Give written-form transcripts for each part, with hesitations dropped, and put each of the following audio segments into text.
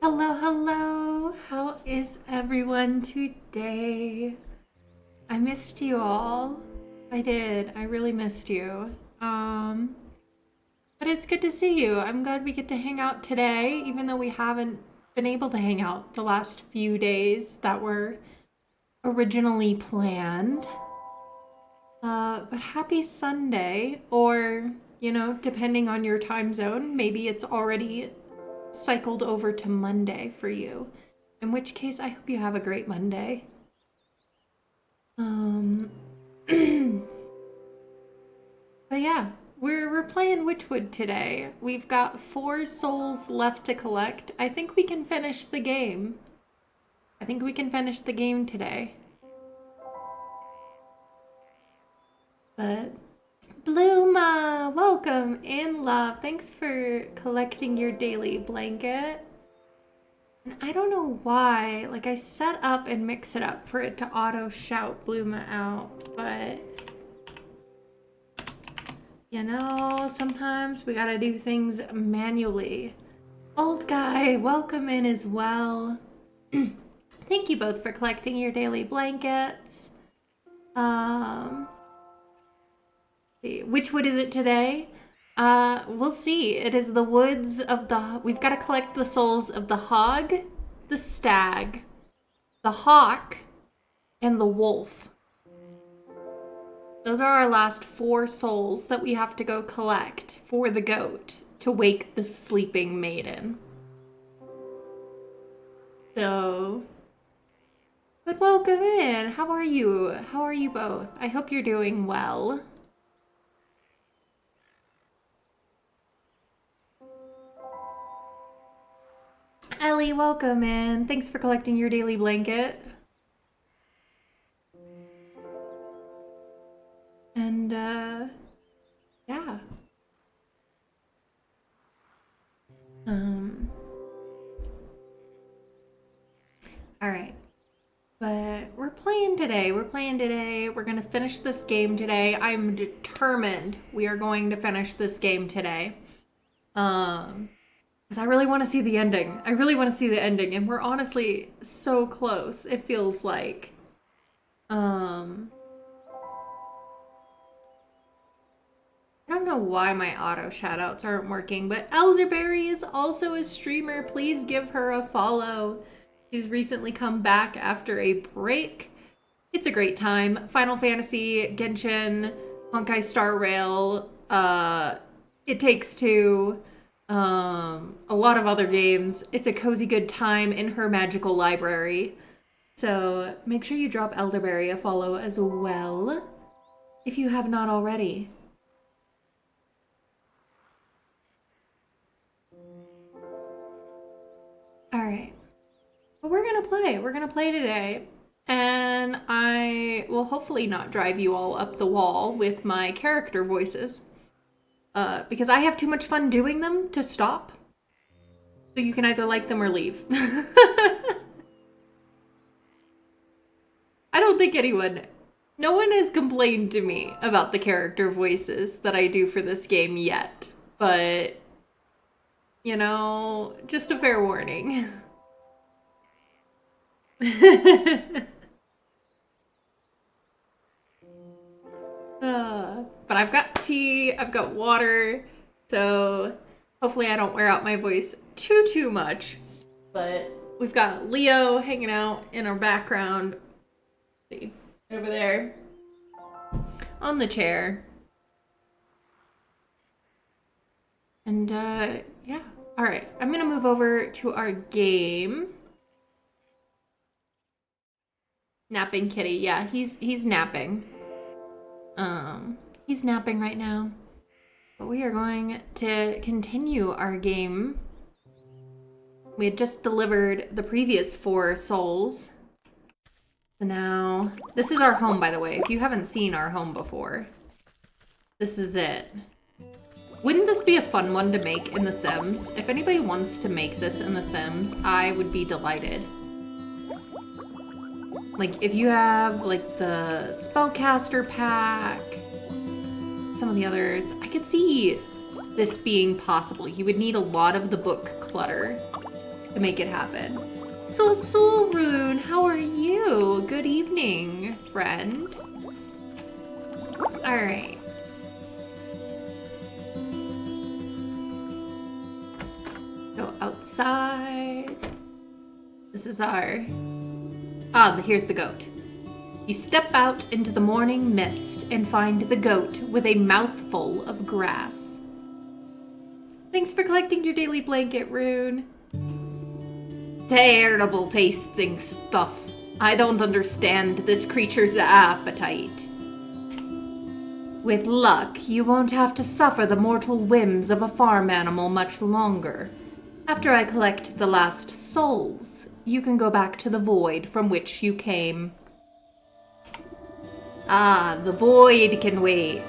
Hello, hello. How is everyone today? I missed you all. I did. I really missed you. But it's good to see you. I'm glad we get to hang out today, even though we haven't been able to hang out the last few days that were originally planned. But happy Sunday, or, depending on your time zone, maybe it's already cycled over to Monday for you. In which case, I hope you have a great Monday. But yeah, we're playing Wytchwood today. We've got 4 souls left to collect. I think we can finish the game. I think we can finish the game today. But Blooma, welcome in, love. Thanks for collecting your daily blanket. And I don't know why, like I set up and mix it up for it to auto shout Blooma out, but sometimes we gotta do things manually. Old guy, welcome in as well. Thank you both for collecting your daily blankets. Which wood is it today? We'll see. It is the woods of we've got to collect the souls of the hog, the stag, the hawk, and the wolf. Those are our last 4 souls that we have to go collect for the goat to wake the sleeping maiden. So, but welcome in. How are you? How are you both? I hope you're doing well. Ellie, welcome in. Thanks for collecting your daily blanket. And, yeah. Alright. But we're playing today. We're gonna finish this game today. I'm determined we are going to finish this game today. Because I really want to see the ending. And we're honestly so close, it feels like. I don't know why my auto shoutouts aren't working, but Elderberry is also a streamer. Please give her a follow. She's recently come back after a break. It's a great time. Final Fantasy, Genshin, Honkai Star Rail, It Takes Two, a lot of other games. It's a cozy good time in her magical library. So make sure you drop Elderberry a follow as well, if you have not already. Alright. But we're gonna play. We're gonna play today. And I will hopefully not drive you all up the wall with my character voices. Because I have too much fun doing them to stop. So you can either like them or leave. I don't think no one has complained to me about the character voices that I do for this game yet. But, just a fair warning. But I've got tea, I've got water, so hopefully I don't wear out my voice too much. But we've got Leo hanging out in our background. Let's see, over there on the chair. And yeah. All right, I'm gonna move over to our game. Napping kitty. Yeah, he's napping. He's napping right now. But we are going to continue our game. We had just delivered the previous 4 souls. So now, this is our home, by the way. If you haven't seen our home before, this is it. Wouldn't this be a fun one to make in The Sims? If anybody wants to make this in The Sims, I would be delighted. Like, if you have, like, the Spellcaster pack, some of the others, I could see this being possible. You would need a lot of the book clutter. to make it happen. So Rune, how are you? Good evening, friend. All right. Go outside. This is our... here's the goat. You step out into the morning mist and find the goat with a mouthful of grass. Thanks for collecting your daily blanket, Rune. Terrible tasting stuff. I don't understand this creature's appetite. With luck, you won't have to suffer the mortal whims of a farm animal much longer. After I collect the last souls, you can go back to the void from which you came. Ah, the void can wait.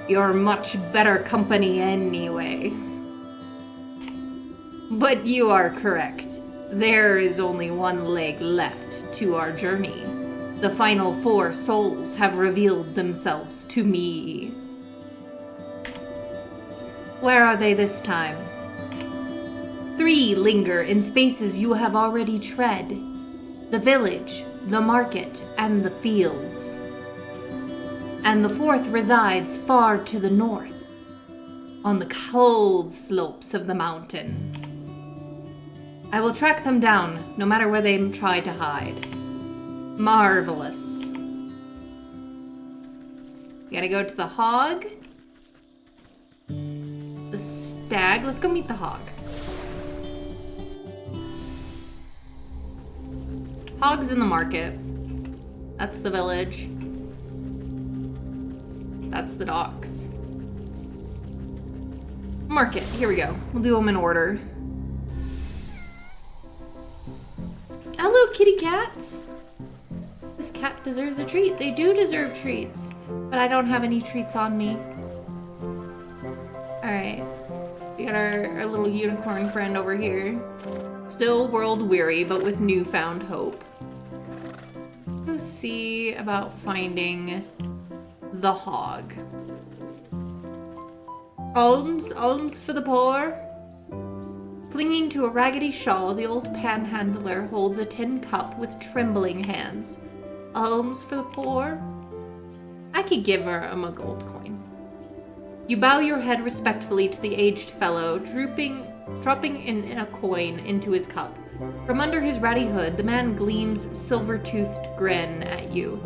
You're much better company anyway. But you are correct. There is only one leg left to our journey. The final 4 souls have revealed themselves to me. Where are they this time? 3 linger in spaces you have already tread. The village, the market, and the fields. And the 4th resides far to the north, on the cold slopes of the mountain. I will track them down, no matter where they try to hide. Marvelous. We gotta go to the hog. The stag. Let's go meet the hog. Hogs in the market. That's the village. That's the docks. Market. Here we go. We'll do them in order. Hello, kitty cats. This cat deserves a treat. They do deserve treats, but I don't have any treats on me. Alright. We got our little unicorn friend over here. Still world weary, but with newfound hope. Let's see about finding the hog. Alms for the poor. Clinging to a raggedy shawl, the old panhandler holds a tin cup with trembling hands. Alms for the poor? I could give him a gold coin. You bow your head respectfully to the aged fellow, dropping in a coin into his cup. From under his ratty hood, the man gleams silver-toothed grin at you.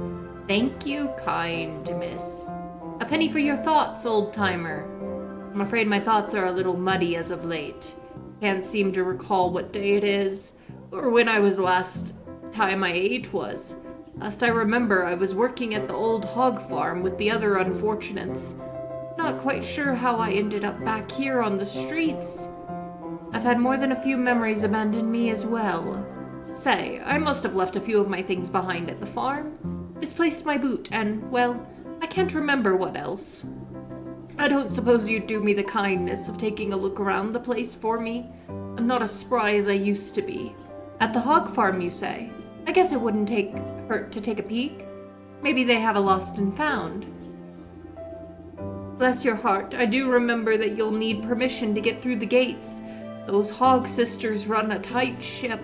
Thank you, kind miss. A penny for your thoughts, old-timer. I'm afraid my thoughts are a little muddy as of late. Can't seem to recall what day it is, or when last time I ate was. Last I remember, I was working at the old hog farm with the other unfortunates. Not quite sure how I ended up back here on the streets. I've had more than a few memories abandon me as well. Say, I must have left a few of my things behind at the farm. Misplaced my boot, and, well, I can't remember what else. I don't suppose you'd do me the kindness of taking a look around the place for me? I'm not as spry as I used to be. At the hog farm, you say? I guess it wouldn't hurt to take a peek. Maybe they have a lost and found. Bless your heart, I do remember that you'll need permission to get through the gates. Those hog sisters run a tight ship.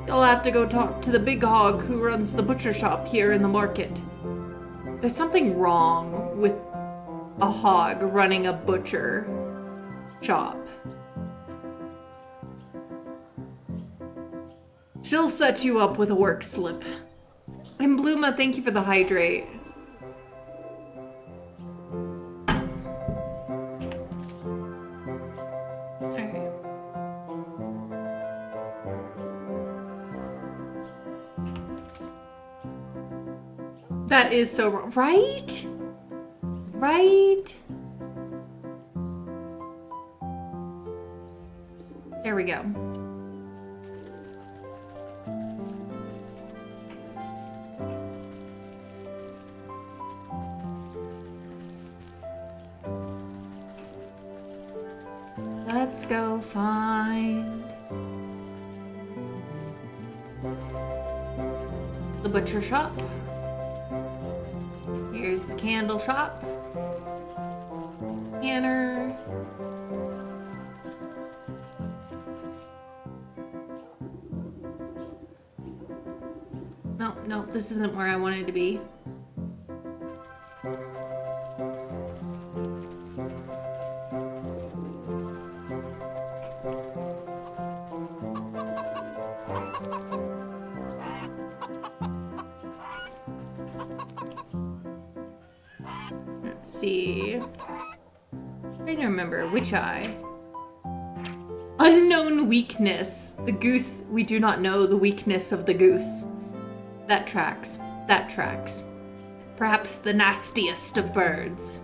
You'll have to go talk to the big hog who runs the butcher shop here in the market. There's something wrong with a hog running a butcher shop. She'll set you up with a work slip. And Bluma, thank you for the hydrate. Alright. That is so wrong, right? Right? There we go. Let's go find the butcher shop. Here's the candle shop. Canner. no, this isn't where I wanted to be. Let's see. I'm trying to remember which eye. Unknown weakness. The goose, we do not know the weakness of the goose. That tracks. That tracks. Perhaps the nastiest of birds.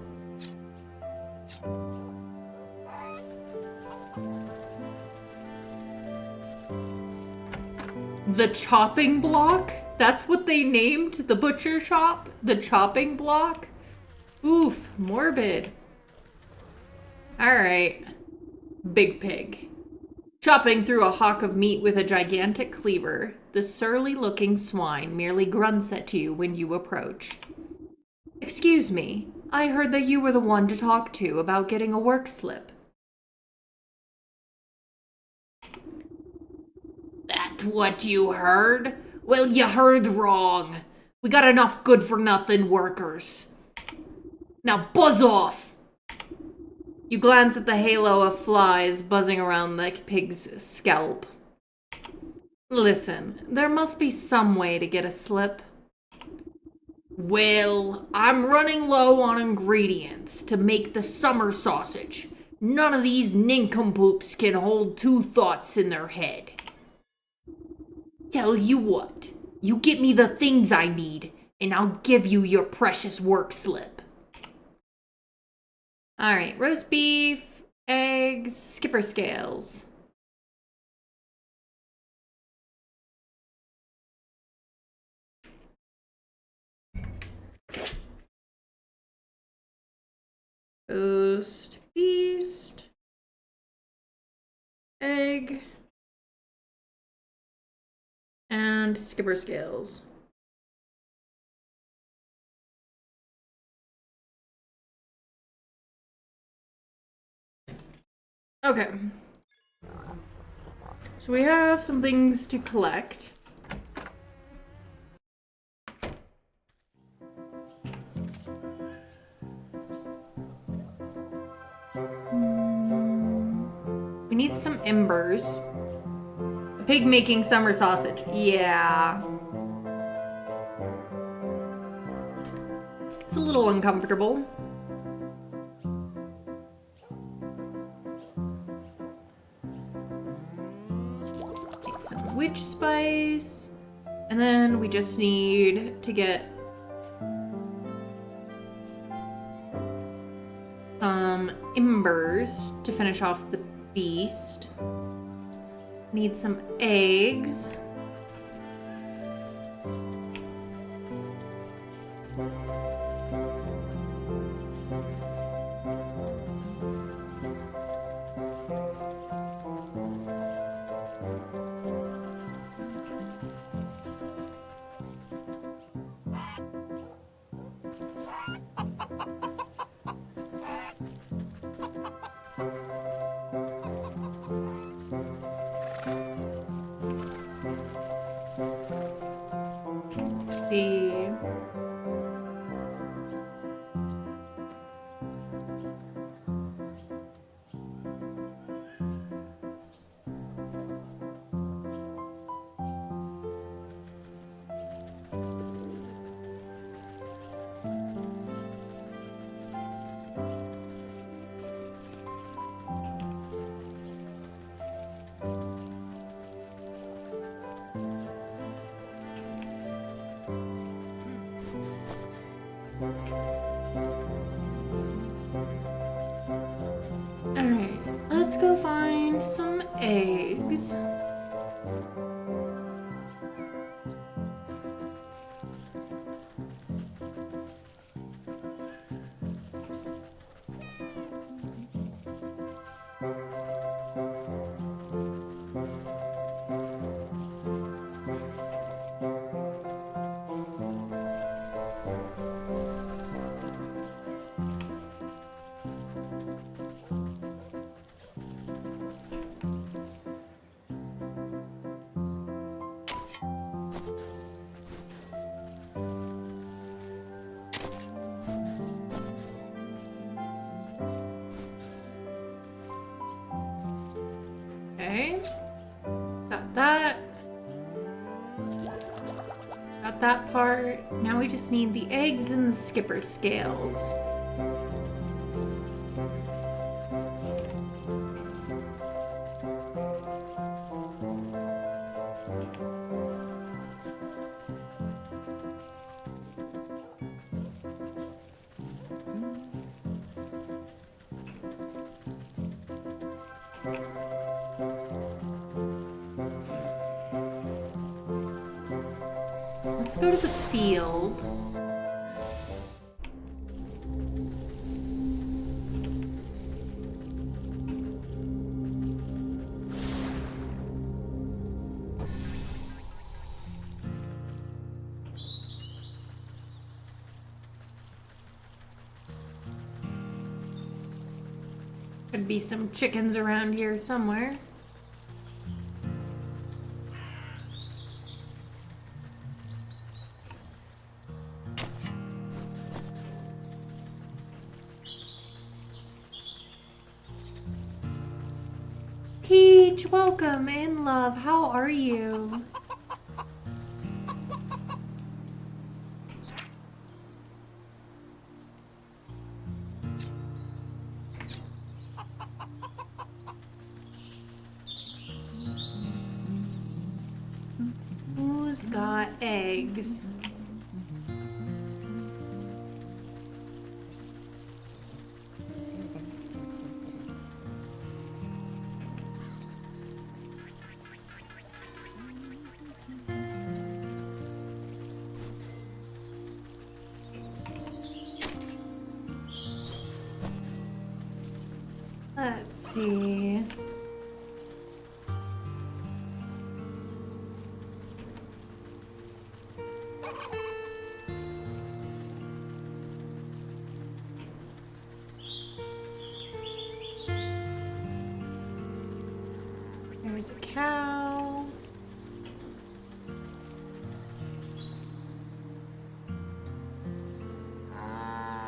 The chopping block? That's what they named the butcher shop? The chopping block? Oof, morbid. Alright. Big pig. Chopping through a hock of meat with a gigantic cleaver, the surly-looking swine merely grunts at you when you approach. Excuse me, I heard that you were the one to talk to about getting a work slip. That what you heard? Well, you heard wrong. We got enough good-for-nothing workers. Now buzz off! You glance at the halo of flies buzzing around the pig's scalp. Listen, there must be some way to get a slip. Well, I'm running low on ingredients to make the summer sausage. None of these nincompoops can hold two thoughts in their head. Tell you what, you get me the things I need, and I'll give you your precious work slip. Alright, roast beef, eggs, skipper scales. Roast, feast, egg, and skipper scales. Okay. So we have some things to collect. We need some embers. A pig making summer sausage. Yeah. It's a little uncomfortable. Take some witch spice. And then we just need to get embers to finish off the beast. Need some eggs. See. Alright, let's go find some eggs. Okay. Got that. Got that part. Now we just need the eggs and the skipper scales. Let's go to the field. Could be some chickens around here somewhere. Peach, welcome in, love. How are you? Who's got eggs? Let's see. There's a cow.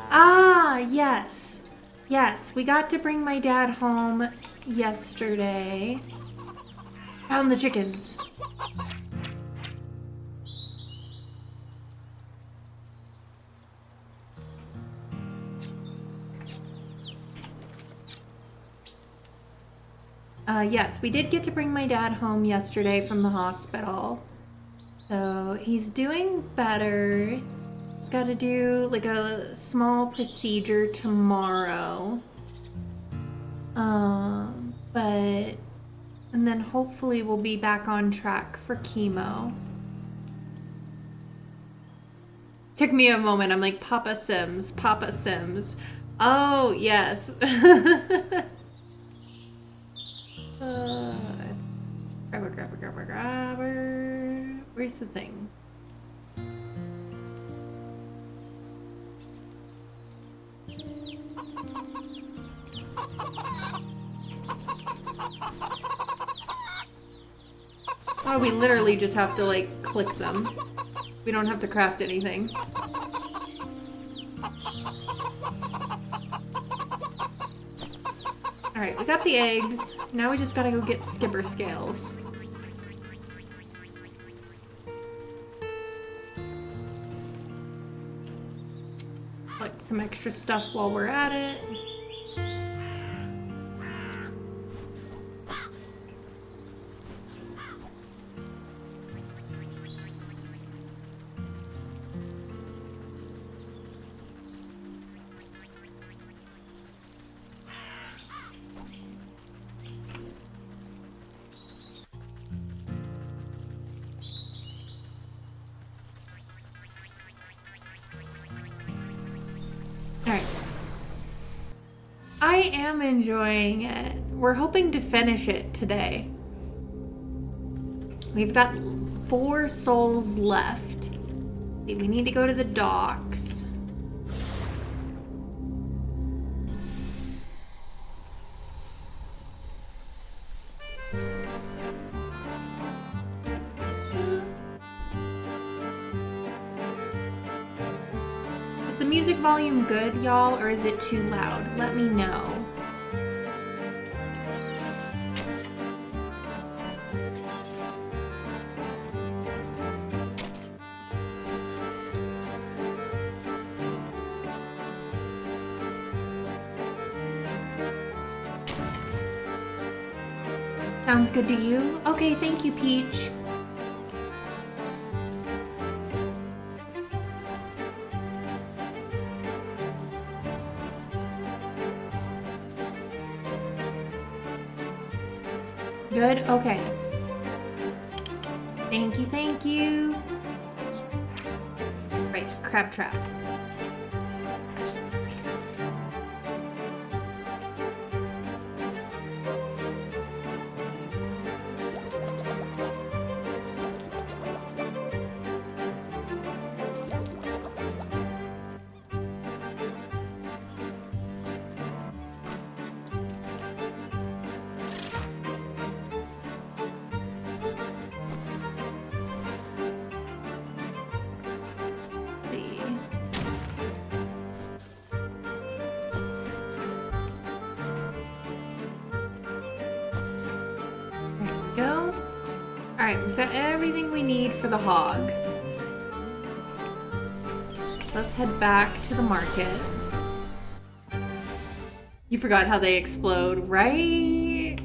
Ah, yes. Yes, we got to bring my dad home yesterday. Found the chickens. Yes, we did get to bring my dad home yesterday from the hospital. So he's doing better. He's got to do like a small procedure tomorrow. But and then hopefully we'll be back on track for chemo. Took me a moment. I'm like, Papa Sims, Papa Sims. Oh, yes. Grabber. Where's the thing? Oh, we literally just have to like click them. We don't have to craft anything. Alright, we got the eggs. Now we just gotta go get skipper scales. Collect some extra stuff while we're at it. Alright. I am enjoying it. We're hoping to finish it today. We've got 4 souls left. We need to go to the docks. Is the music volume good, y'all, or is it too loud? Let me know. Sounds good to you? Okay, thank you, Peach. Good? Okay. Thank you, thank you. Right, crab trap. Go. Alright, we've got everything we need for the hog. So let's head back to the market. You forgot how they explode, right?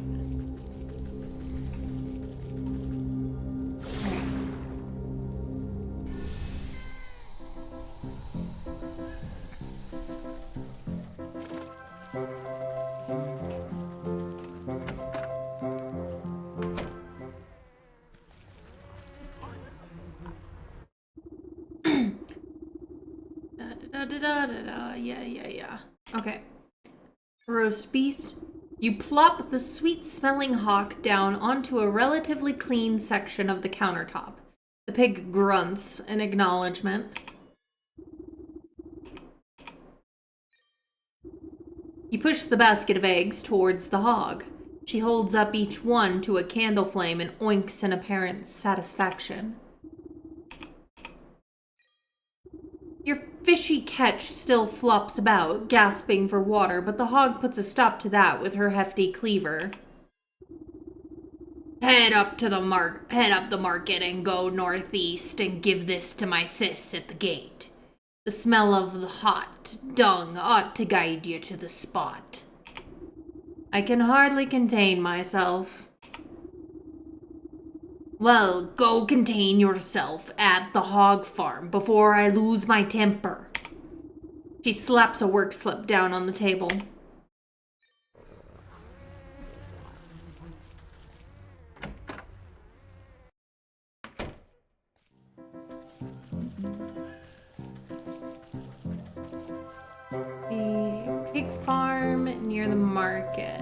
Yeah. Okay. Roast beast. You plop the sweet-smelling hawk down onto a relatively clean section of the countertop. The pig grunts in acknowledgement. You push the basket of eggs towards the hog. She holds up each one to a candle flame and oinks in apparent satisfaction. Your fishy catch still flops about, gasping for water, but the hog puts a stop to that with her hefty cleaver. Head up the market and go northeast and give this to my sis at the gate. The smell of the hot dung ought to guide you to the spot. I can hardly contain myself. Well, go contain yourself at the hog farm before I lose my temper. She slaps a work slip down on the table. A pig farm near the market.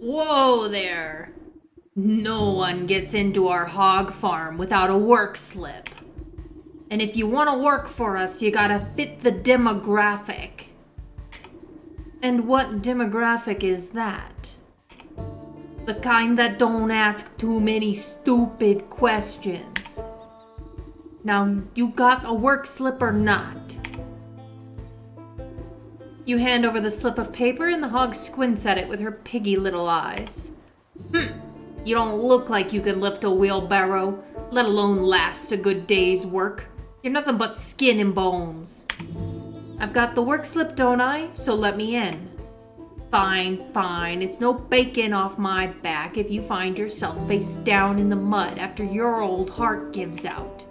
Whoa there! No one gets into our hog farm without a work slip. And if you want to work for us, you gotta fit the demographic. And what demographic is that? The kind that don't ask too many stupid questions. Now, you got a work slip or not? You hand over the slip of paper and the hog squints at it with her piggy little eyes. You don't look like you can lift a wheelbarrow, let alone last a good day's work. You're nothing but skin and bones. I've got the work slip, don't I? So let me in. Fine. It's no bacon off my back if you find yourself face down in the mud after your old heart gives out.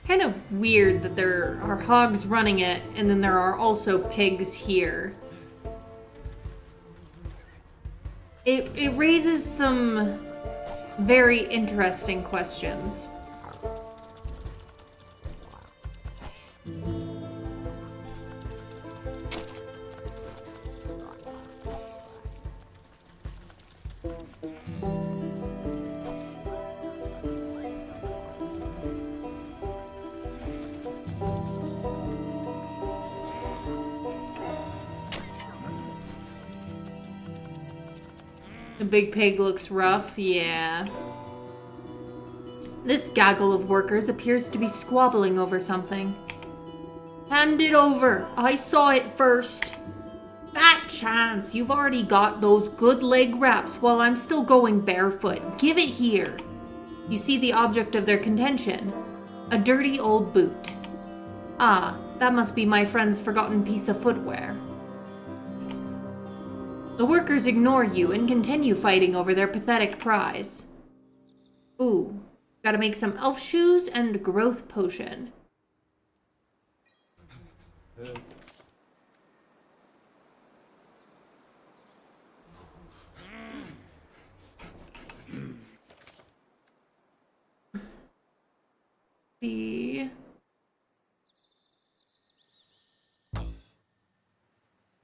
Kind of weird that there are hogs running it, and then there are also pigs here. It raises some very interesting questions. Big Pig looks rough, yeah. This gaggle of workers appears to be squabbling over something. Hand it over. I saw it first. Fat chance. You've already got those good leg wraps while I'm still going barefoot. Give it here. You see the object of their contention. A dirty old boot. Ah, that must be my friend's forgotten piece of footwear. The workers ignore you and continue fighting over their pathetic prize. Ooh, gotta make some elf shoes and growth potion. The...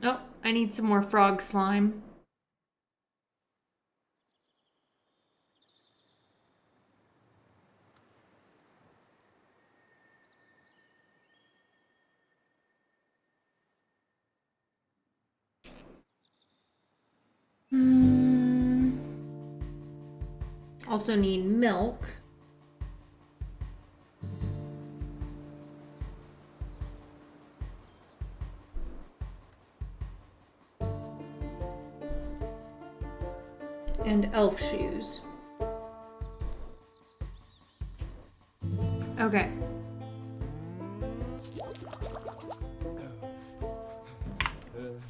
Oh, I need some more frog slime. Also need milk. And elf shoes. Okay.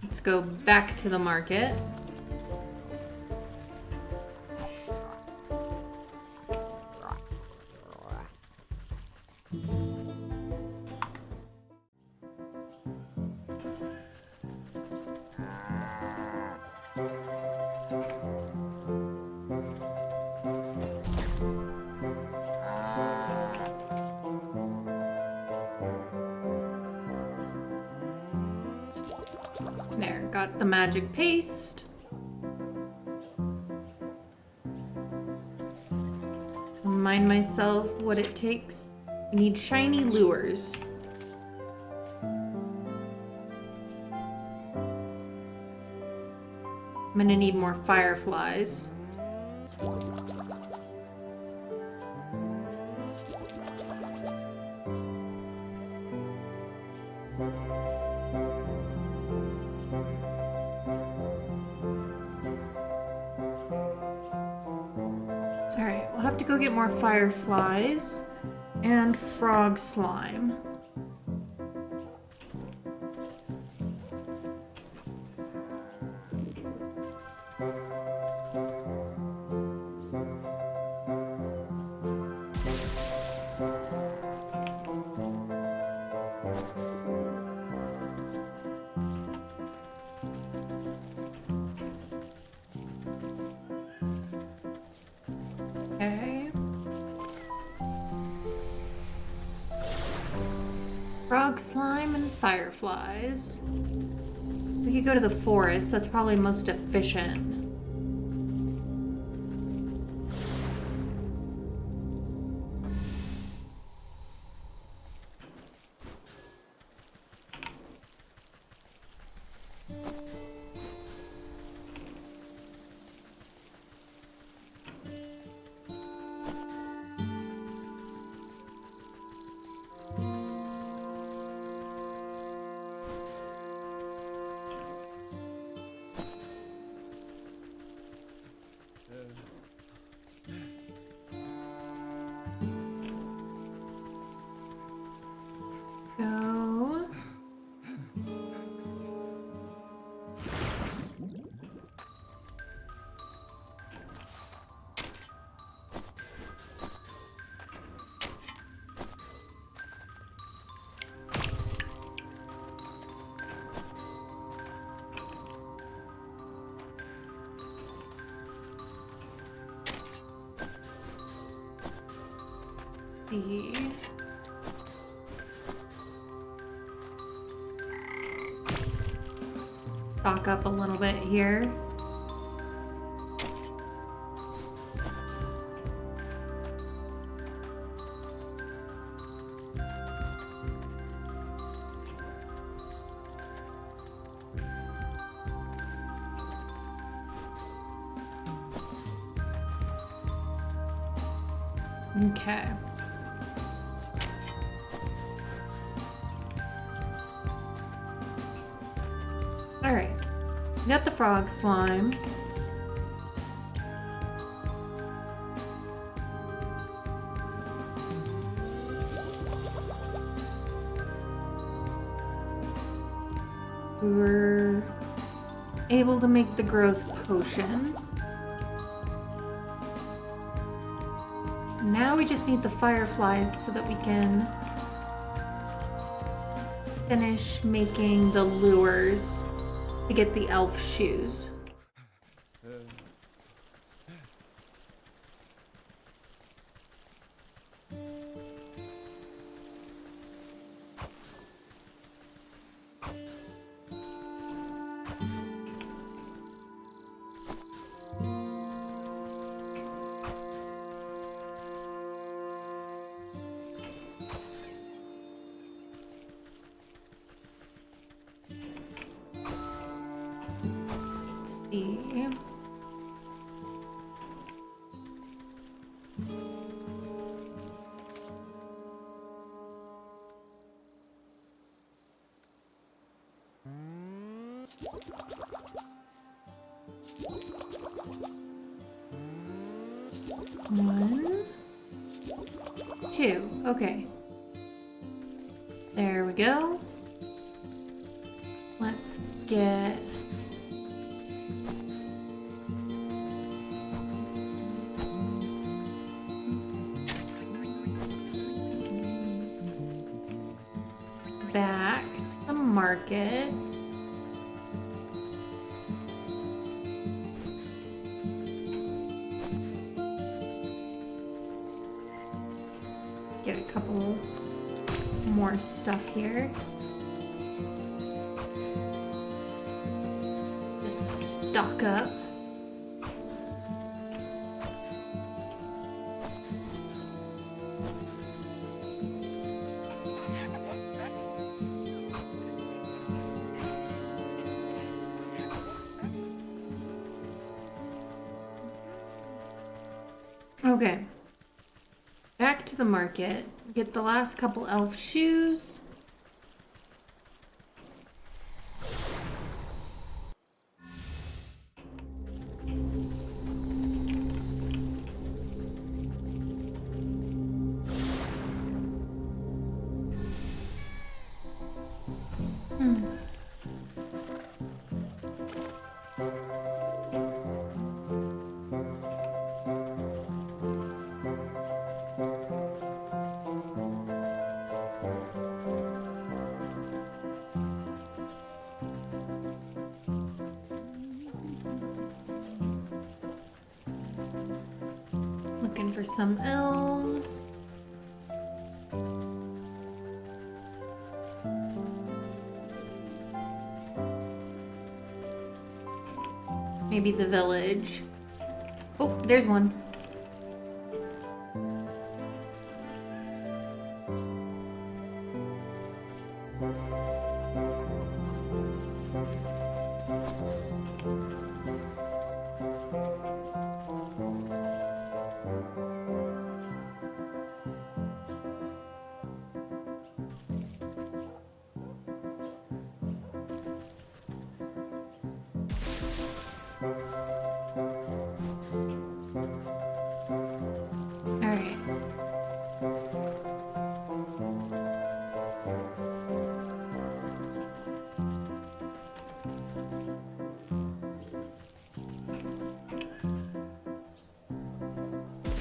Let's go back to the market. There, got the magic paste. Remind myself what it takes. We need shiny lures. I'm gonna need more fireflies. Alright, we'll have to go get more fireflies and frog slime. Okay. Frog slime and fireflies. We could go to the forest. That's probably most efficient. Go. See. Stock up a little bit here. Okay. Alright. Got the frog slime. We were able to make the growth potion. Now we just need the fireflies so that we can finish making the lures to get the elf shoes. See. One, two. Okay. There we go. Let's get back to the market. Get a couple more stuff here. Just stock up. Okay. Back to the market. Get the last couple elf shoes. Looking for some elves. Maybe the village. Oh, there's one. Alright.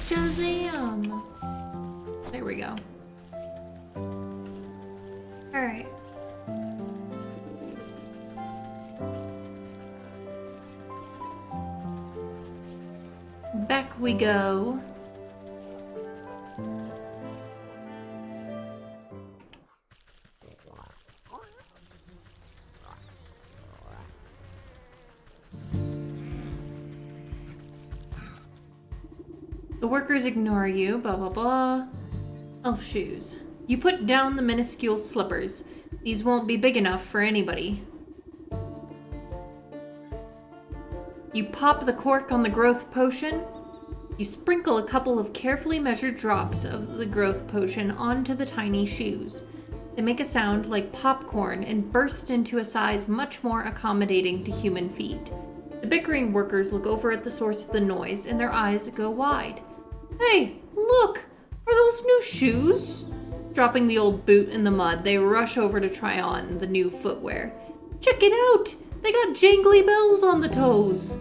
Shazam! There we go. Alright. Back we go. The workers ignore you, blah blah blah. Elf shoes. You put down the minuscule slippers. These won't be big enough for anybody. You pop the cork on the growth potion. You sprinkle a couple of carefully measured drops of the growth potion onto the tiny shoes. They make a sound like popcorn and burst into a size much more accommodating to human feet. The bickering workers look over at the source of the noise and their eyes go wide. Hey, look! Are those new shoes? Dropping the old boot in the mud, they rush over to try on the new footwear. Check it out! They got jangly bells on the toes!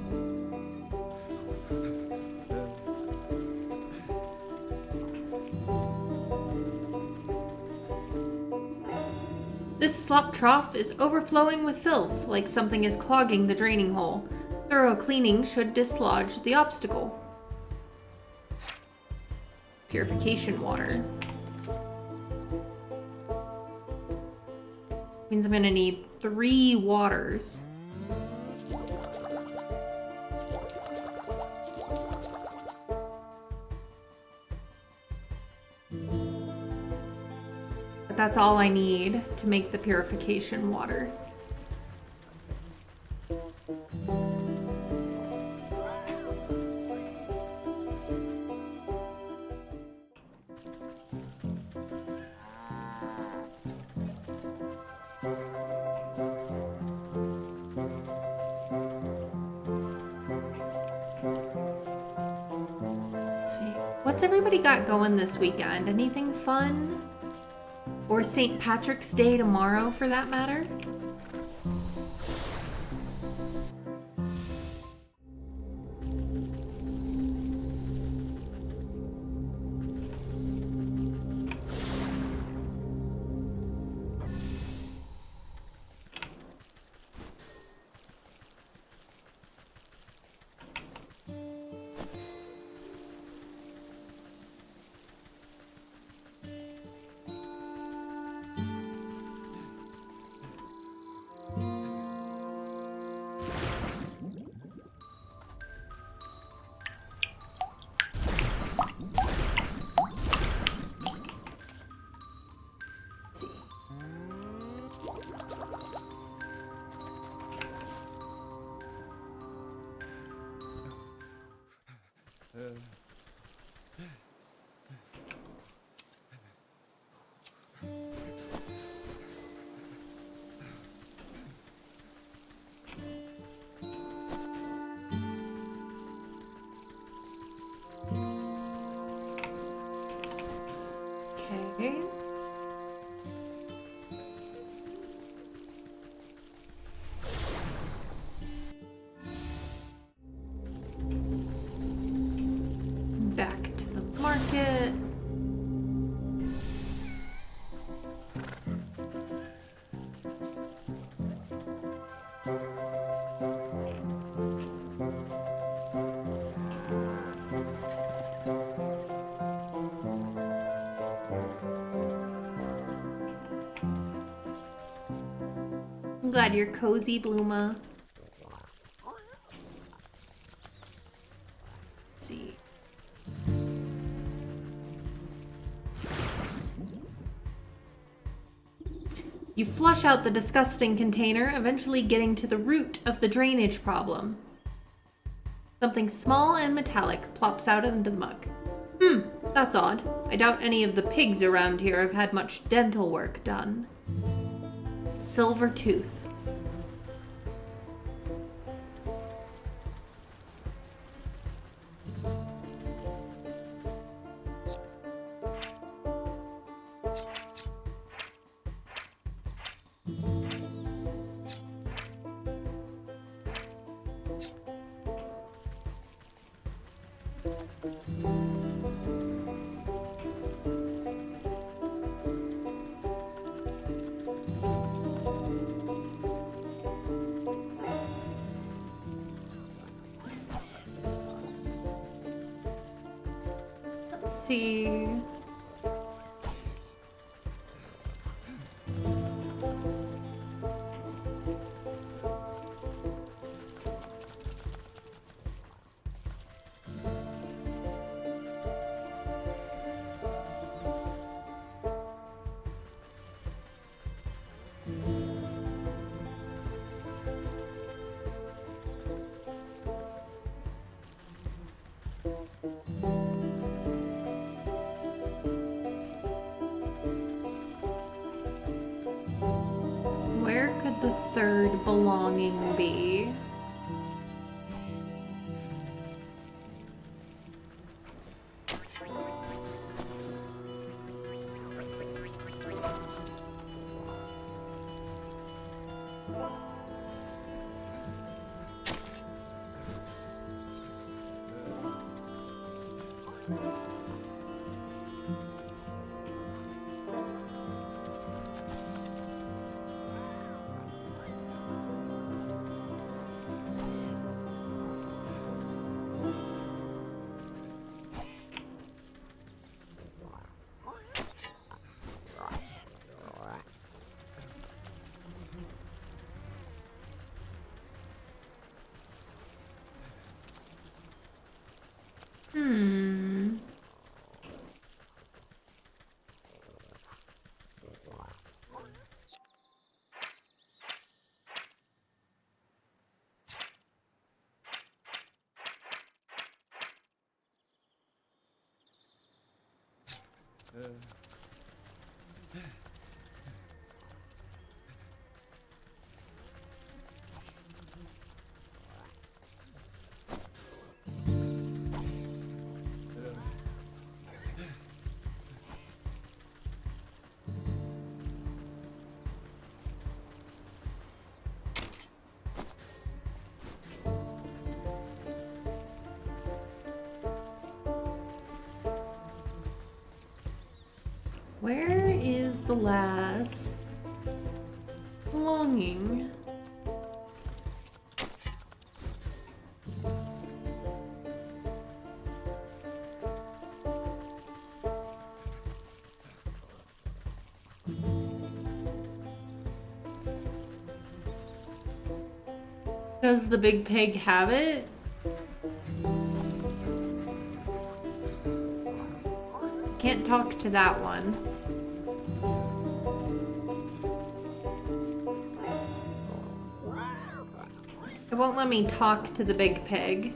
This slop trough is overflowing with filth, like something is clogging the draining hole. Thorough cleaning should dislodge the obstacle. Purification water. Means I'm gonna need 3 waters. But that's all I need to make the purification water. What's everybody got going this weekend? Anything fun? Or St. Patrick's Day tomorrow, for that matter? Okay. Back to the market. I'm glad you're cozy, Bluma. Let's see. You flush out the disgusting container, eventually getting to the root of the drainage problem. Something small and metallic plops out into the mug. That's odd. I doubt any of the pigs around here have had much dental work done. Silver tooth. Let's see. belonging be? Hmm. Where is the last belonging? Does the big pig have it? Can't talk to that one. It won't let me talk to the big pig.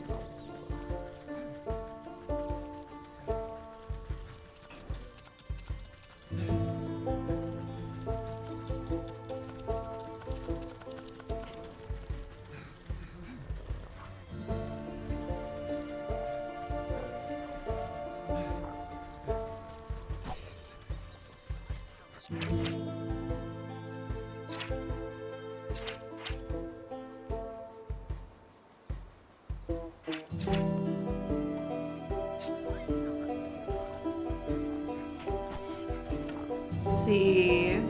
Let's see.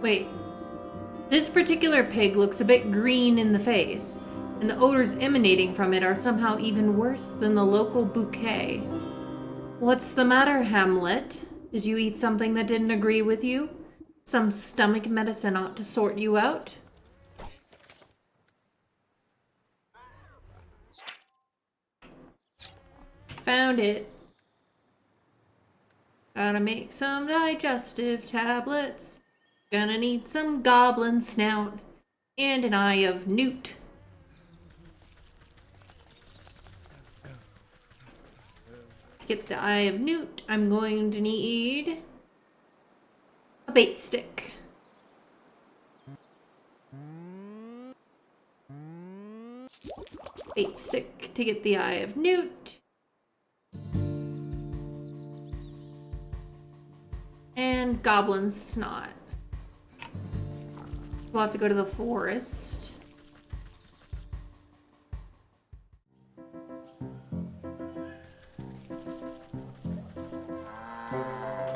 Wait, this particular pig looks a bit green in the face, and the odors emanating from it are somehow even worse than the local bouquet. What's the matter, Hamlet? Did you eat something that didn't agree with you? Some stomach medicine ought to sort you out? Found it. Gotta make some digestive tablets. Gonna need some goblin snout and an eye of newt. To get the eye of newt, I'm going to need a bait stick. Bait stick to get the eye of newt. And goblin snot. We'll have to go to the forest.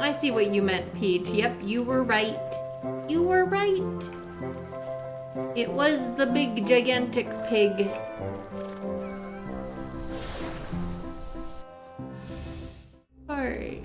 I see what you meant, Peach. Yep, you were right. You were right. It was the big, gigantic pig. Alright.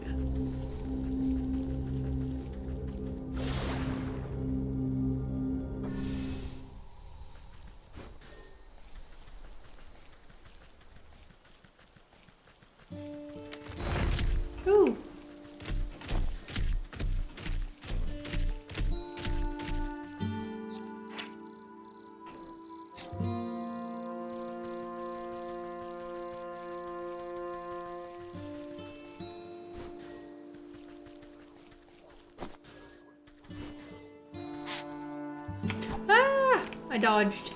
dodged.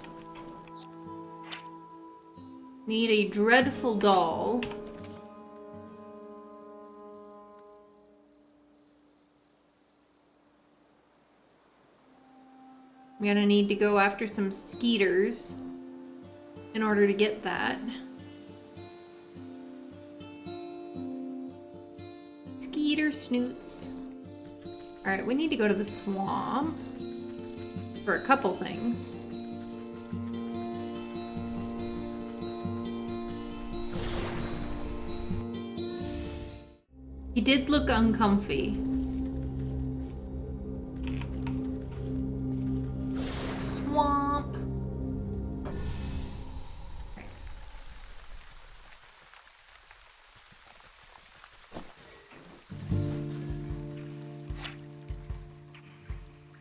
Need a dreadful doll. I'm gonna need to go after some skeeters in order to get that. Skeeter snoots. Alright, we need to go to the swamp for a couple things. He did look uncomfy. Swamp.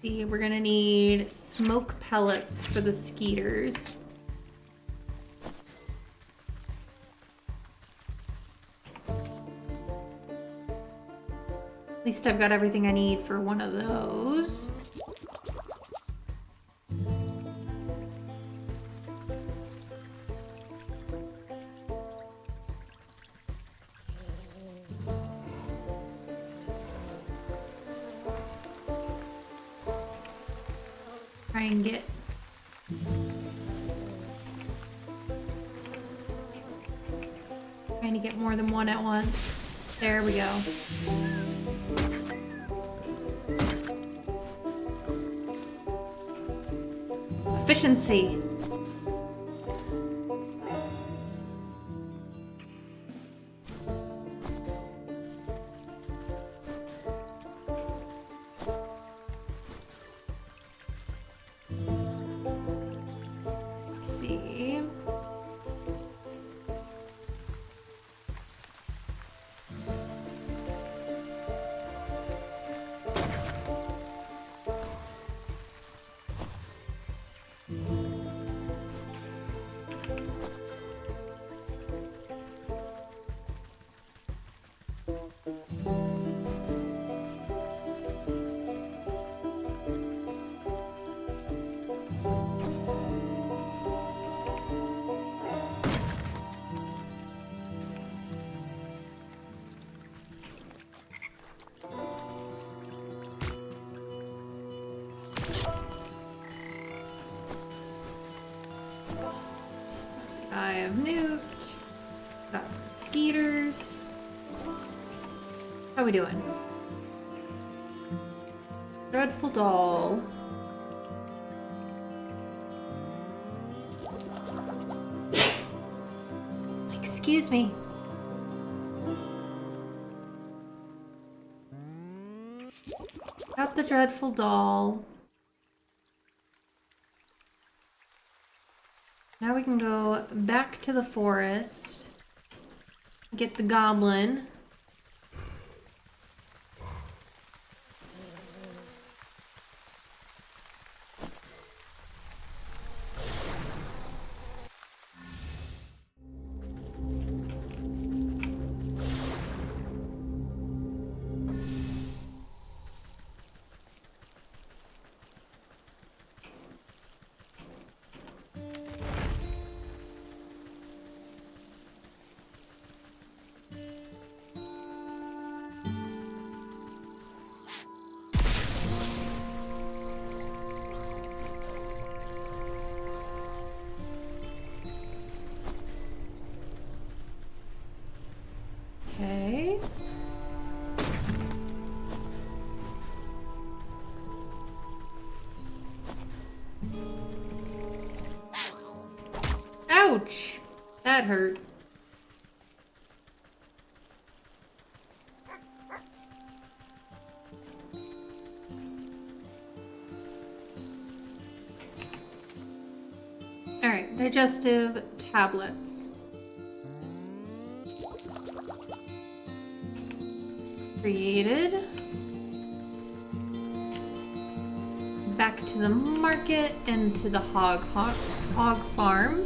See, we're gonna need smoke pellets for the skeeters. At least I've got everything I need for one of those. Try and get trying to get more than one at once. There we go. Efficiency. Let's see. I have nuked. Got skeeters. How we doing? Dreadful doll. Excuse me. Got the dreadful doll. Now we can go back to the forest, get the goblin. Okay. Ouch! That hurt. Alright, digestive tablets. Created. Back to the market and to the hog farm.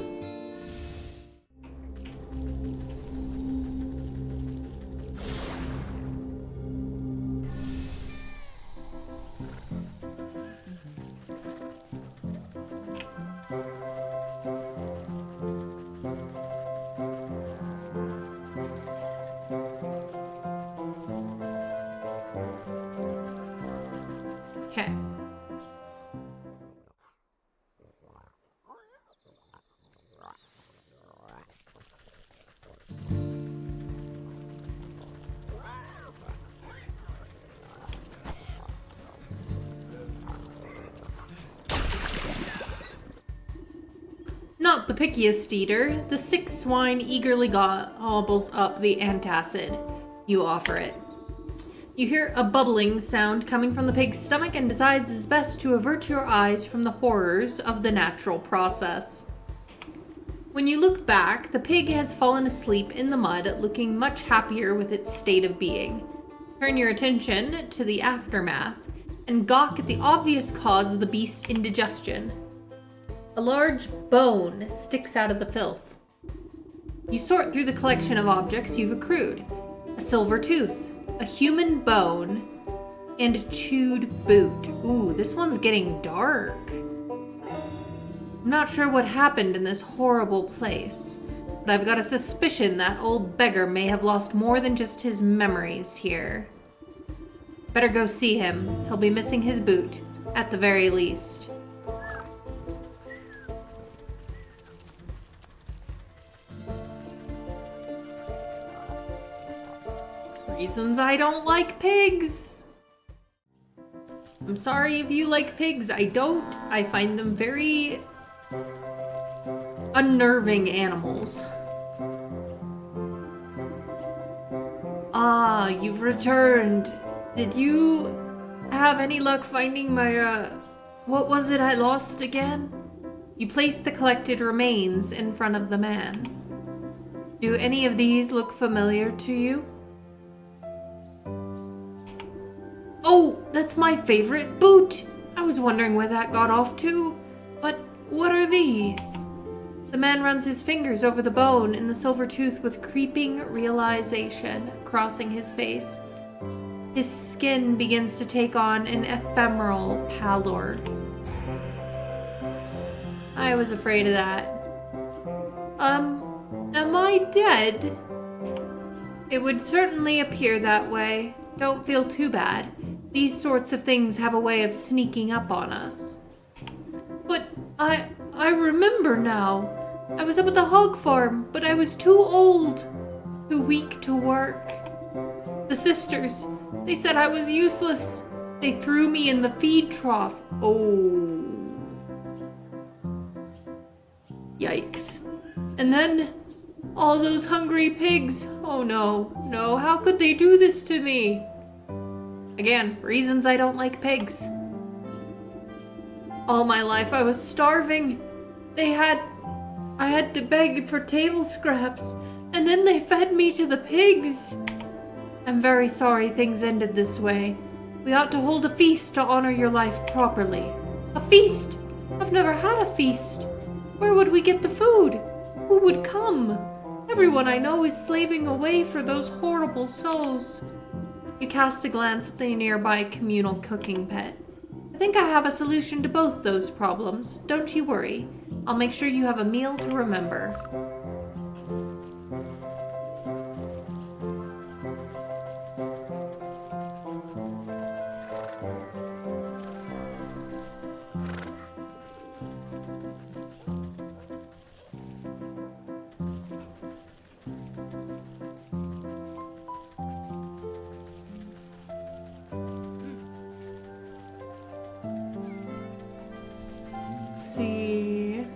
Not the pickiest eater, the sick swine eagerly gobbles up the antacid. You offer it. You hear a bubbling sound coming from the pig's stomach and decides it's best to avert your eyes from the horrors of the natural process. When you look back, the pig has fallen asleep in the mud, looking much happier with its state of being. Turn your attention to the aftermath and gawk at the obvious cause of the beast's indigestion. A large bone sticks out of the filth. You sort through the collection of objects you've accrued. A silver tooth, a human bone, and a chewed boot. Ooh, this one's getting dark. I'm not sure what happened in this horrible place, but I've got a suspicion that old beggar may have lost more than just his memories here. Better go see him. He'll be missing his boot, at the very least. Reasons I don't like pigs. I'm sorry if you like pigs. I don't. I find them very unnerving animals. Ah, you've returned. Did you have any luck finding my, what was it I lost again? You place the collected remains in front of the man. Do any of these look familiar to you? Oh, that's my favorite boot! I was wondering where that got off to. But what are these? The man runs his fingers over the bone in the silver tooth with creeping realization crossing his face. His skin begins to take on an ephemeral pallor. I was afraid of that. Am I dead? It would certainly appear that way. Don't feel too bad. These sorts of things have a way of sneaking up on us. But I remember now. I was up at the hog farm, but I was too old, too weak to work. The sisters, they said I was useless. They threw me in the feed trough. Oh. Yikes. And then all those hungry pigs. Oh no, how could they do this to me? Again, reasons I don't like pigs. All my life I was starving. I had to beg for table scraps, and then they fed me to the pigs. I'm very sorry things ended this way. We ought to hold a feast to honor your life properly. A feast? I've never had a feast. Where would we get the food? Who would come? Everyone I know is slaving away for those horrible souls. You cast a glance at the nearby communal cooking pit. I think I have a solution to both those problems. Don't you worry. I'll make sure you have a meal to remember. See.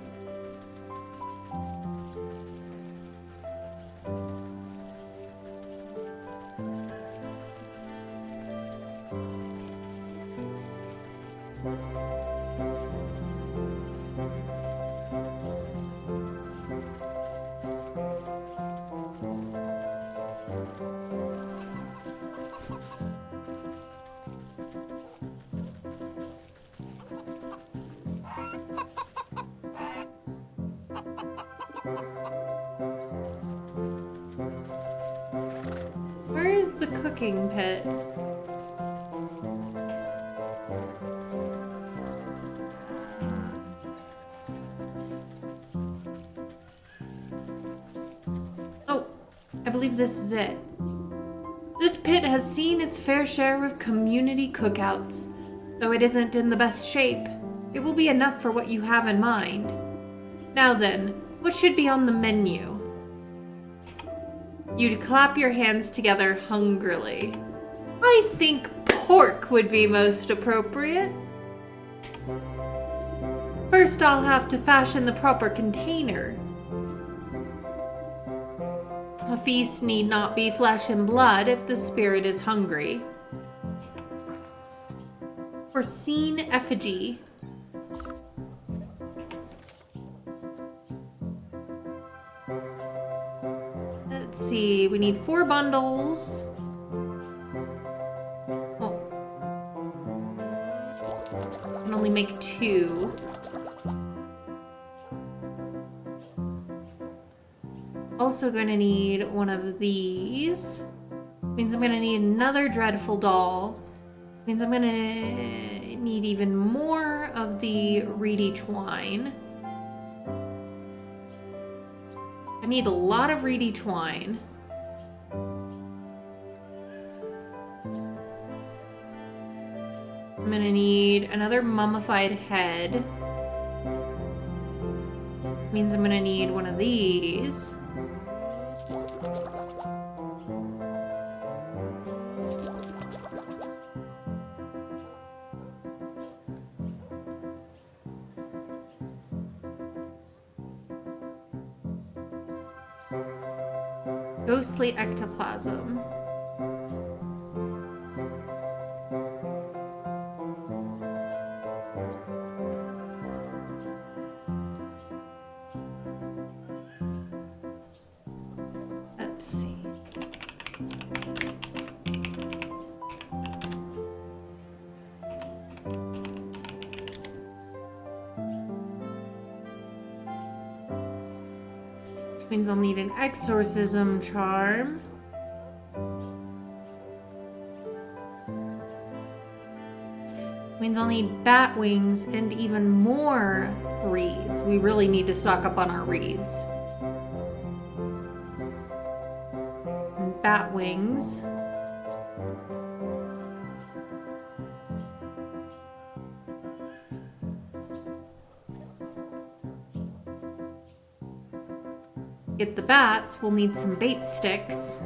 Where is the cooking pit? Oh, I believe this is it. This pit has seen its fair share of community cookouts. Though it isn't in the best shape, it will be enough for what you have in mind. Now then, what should be on the menu? You'd clap your hands together hungrily. I think pork would be most appropriate. First, I'll have to fashion the proper container. A feast need not be flesh and blood if the spirit is hungry. Foreseen effigy. Let's see, we need 4 bundles. Oh. I can only make 2. Also gonna need one of these. Means I'm gonna need another dreadful doll. Means I'm gonna need even more of the reedy twine. I need a lot of reedy twine. I'm gonna need another mummified head. Means I'm gonna need one of these. Ghostly ectoplasm. Let's see. Which means I'll need an exorcism charm. Means I'll need bat wings and even more reeds. We really need to stock up on our reeds. And bat wings. Get the bats, we'll need some bait sticks.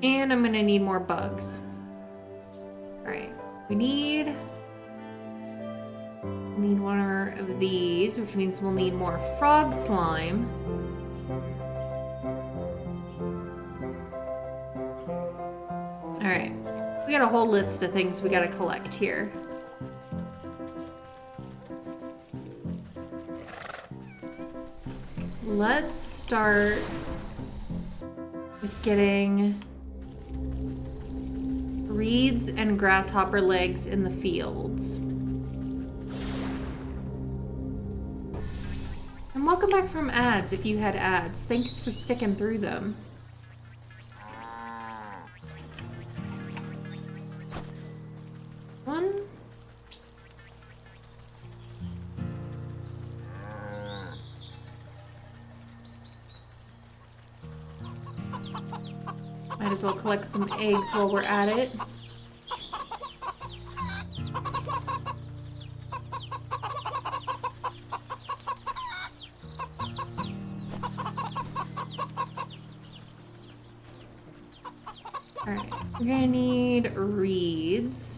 And I'm gonna need more bugs. All right, we need one of these, which means we'll need more frog slime. All right, we got a whole list of things we gotta collect here. Let's start with getting reeds and grasshopper legs in the fields. And welcome back from ads if you had ads. Thanks for sticking through them. One. Might as well collect some eggs while we're at it. Alright, we're gonna need reeds.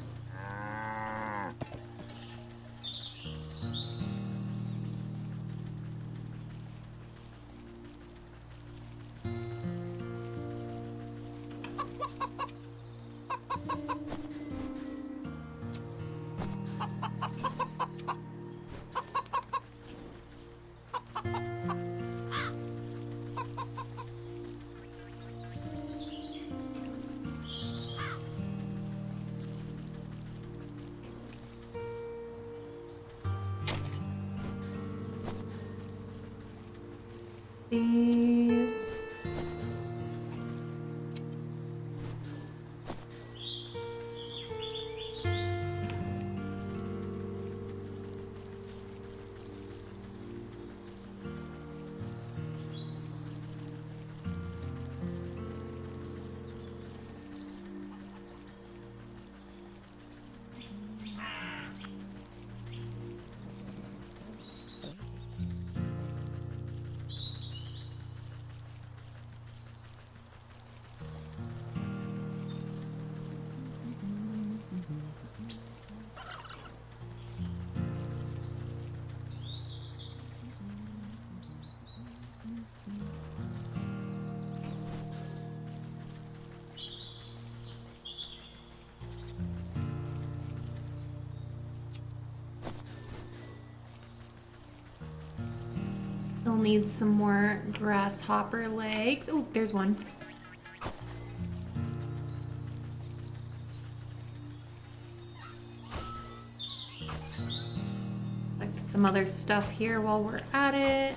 These. We'll need some more grasshopper legs. Oh, there's one. Like some other stuff here while we're at it.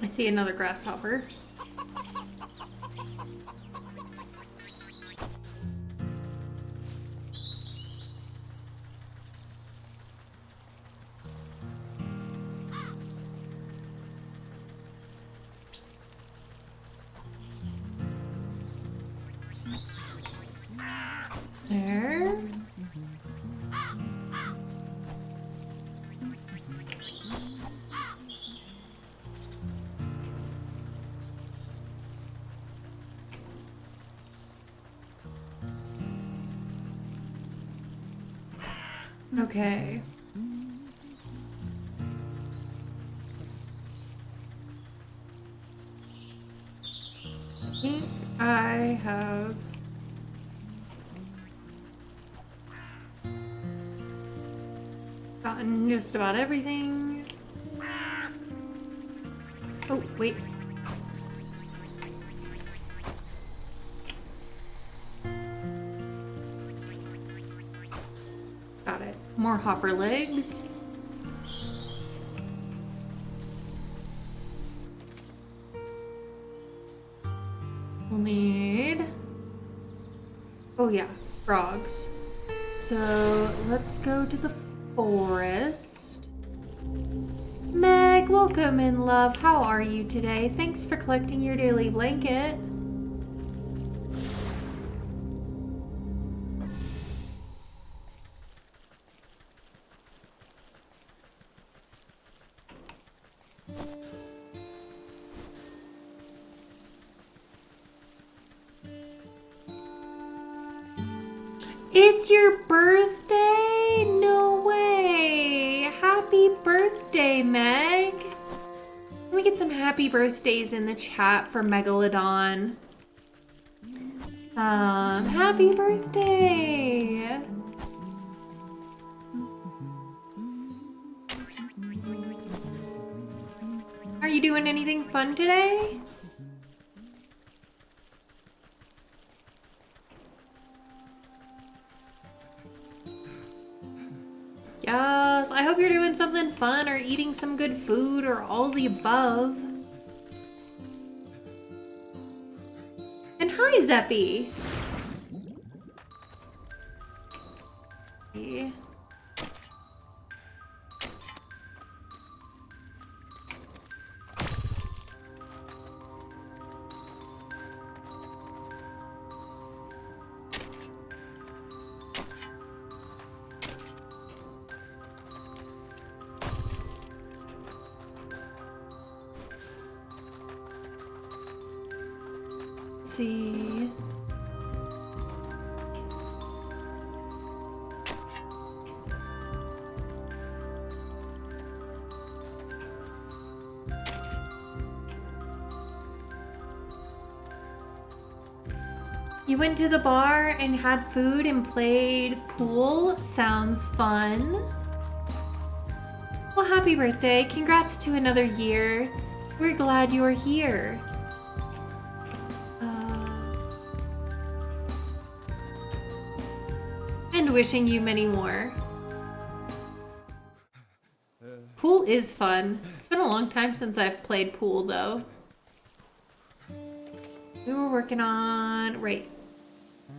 I see another grasshopper. There. Okay. I think I have gotten just about everything. Oh, wait. Got it. More hopper legs. We'll need... Oh yeah, frogs. So let's go to the forest. Meg, welcome in, love. How are you today? Thanks for collecting your daily blanket. It's your birthday? No way. Happy birthday, Meg. Let me get some happy birthdays in the chat for Megalodon. Happy birthday. Are you doing anything fun today? Yes, I hope you're doing something fun or eating some good food or all the above. And hi, Zeppy. Yeah. See. You went to the bar and had food and played pool? Sounds fun. Well, happy birthday. Congrats to another year. We're glad you're here. And wishing you many more. Pool is fun. It's been a long time since I've played pool, though. We were working on, right,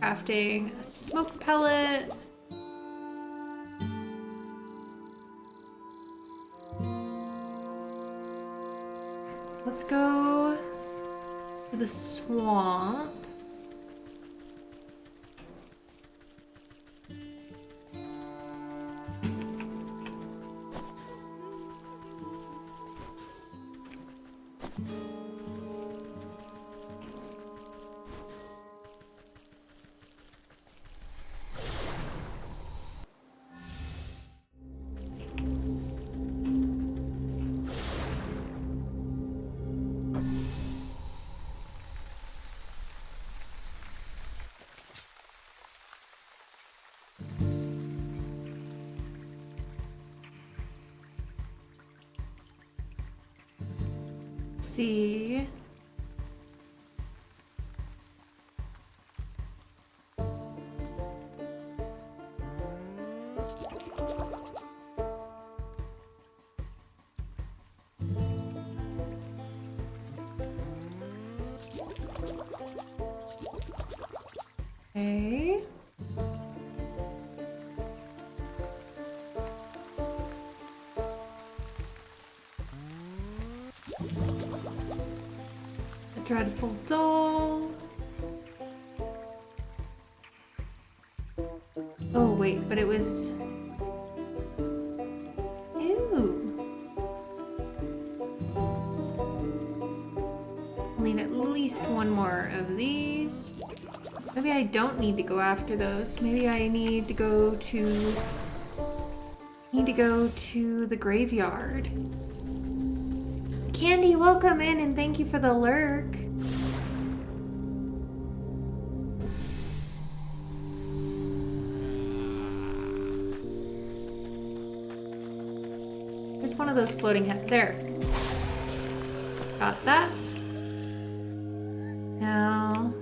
crafting a smoke pellet. Let's go to the swamp. See. Okay. Dreadful doll. Oh, wait, but it was... Ew. I'll need at least one more of these. Maybe I don't need to go after those. Maybe I need to go to... the graveyard. Candy, welcome in and thank you for the lurk. There's one of those floating heads. There. Got that. Now...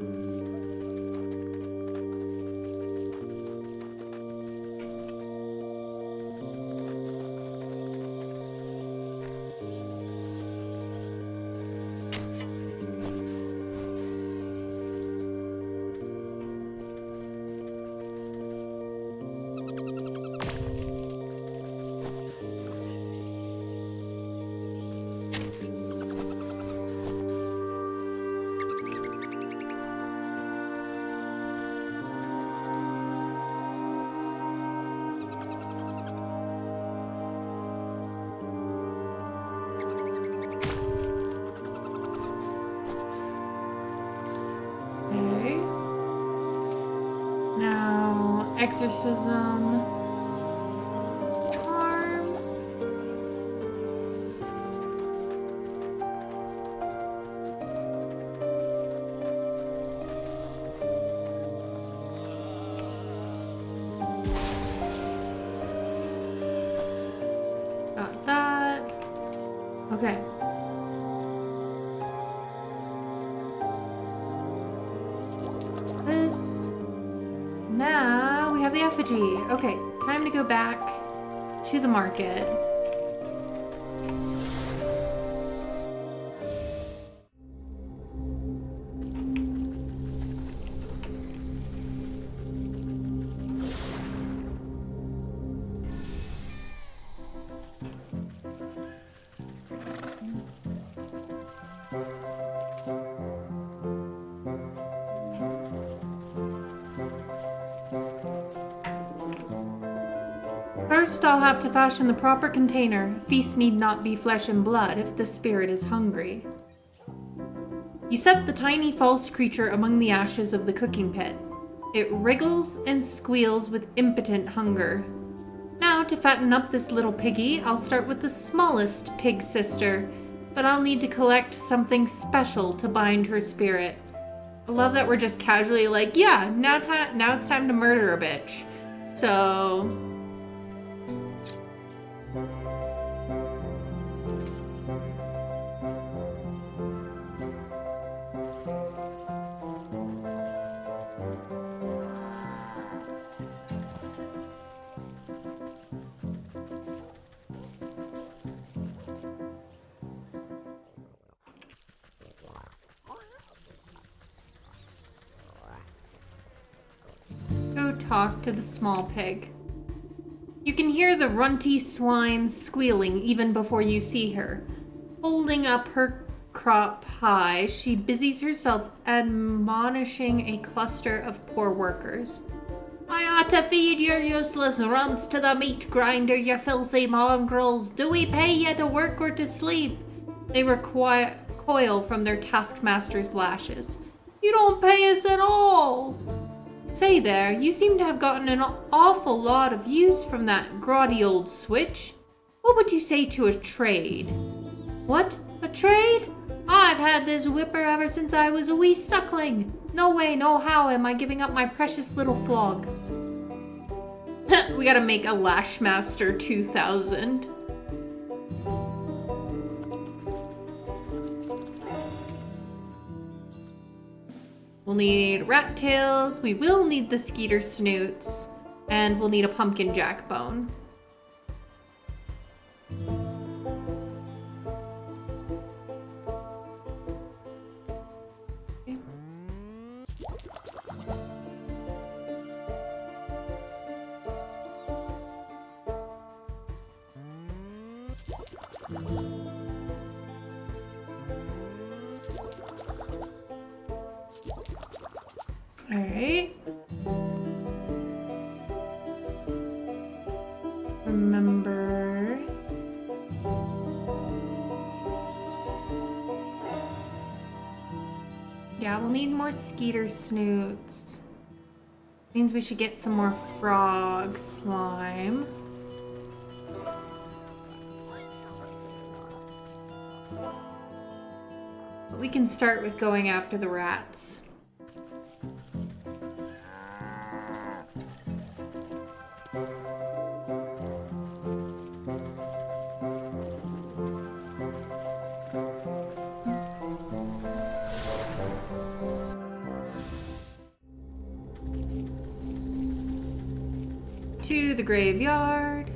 Exorcism. Charm. Got that. Okay. This. Now we have the effigy. Okay, time to go back to the market. First, I'll have to fashion the proper container. Feast need not be flesh and blood if the spirit is hungry. You set the tiny false creature among the ashes of the cooking pit. It wriggles and squeals with impotent hunger. Now, to fatten up this little piggy, I'll start with the smallest pig sister, but I'll need to collect something special to bind her spirit. I love that we're just casually like, yeah, now it's time to murder a bitch. So... talk to the small pig. You can hear the runty swine squealing even before you see her. Holding up her crop high, she busies herself admonishing a cluster of poor workers. I ought to feed your useless runts to the meat grinder, you filthy mongrels. Do we pay you to work or to sleep? They recoil from their taskmaster's lashes. You don't pay us at all. Say there, you seem to have gotten an awful lot of use from that grotty old switch. What would you say to a trade? What? A trade? I've had this whipper ever since I was a wee suckling. No way, no how am I giving up my precious little flog. We gotta make a Lashmaster 2000. We'll need rat tails, we will need the skeeter snoots, and we'll need a pumpkin jack bone. All right. Remember. Yeah, we'll need more skeeter snoots. Means we should get some more frog slime. But we can start with going after the rats. To the graveyard.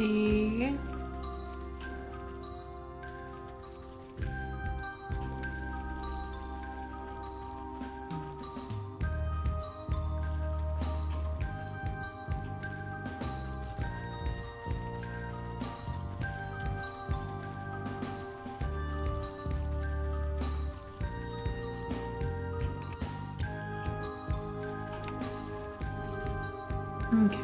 see. Okay.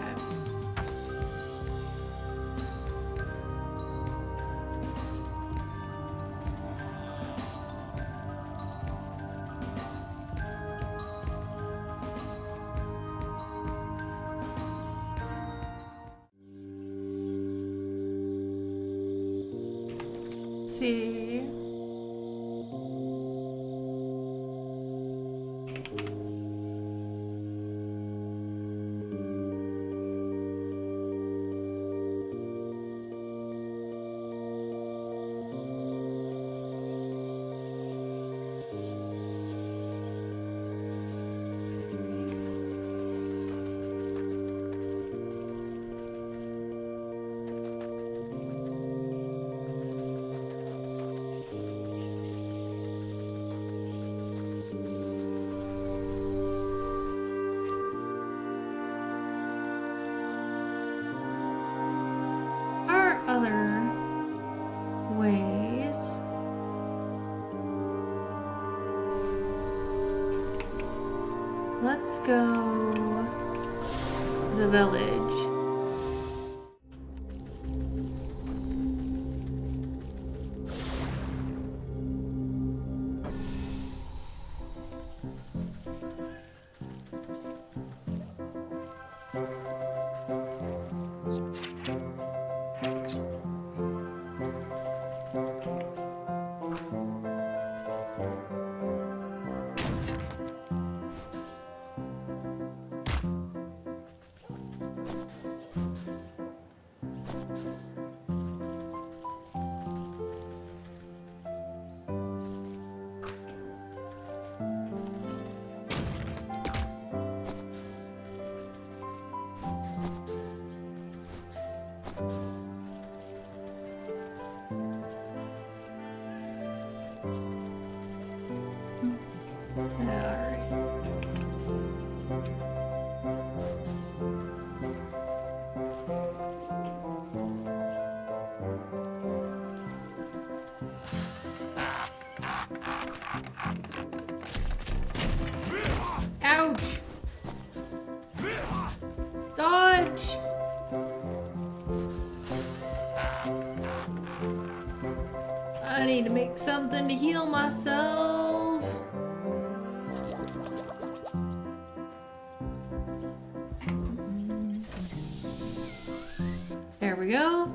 Let's see. Other ways. Let's go to the village. Ouch! Dodge! I need to make something to heal myself. There we go.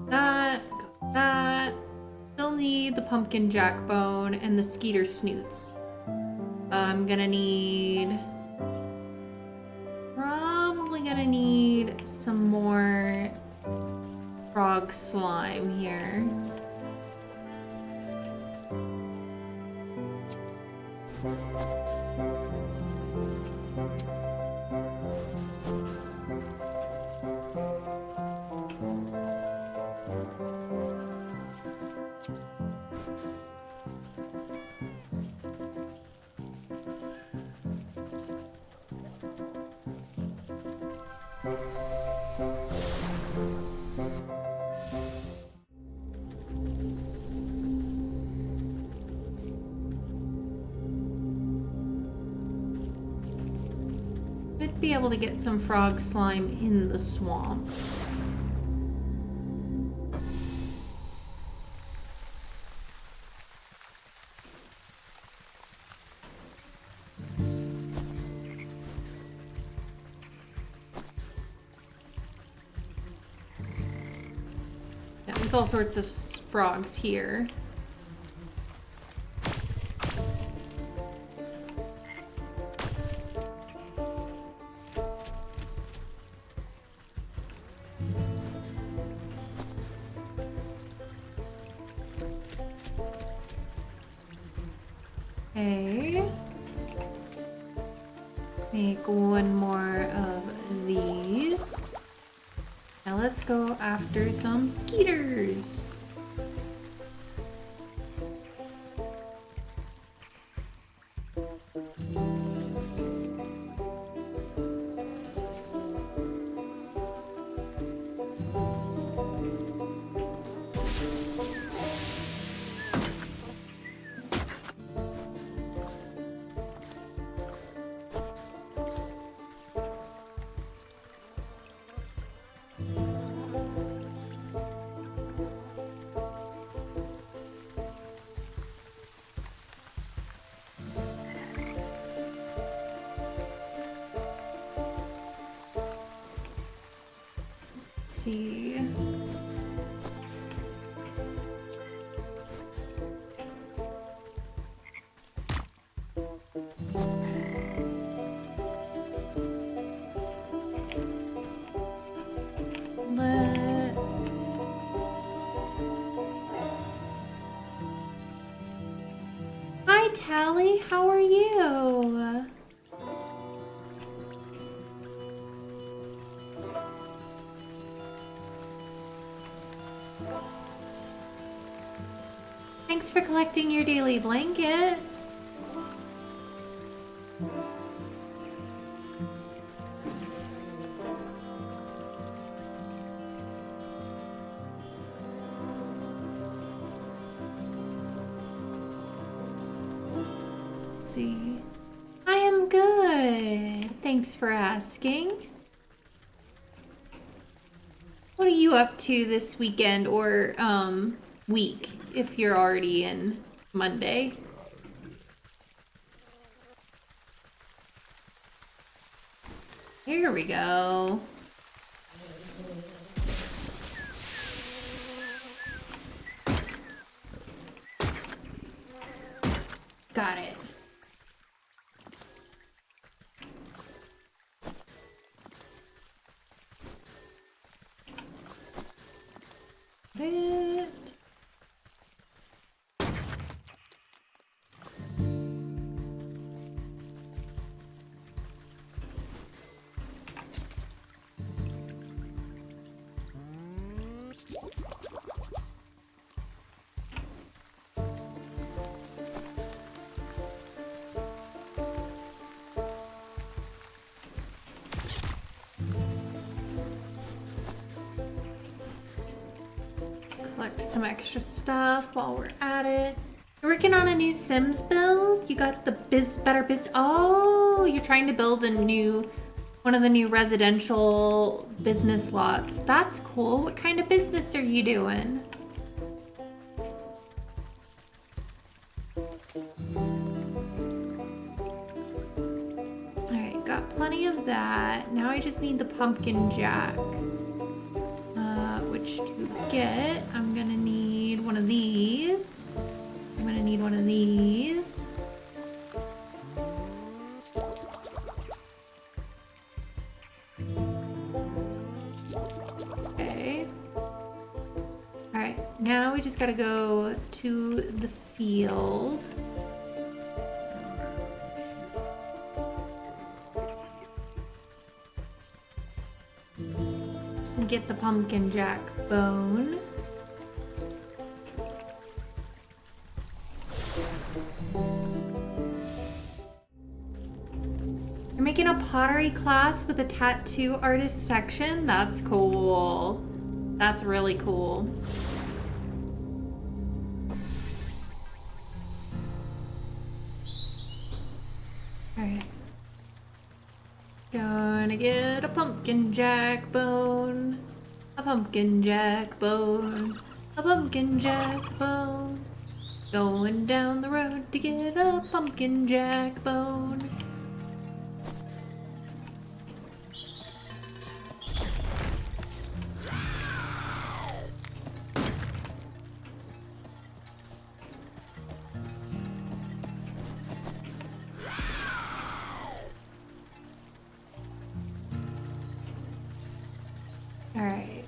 That, got that. Still need the pumpkin jackbone and the skeeter snoots. I'm gonna need... Probably gonna need some more frog slime here. Should be able to get some frog slime in the swamp. Yeah, there's all sorts of frogs here. Okay. Make one more of these. Now let's go after some skeeters. See. Let's. Hi, Tally. How are you? Thanks for collecting your daily blanket. Let's see. I am good. Thanks for asking. What are you up to this weekend or week if you're already in Monday? Here we go. Got it. It. Collect some extra stuff while we're at it. You're working on a new Sims build? You got the better biz. Oh, you're trying to build one of the new residential business lots. That's cool. What kind of business are you doing? Alright, got plenty of that. Now I just need the pumpkin jack. Which to get, I'm gonna need one of these. I'm gonna need one of these. Okay. Alright, now we just gotta go to the field. Get the pumpkin jack bone. You're making a pottery class with a tattoo artist section? That's cool. That's really cool. Alright. Gonna get a pumpkin jack bone. A pumpkin jack bone. A pumpkin jack bone. Going down the road to get a pumpkin jack bone. Alright.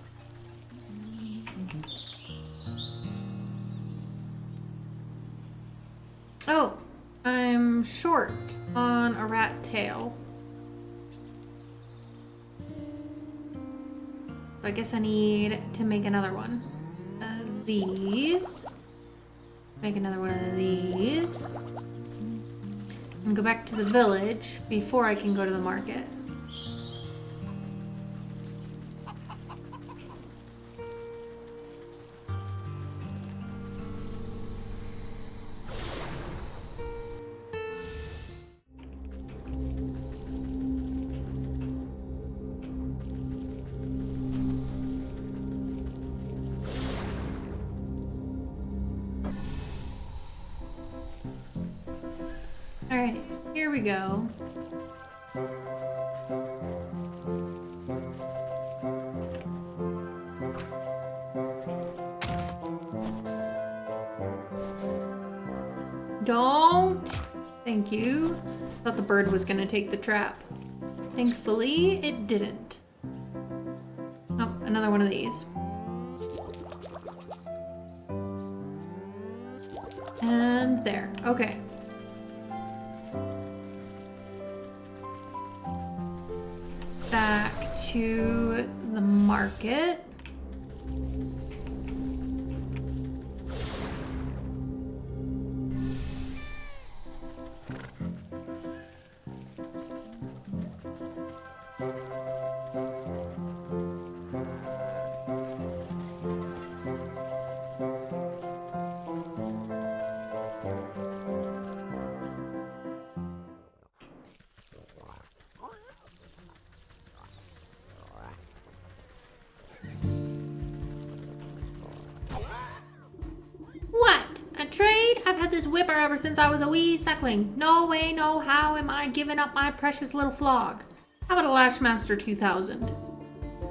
Oh, I'm short on a rat tail. I guess I need to make another one of these. Make another one of these. And go back to the village before I can go to the market. Alright, here we go. Don't! Thank you. Thought the bird was gonna take the trap. Thankfully, it didn't. Oh, another one of these. And there. Okay. Back to the market. I've had this whipper ever since I was a wee suckling. No way, no how am I giving up my precious little flog. How about a Lashmaster 2000?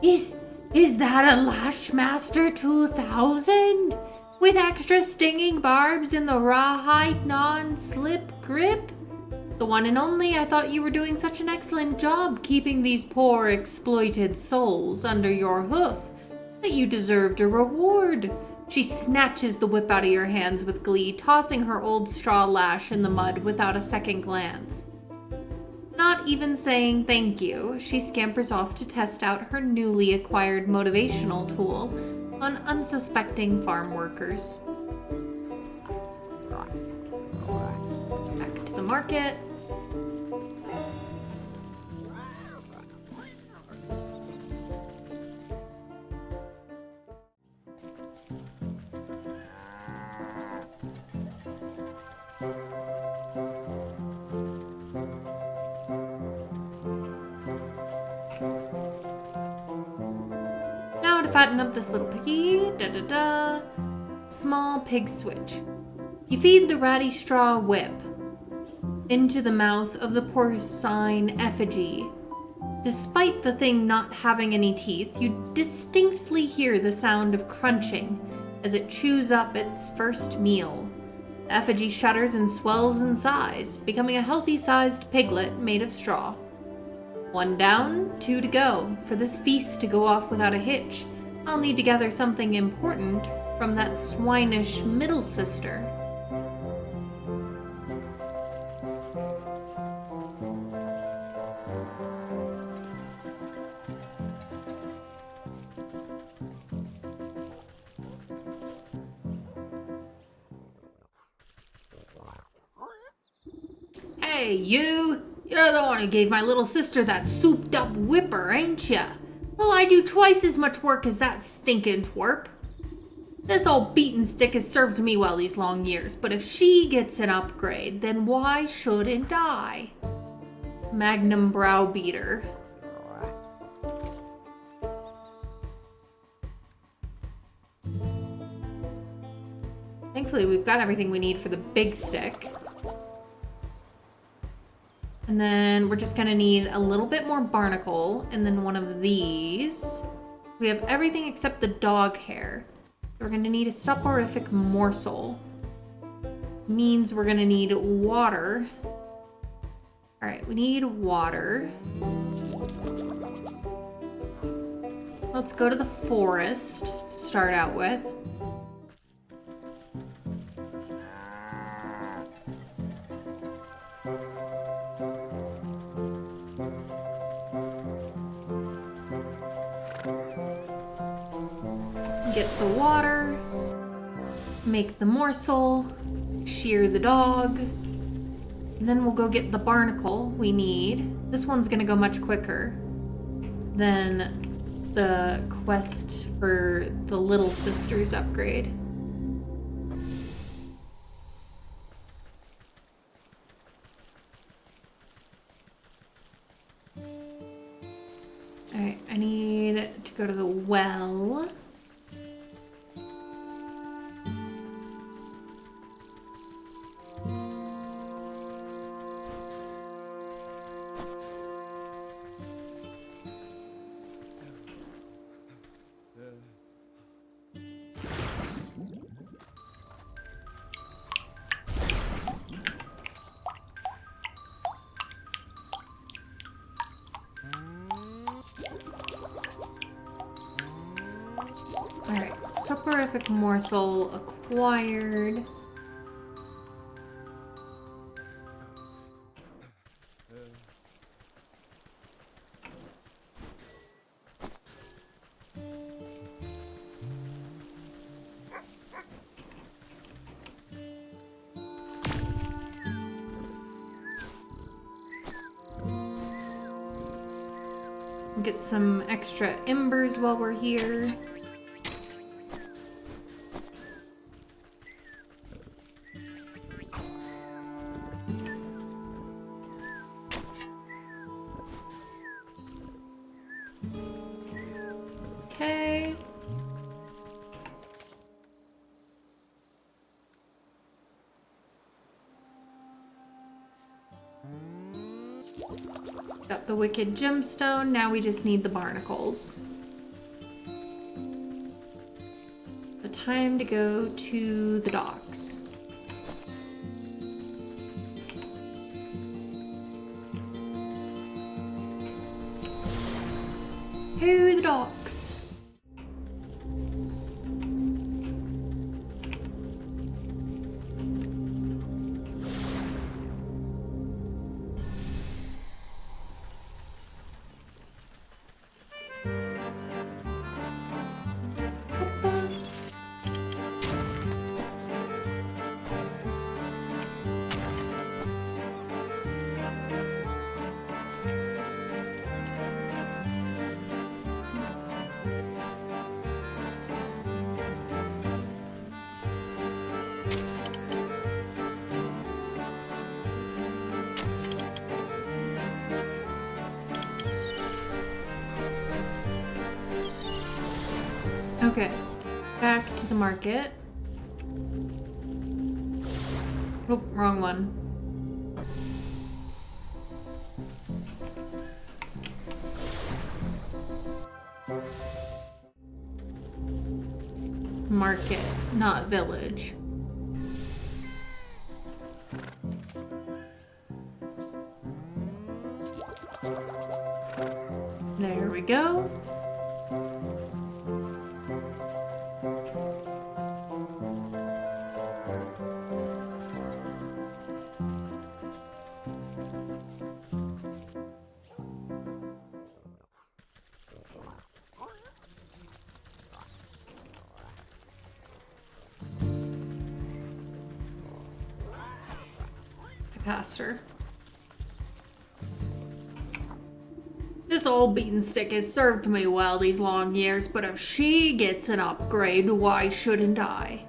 Is that a Lashmaster 2000? With extra stinging barbs in the rawhide non-slip grip? The one and only. I thought you were doing such an excellent job keeping these poor exploited souls under your hoof that you deserved a reward. She snatches the whip out of your hands with glee, tossing her old straw lash in the mud without a second glance. Not even saying thank you, she scampers off to test out her newly acquired motivational tool on unsuspecting farm workers. Back to the market. Fatten up this little piggy. Small pig switch. You feed the ratty straw whip into the mouth of the porcine effigy. Despite the thing not having any teeth, you distinctly hear the sound of crunching as it chews up its first meal. The effigy shudders and swells in size, becoming a healthy-sized piglet made of straw. 1 down, 2 to go. For this feast to go off without a hitch, I'll need to gather something important from that swinish middle sister. Hey, you! You're the one who gave my little sister that souped-up whipper, ain't ya? Well, I do twice as much work as that stinking twerp. This old beaten stick has served me well these long years, but if she gets an upgrade, then why shouldn't I? Magnum browbeater. Thankfully, we've got everything we need for the big stick. And then we're just gonna need a little bit more barnacle and then one of these. We have everything except the dog hair. We're gonna need a soporific morsel. Means we're gonna need water. All right, we need water. Let's go to the forest to start out with. get the water, make the morsel, shear the dog, and then we'll go get the barnacle we need. This one's gonna go much quicker than the quest for the Little Sisters upgrade. Alright, I need to go to the well. Alright, soporific morsel acquired. Get some extra embers while we're here. Okay. Got the wicked gemstone, now we just need the barnacles. The time to go to the docks. To the docks. Okay, back to the market. Oh, wrong one. Market, not village. There we go. Past her. This old beaten stick has served me well these long years, but if she gets an upgrade, why shouldn't I?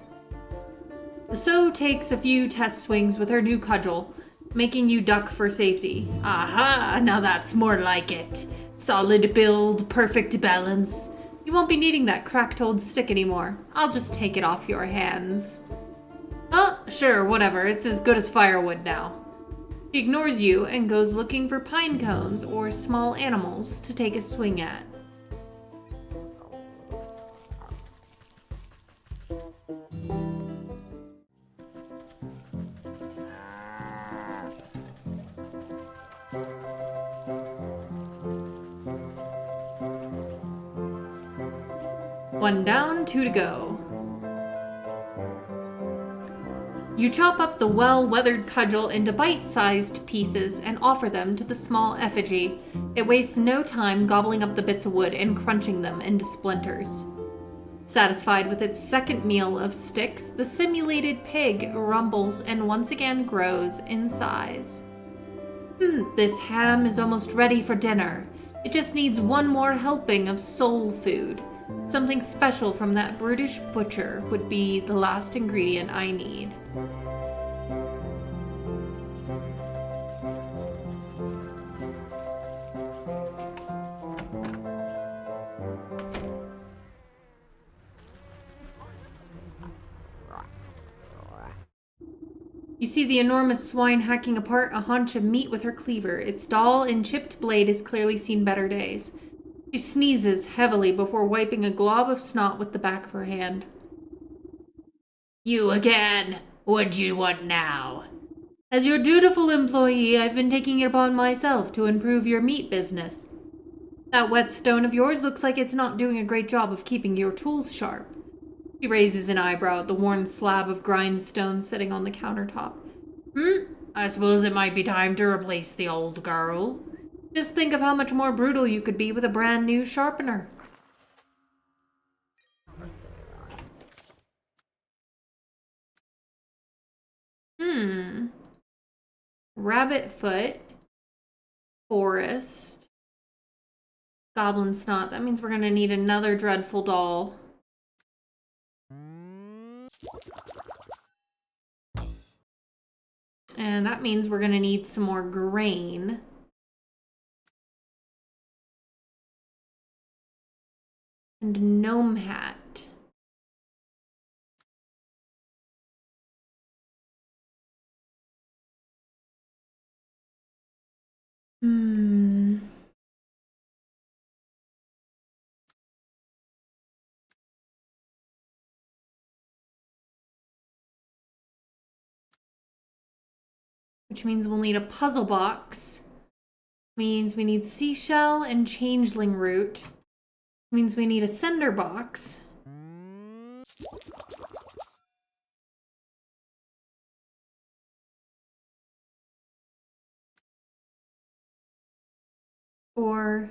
The Sow takes a few test swings with her new cudgel, making you duck for safety. Aha! Now that's more like it. Solid build, perfect balance. You won't be needing that cracked old stick anymore. I'll just take it off your hands. Oh, sure, whatever. It's as good as firewood now. She ignores you and goes looking for pine cones or small animals to take a swing at. One down, two to go. You chop up the well-weathered cudgel into bite-sized pieces and offer them to the small effigy. It wastes no time gobbling up the bits of wood and crunching them into splinters. Satisfied with its second meal of sticks, the simulated pig rumbles and once again grows in size. This ham is almost ready for dinner. It just needs one more helping of soul food. Something special from that brutish butcher would be the last ingredient I need. You see the enormous swine hacking apart a haunch of meat with her cleaver. Its dull and chipped blade has clearly seen better days. She sneezes heavily before wiping a glob of snot with the back of her hand. You again! What do you want now? As your dutiful employee, I've been taking it upon myself to improve your meat business. That whetstone of yours looks like it's not doing a great job of keeping your tools sharp. She raises an eyebrow at the worn slab of grindstone sitting on the countertop. I suppose it might be time to replace the old girl. Just think of how much more brutal you could be with a brand new sharpener. Rabbit foot. Forest. Goblin snot. That means we're gonna need another dreadful doll. And that means we're gonna need some more grain. And a gnome hat. Which means we'll need a puzzle box. Means we need seashell and changeling root. Means we need a cinder box. Or,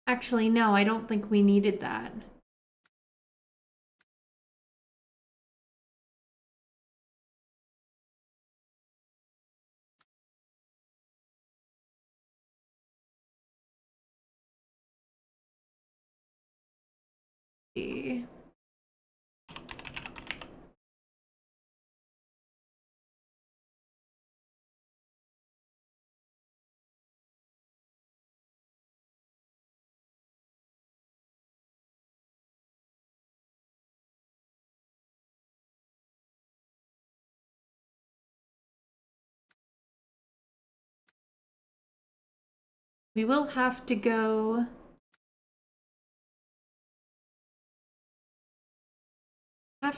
actually, no, I don't think we needed that. See. We will have to go...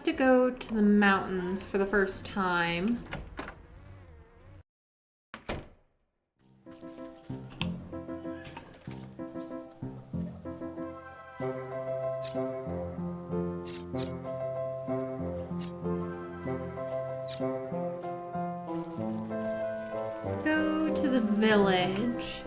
to the mountains for the first time. Go to the village.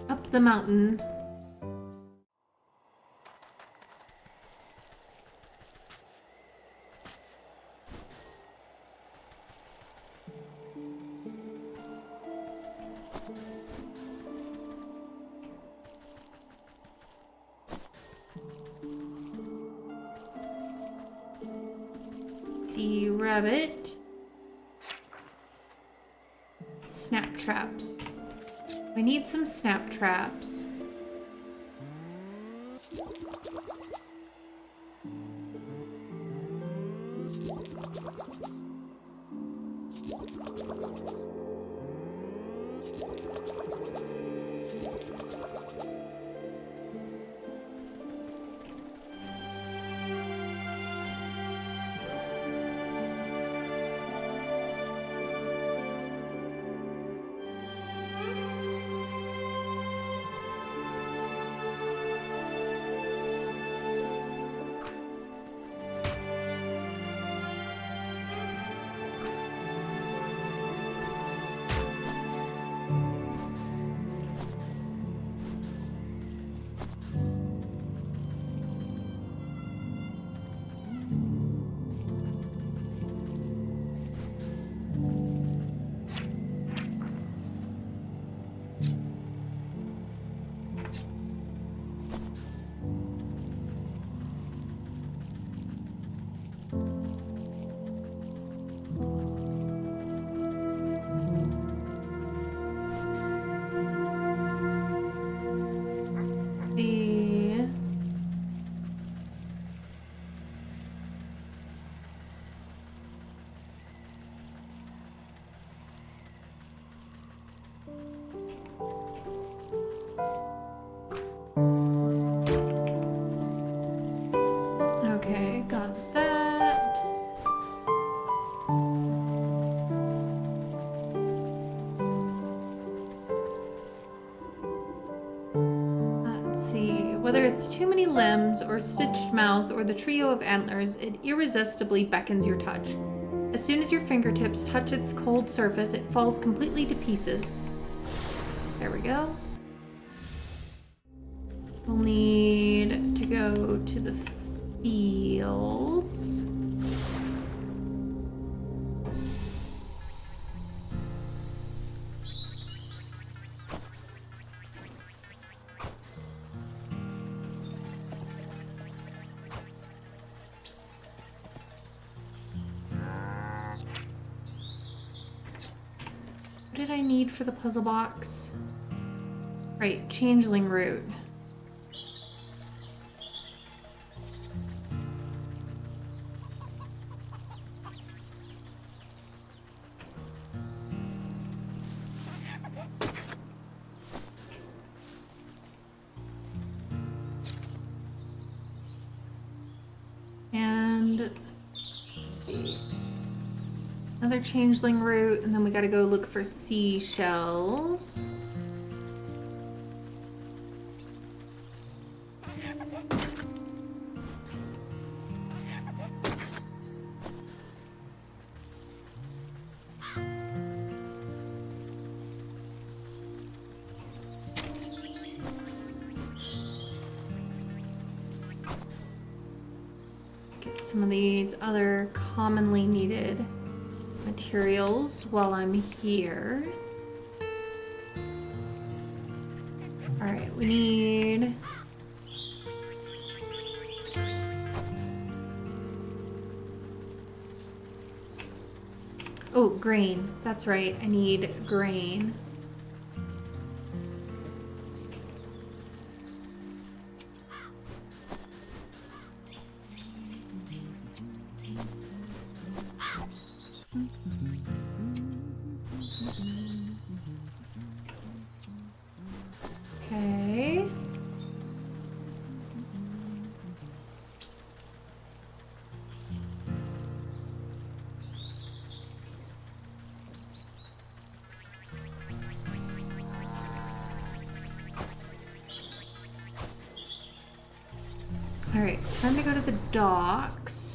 Up the mountain. See rabbit. Snap traps. We need some snap traps. Whether it's too many limbs or stitched mouth or the trio of antlers, it irresistibly beckons your touch. As soon as your fingertips touch its cold surface, it falls completely to pieces. There we go. We'll need to go to the fields. What did I need for the puzzle box? Right, changeling root. And another changeling root, and then we gotta go look for seashells. Get some of these other commonly needed materials while I'm here. All right, we need grain. That's right, I need grain. Okay. All right, time to go to the docks.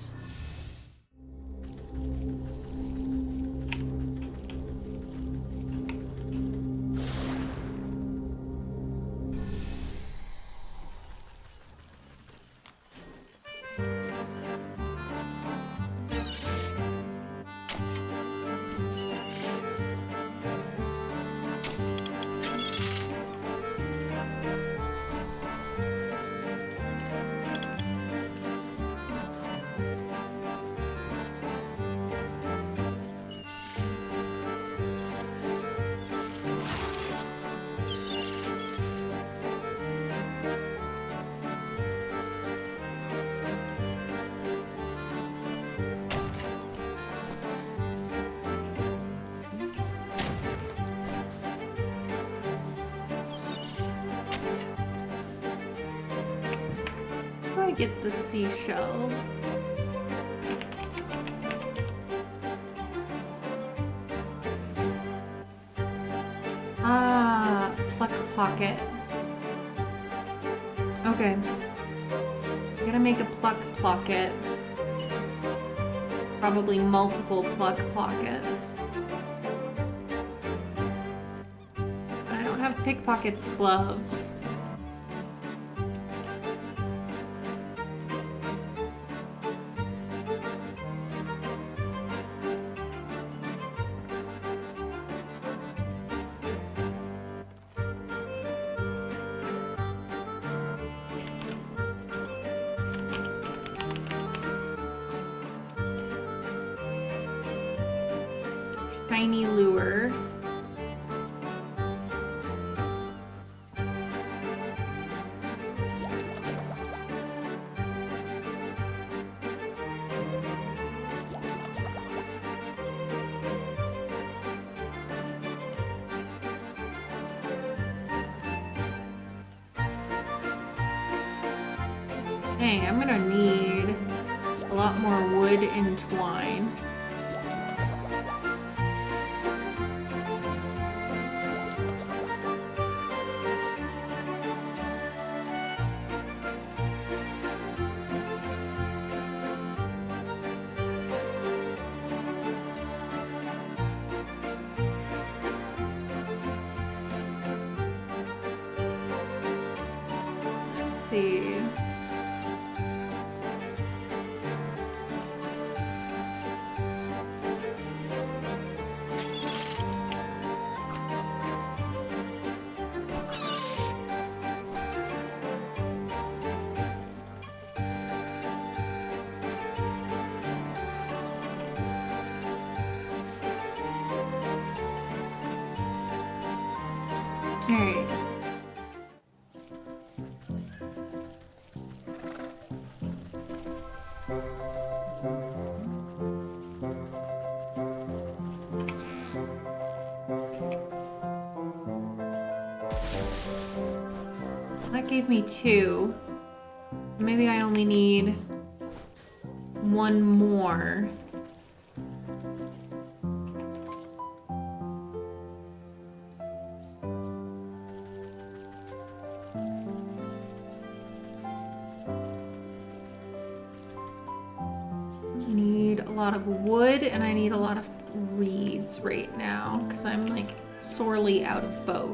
How do I get the seashell? Ah, pluck pocket. Okay. Gotta make a pluck pocket. Probably multiple pluck pockets. But I don't have pickpocket's gloves. Shiny lure. Dang, I'm gonna need a lot more wood and twine. see. All right. That gave me 2. Maybe I only need 1 more. I need a lot of wood and I need a lot of reeds right now because I'm like sorely out of both.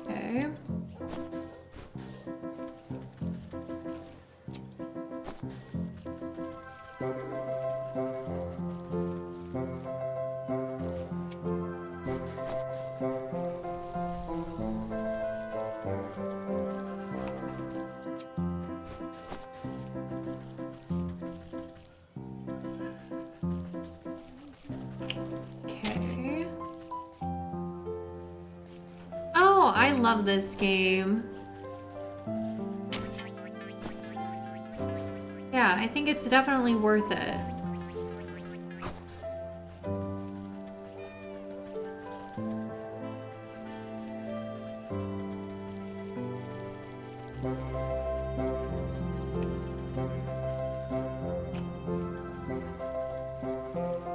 Okay. Okay. Oh, I love this game. Yeah, I think it's definitely worth it.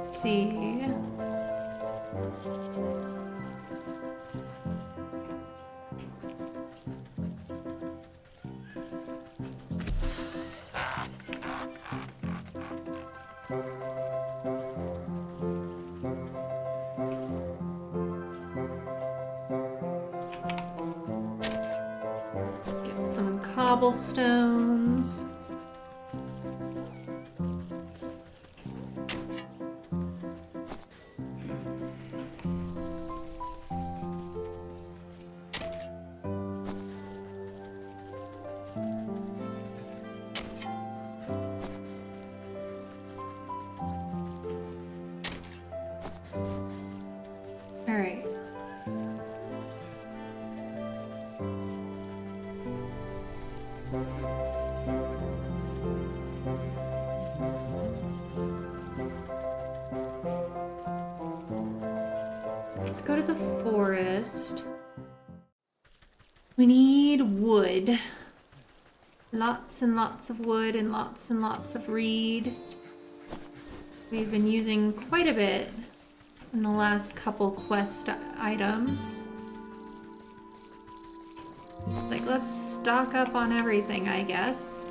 Let's see. Get some cobblestones. All right. Let's go to the forest. We need wood. Lots and lots of wood and lots of reed. We've been using quite a bit in the last couple quest items. Like, let's stock up on everything, I guess.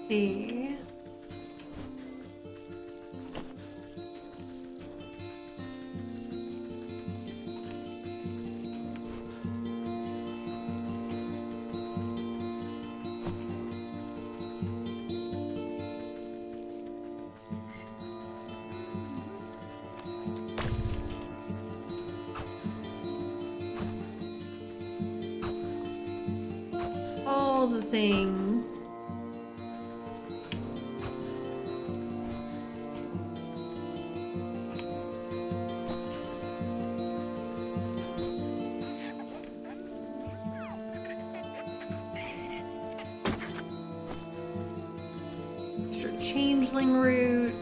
See. All the things. changeling root.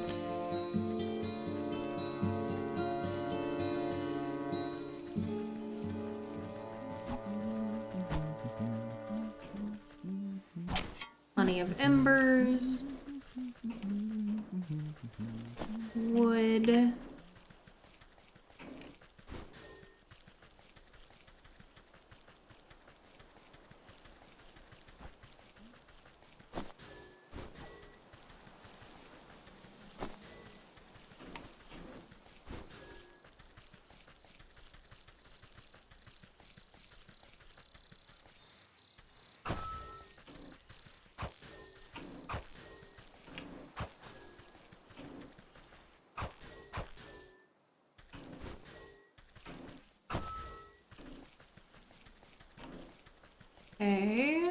Plenty of embers. Wood. Okay.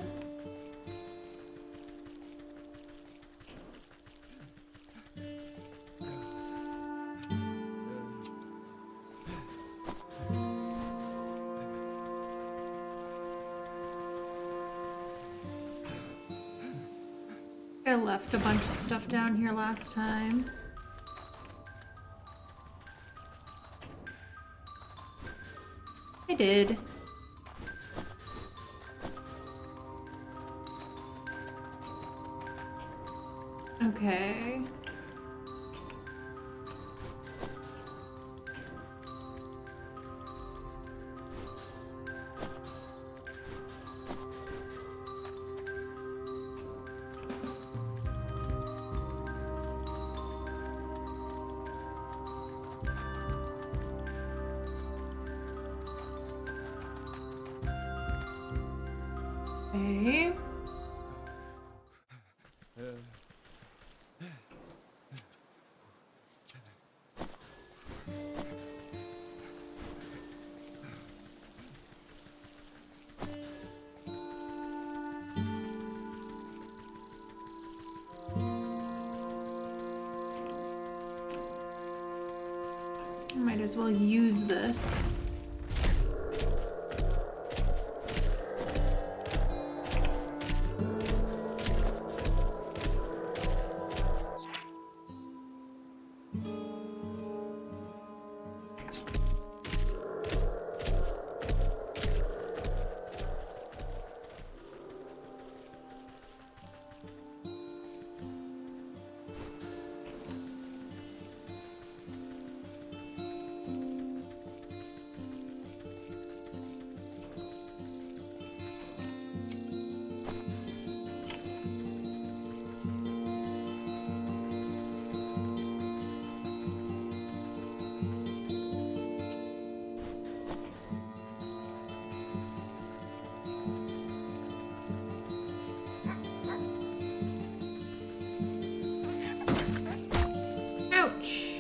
I left a bunch of stuff down here last time. I did. Okay. Okay. Might as well use this. Ouch.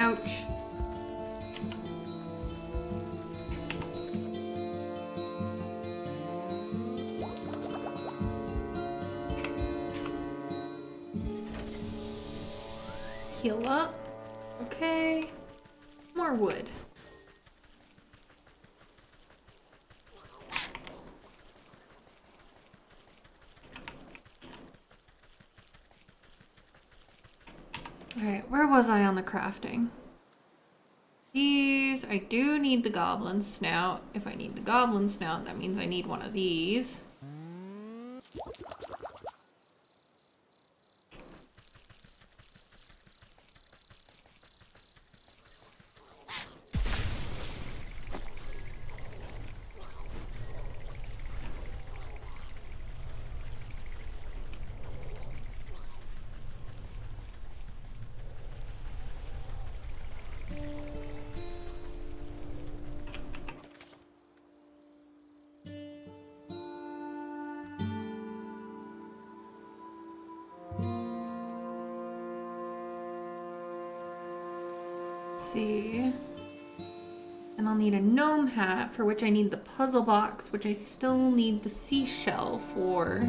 Ouch. Heal up. Okay. More wood. Alright, where was I on the crafting? These, I do need the goblin snout. If I need the goblin snout, that means I need one of these. See. And I'll need a gnome hat, for which I need the puzzle box, which I still need the seashell for.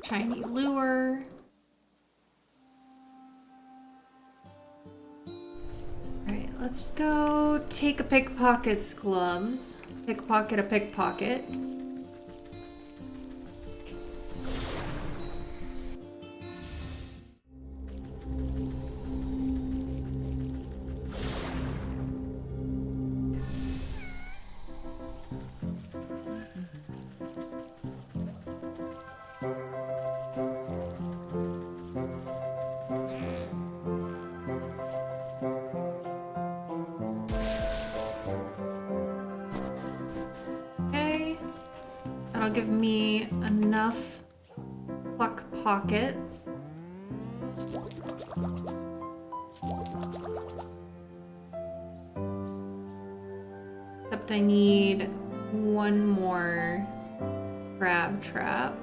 Shiny lure. Alright, let's go take a pickpocket's gloves. Pickpocket a pickpocket. That'll give me enough pluck pockets. Except I need one more crab trap.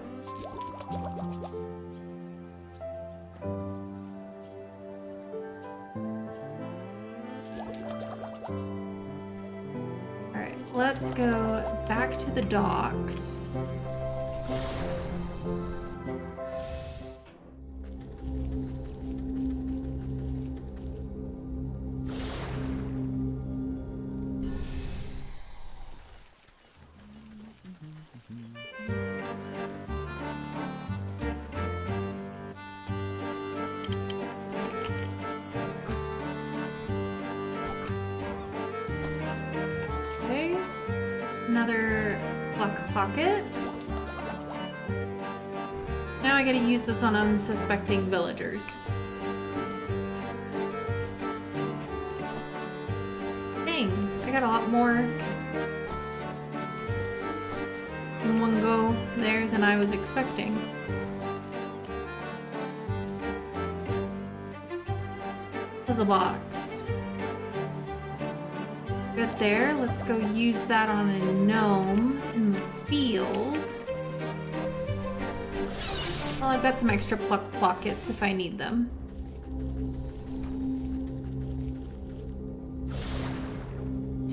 Alright, let's go back to the docks. Another pluck pocket. Now I gotta use this on unsuspecting villagers. Dang, I got a lot more in one go there than I was expecting. Puzzle box. Good there. Let's go use that on a gnome in the field. Well, I've got some extra pluck pockets if I need them.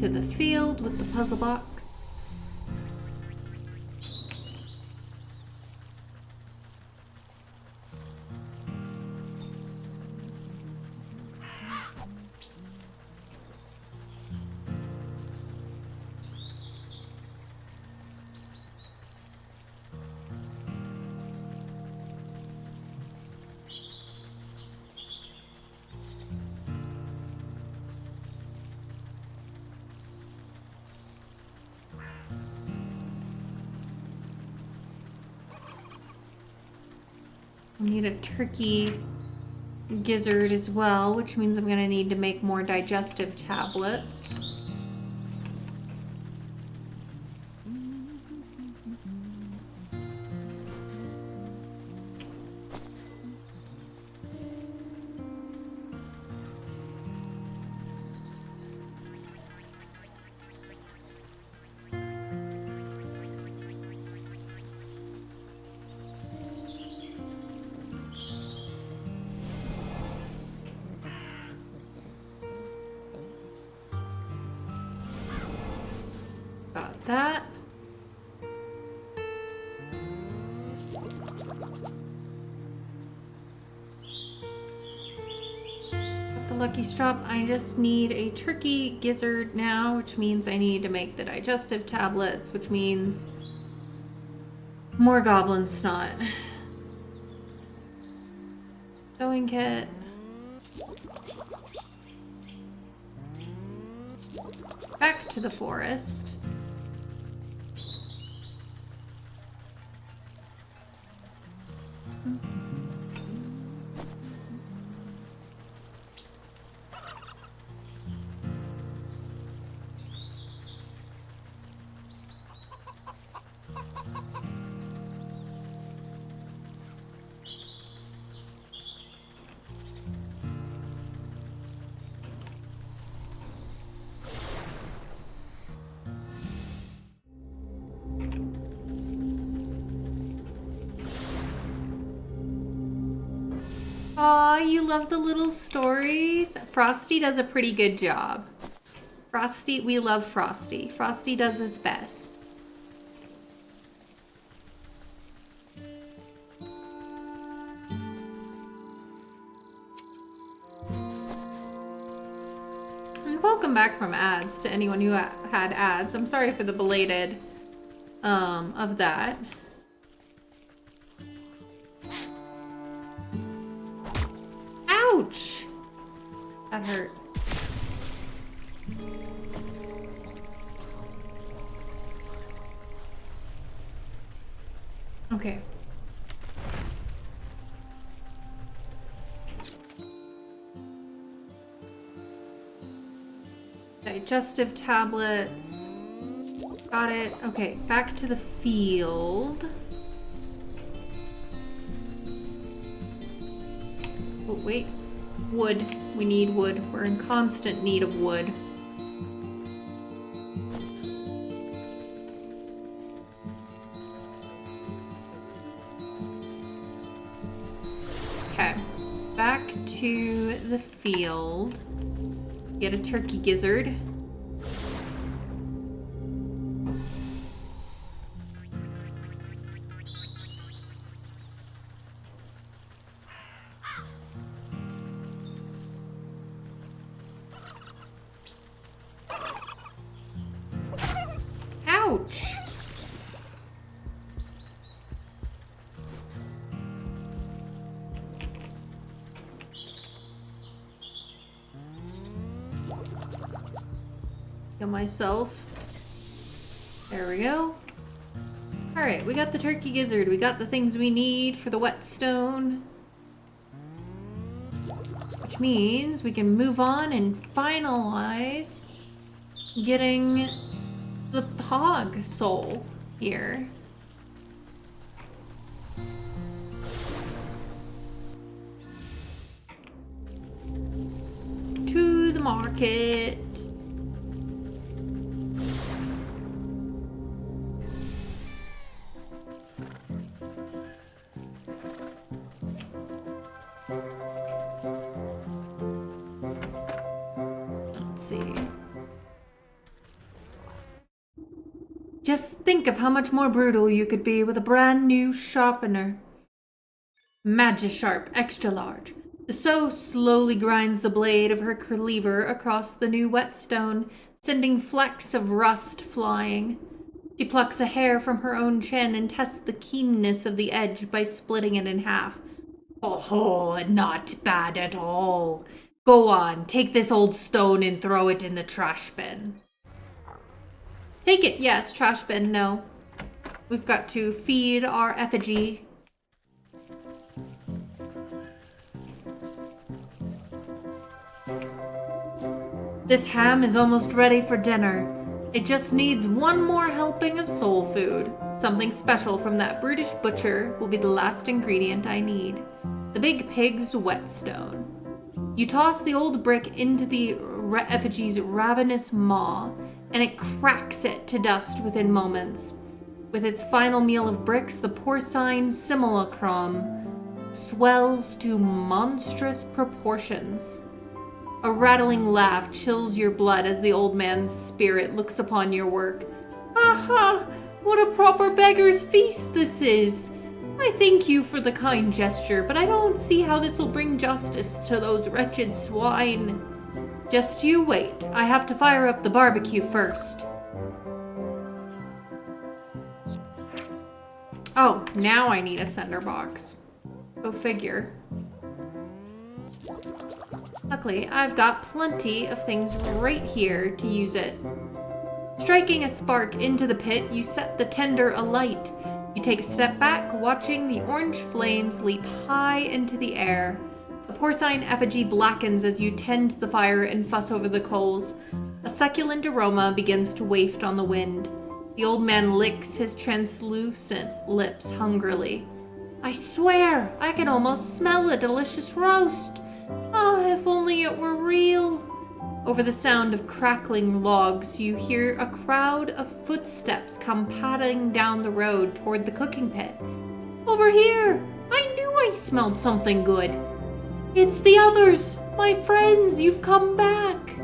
To the field with the puzzle box. I need a turkey gizzard as well, which means I'm gonna need to make more digestive tablets. Got that. Got the lucky strop. I just need a turkey gizzard now, which means I need to make the digestive tablets, which means more goblin snot. Sewing kit. Back to the forest. Aw, you love the little stories? Frosty does a pretty good job. Frosty, we love Frosty. Frosty does his best. welcome back from ads to anyone who had ads. I'm sorry for the belated of that. Ouch! That hurt. Okay. Digestive tablets. Got it. Okay, back to the field. Oh, wait. Wood. We need wood. We're in constant need of wood. Okay. Back to the field. Get a turkey gizzard. Ouch! Kill myself. There we go. Alright, we got the turkey gizzard. We got the things we need for the whetstone. Which means we can move on and finalize getting the hog soul here. To the market. Let's see. Just think of how much more brutal you could be with a brand new sharpener. Magisharp Extra Large. The sew slowly grinds the blade of her cleaver across the new whetstone, sending flecks of rust flying. She plucks a hair from her own chin and tests the keenness of the edge by splitting it in half. Oh, not bad at all. Go on, take this old stone and throw it in the trash bin. Take it, yes. Trash bin, no. We've got to feed our effigy. This ham is almost ready for dinner. It just needs one more helping of soul food. Something special from that brutish butcher will be the last ingredient I need. The big pig's whetstone. You toss the old brick into the effigy's ravenous maw, and it cracks it to dust within moments. With its final meal of bricks, the porcine simulacrum swells to monstrous proportions. A rattling laugh chills your blood as the old man's spirit looks upon your work. Aha! What a proper beggar's feast this is! I thank you for the kind gesture, but I don't see how this will bring justice to those wretched swine. Just you wait. I have to fire up the barbecue first. Oh, now I need a cinder box. Go figure. Luckily, I've got plenty of things right here to use it. Striking a spark into the pit, you set the tinder alight. You take a step back, watching the orange flames leap high into the air. The porcine effigy blackens as you tend the fire and fuss over the coals. A succulent aroma begins to waft on the wind. The old man licks his translucent lips hungrily. I swear, I can almost smell a delicious roast. Oh, if only it were real. Over the sound of crackling logs, you hear a crowd of footsteps come padding down the road toward the cooking pit. Over here! I knew I smelled something good. It's the others! My friends, you've come back!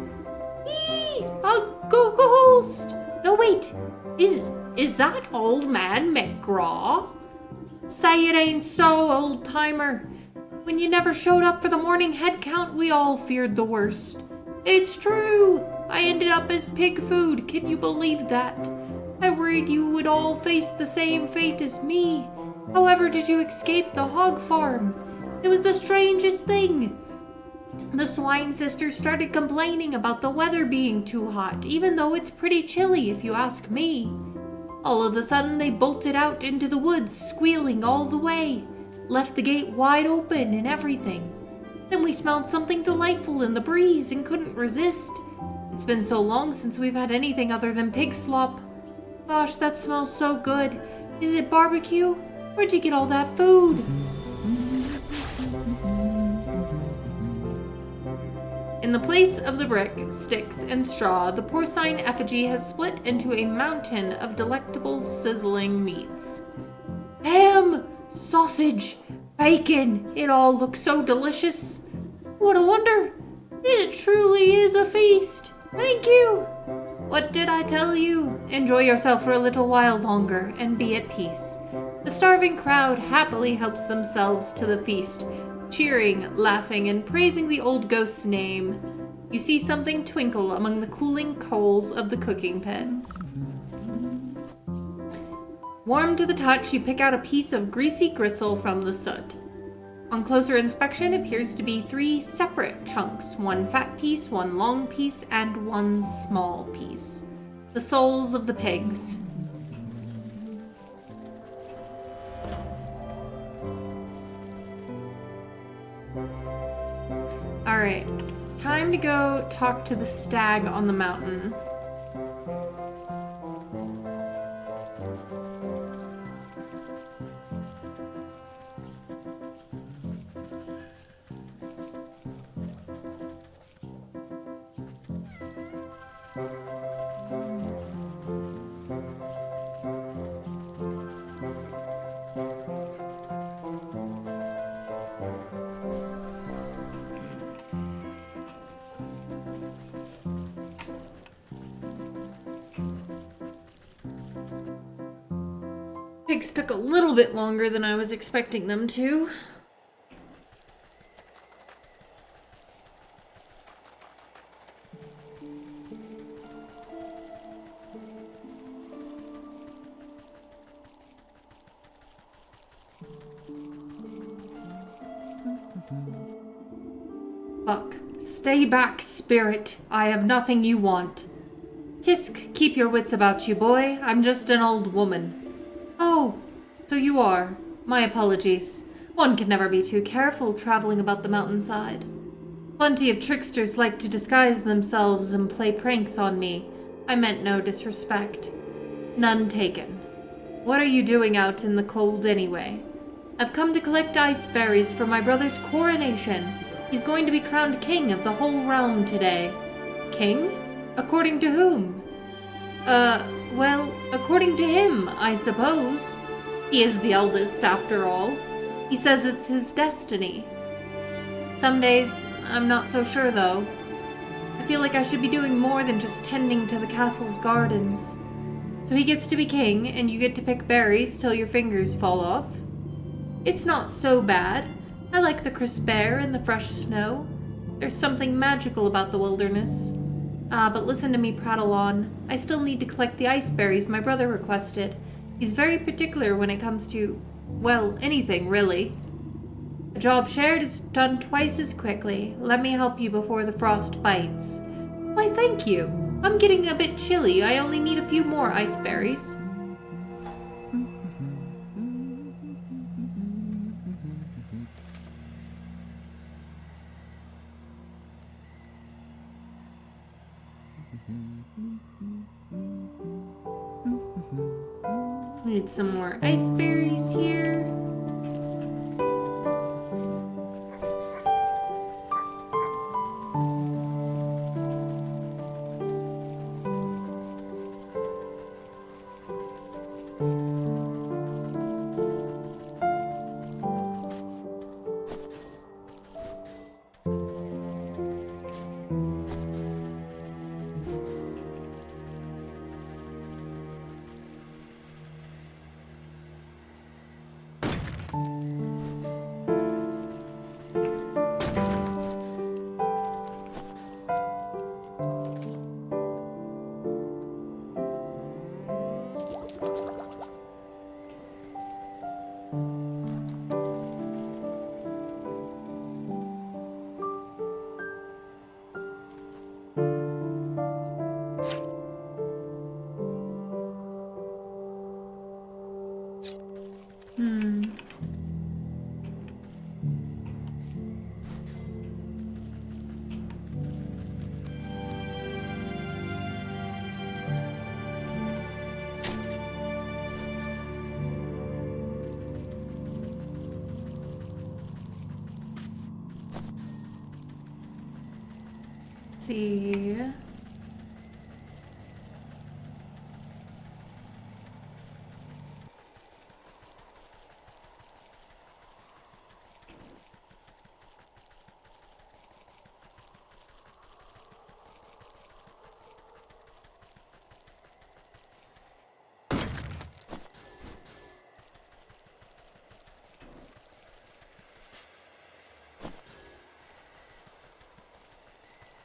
Eee! A ghost! No, wait! Is that old man McGraw? Say it ain't so, old-timer. When you never showed up for the morning head count, we all feared the worst. It's true. I ended up as pig food. Can you believe that? I worried you would all face the same fate as me. However, did you escape the hog farm? It was the strangest thing. The swine sisters started complaining about the weather being too hot, even though it's pretty chilly if you ask me. All of a sudden, they bolted out into the woods, squealing all the way. Left the gate wide open and everything. Then we smelled something delightful in the breeze and couldn't resist. It's been so long since we've had anything other than pig slop. Gosh, that smells so good. Is it barbecue? Where'd you get all that food? In the place of the brick, sticks, and straw, the porcine effigy has split into a mountain of delectable, sizzling meats. Ham! Sausage! Bacon! It all looks so delicious. What a wonder! It truly is a feast! Thank you! What did I tell you? Enjoy yourself for a little while longer and be at peace. The starving crowd happily helps themselves to the feast, cheering, laughing, and praising the old ghost's name. You see something twinkle among the cooling coals of the cooking pit. Warm to the touch, you pick out a piece of greasy gristle from the soot. On closer inspection, it appears to be 3 separate chunks, 1 fat piece, 1 long piece, and 1 small piece. The souls of the pigs. Alright, time to go talk to the stag on the mountain. Pigs took a little bit longer than I was expecting them to. Buck, stay back, spirit. I have nothing you want. Tisk, keep your wits about you, boy. I'm just an old woman. Oh, so you are. My apologies. One can never be too careful traveling about the mountainside. Plenty of tricksters like to disguise themselves and play pranks on me. I meant no disrespect. None taken. What are you doing out in the cold anyway? I've come to collect ice berries for my brother's coronation. He's going to be crowned king of the whole realm today. King? According to whom? Well, according to him, I suppose. He is the eldest, after all. He says it's his destiny. Some days, I'm not so sure, though. I feel like I should be doing more than just tending to the castle's gardens. So he gets to be king, and you get to pick berries till your fingers fall off. It's not so bad. I like the crisp air and the fresh snow. There's something magical about the wilderness. But listen to me prattle on. I still need to collect the ice berries my brother requested. He's very particular when it comes to, well, anything, really. A job shared is done twice as quickly. Let me help you before the frost bites. Why, thank you. I'm getting a bit chilly. I only need a few more ice berries. Need some more ice berries here. Hmm. Let's see.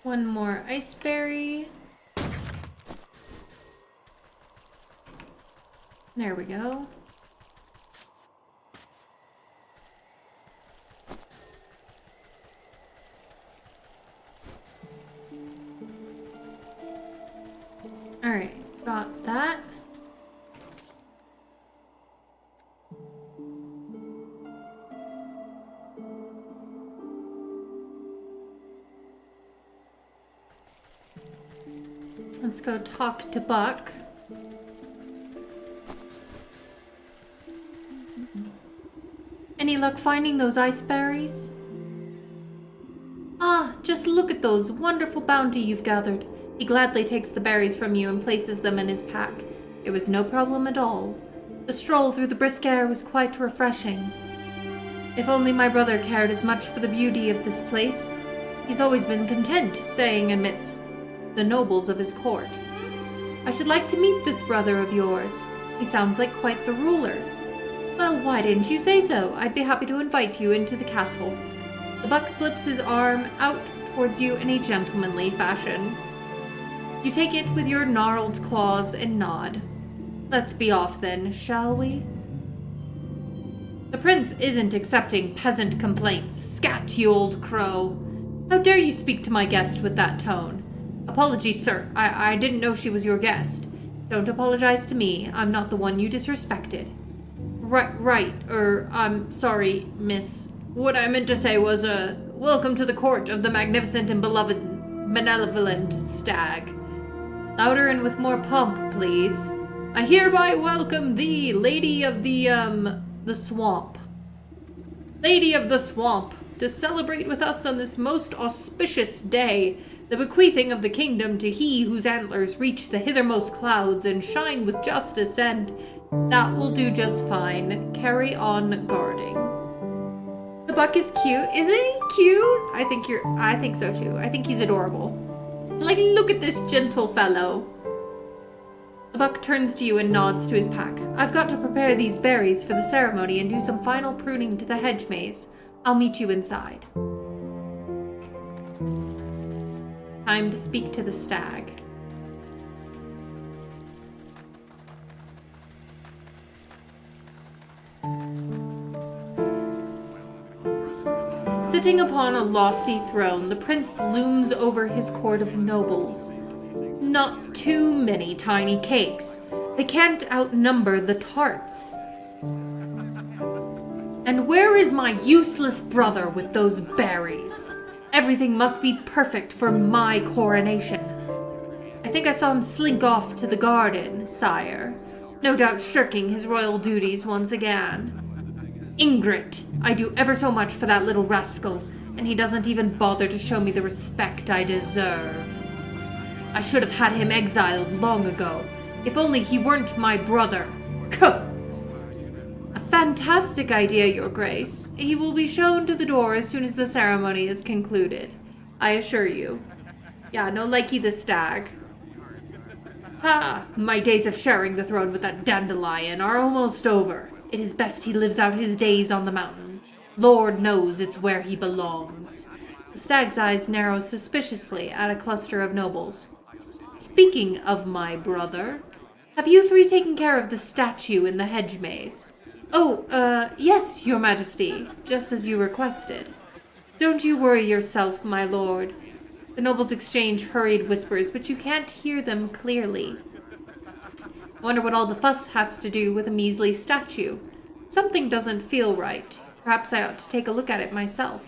One more ice berry. There we go. Alright, got that. Let's go talk to Buck. Any luck finding those ice berries? Ah, just look at those wonderful bounty you've gathered. He gladly takes the berries from you and places them in his pack. It was no problem at all. The stroll through the brisk air was quite refreshing. If only my brother cared as much for the beauty of this place. He's always been content, staying amidst the nobles of his court. I should like to meet this brother of yours. He sounds like quite the ruler. Well, why didn't you say so? I'd be happy to invite you into the castle. The buck slips his arm out towards you in a gentlemanly fashion. You take it with your gnarled claws and nod. Let's be off then, shall we? The prince isn't accepting peasant complaints. Scat, you old crow. How dare you speak to my guest with that tone? Apologies, sir. I didn't know she was your guest. Don't apologize to me. I'm not the one you disrespected. Right. I'm sorry, miss. What I meant to say was, welcome to the court of the magnificent and benevolent Stag. Louder and with more pomp, please. I hereby welcome thee, Lady of the Swamp. Lady of the Swamp, to celebrate with us on this most auspicious day, the bequeathing of the kingdom to he whose antlers reach the hithermost clouds and shine with justice, and that will do just fine. Carry on guarding. The buck is cute. Isn't he cute? I think so too. I think he's adorable. Like, look at this gentle fellow. The buck turns to you and nods to his pack. I've got to prepare these berries for the ceremony and do some final pruning to the hedge maze. I'll meet you inside. Time to speak to the stag. Sitting upon a lofty throne, the prince looms over his court of nobles. Not too many tiny cakes. They can't outnumber the tarts. And where is my useless brother with those berries? Everything must be perfect for my coronation. I think I saw him slink off to the garden, sire. No doubt shirking his royal duties once again. Ingrid, I do ever so much for that little rascal, and he doesn't even bother to show me the respect I deserve. I should have had him exiled long ago, if only he weren't my brother. Kuh! A fantastic idea, Your Grace. He will be shown to the door as soon as the ceremony is concluded. I assure you. Yeah, no likey the stag. Ha! My days of sharing the throne with that dandelion are almost over. It is best he lives out his days on the mountain. Lord knows it's where he belongs. The stag's eyes narrow suspiciously at a cluster of nobles. Speaking of my brother, have you three taken care of the statue in the hedge maze? Oh, yes, Your Majesty, just as you requested. Don't you worry yourself, my lord. The nobles exchange hurried whispers, but you can't hear them clearly. Wonder what all the fuss has to do with a measly statue. Something doesn't feel right. Perhaps I ought to take a look at it myself.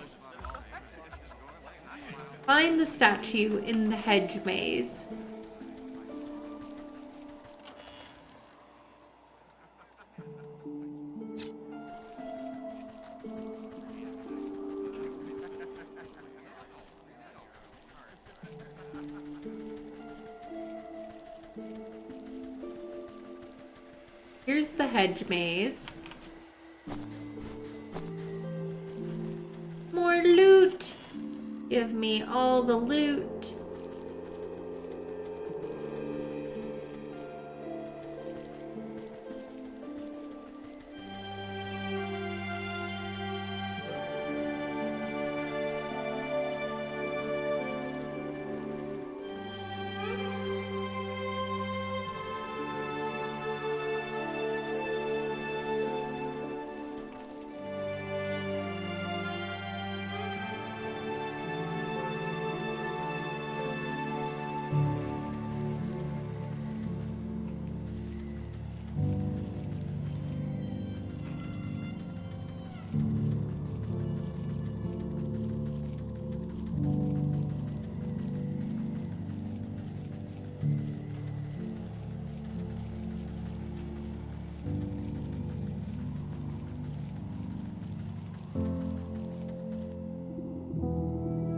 Find the statue in the hedge maze. Here's the hedge maze. More loot! Give me all the loot.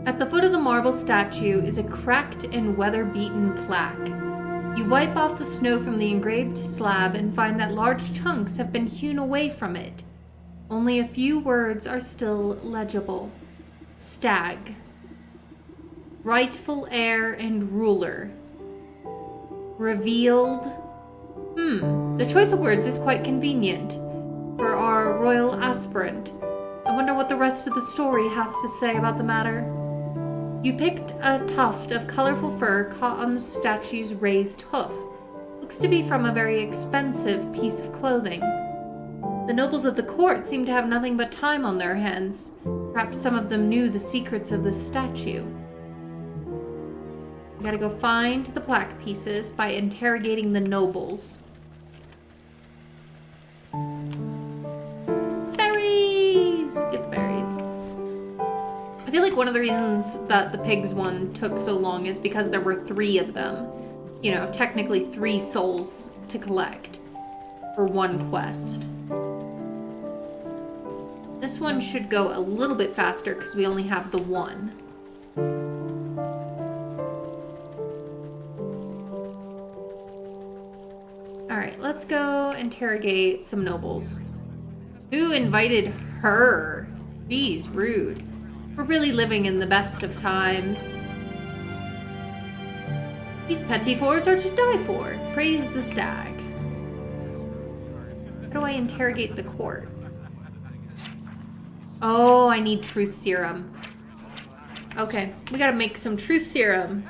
At the foot of the marble statue is a cracked and weather-beaten plaque. You wipe off the snow from the engraved slab and find that large chunks have been hewn away from it. Only a few words are still legible. Stag. Rightful heir and ruler. Revealed. The choice of words is quite convenient for our royal aspirant. I wonder what the rest of the story has to say about the matter. You picked a tuft of colorful fur caught on the statue's raised hoof. Looks to be from a very expensive piece of clothing. The nobles of the court seem to have nothing but time on their hands. Perhaps some of them knew the secrets of the statue. I gotta go find the plaque pieces by interrogating the nobles. Berries! Get the berries. I feel like one of the reasons that the pigs one took so long is because there were 3 of them. You know, technically 3 souls to collect for one quest. This one should go a little bit faster because we only have the 1. Alright, let's go interrogate some nobles. Who invited her? Jeez, rude. We're really living in the best of times. These petty fours are to die for. Praise the stag. How do I interrogate the court? Oh, I need truth serum. Okay, we gotta make some truth serum.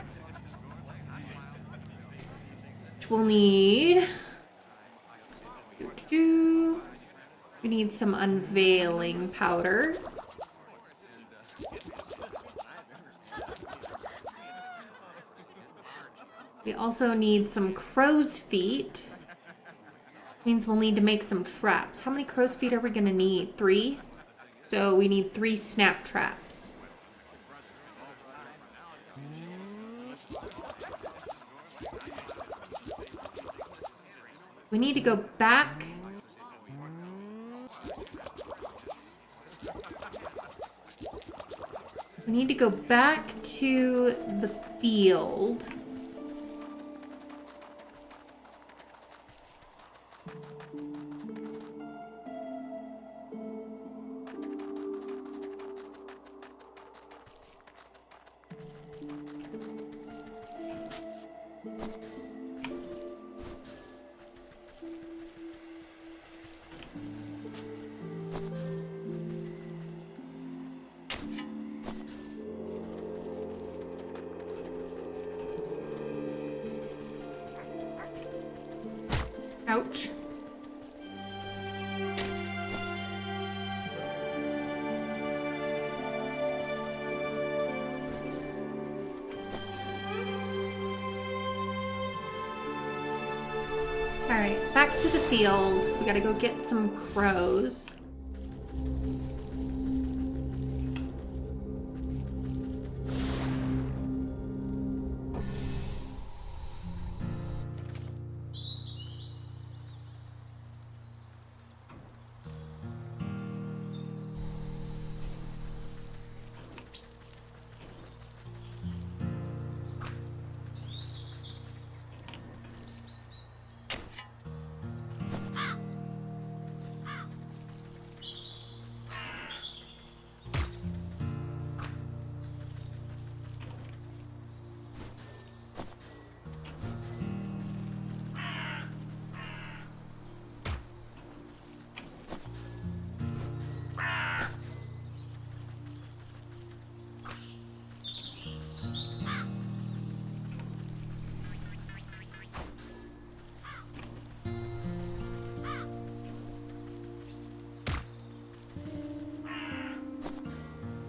Which we'll need... We need some unveiling powder. We also need some crow's feet. Means we'll need to make some traps. How many crow's feet are we gonna need? 3? So we need 3 snap traps. We need to go back. We need to go back to the field. Ouch. Alright, back to the field. We gotta go get some crows.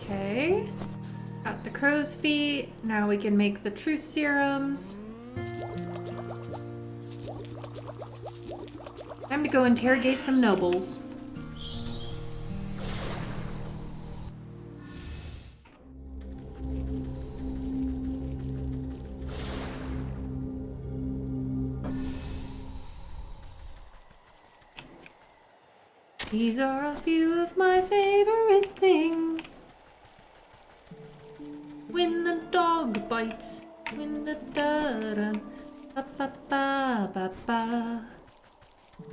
Okay. Got the crow's feet. Now we can make the truth serums. Time to go interrogate some nobles. These are a few of my favorite things. When the dog bites, when the da-da, ba-ba-ba-ba-ba,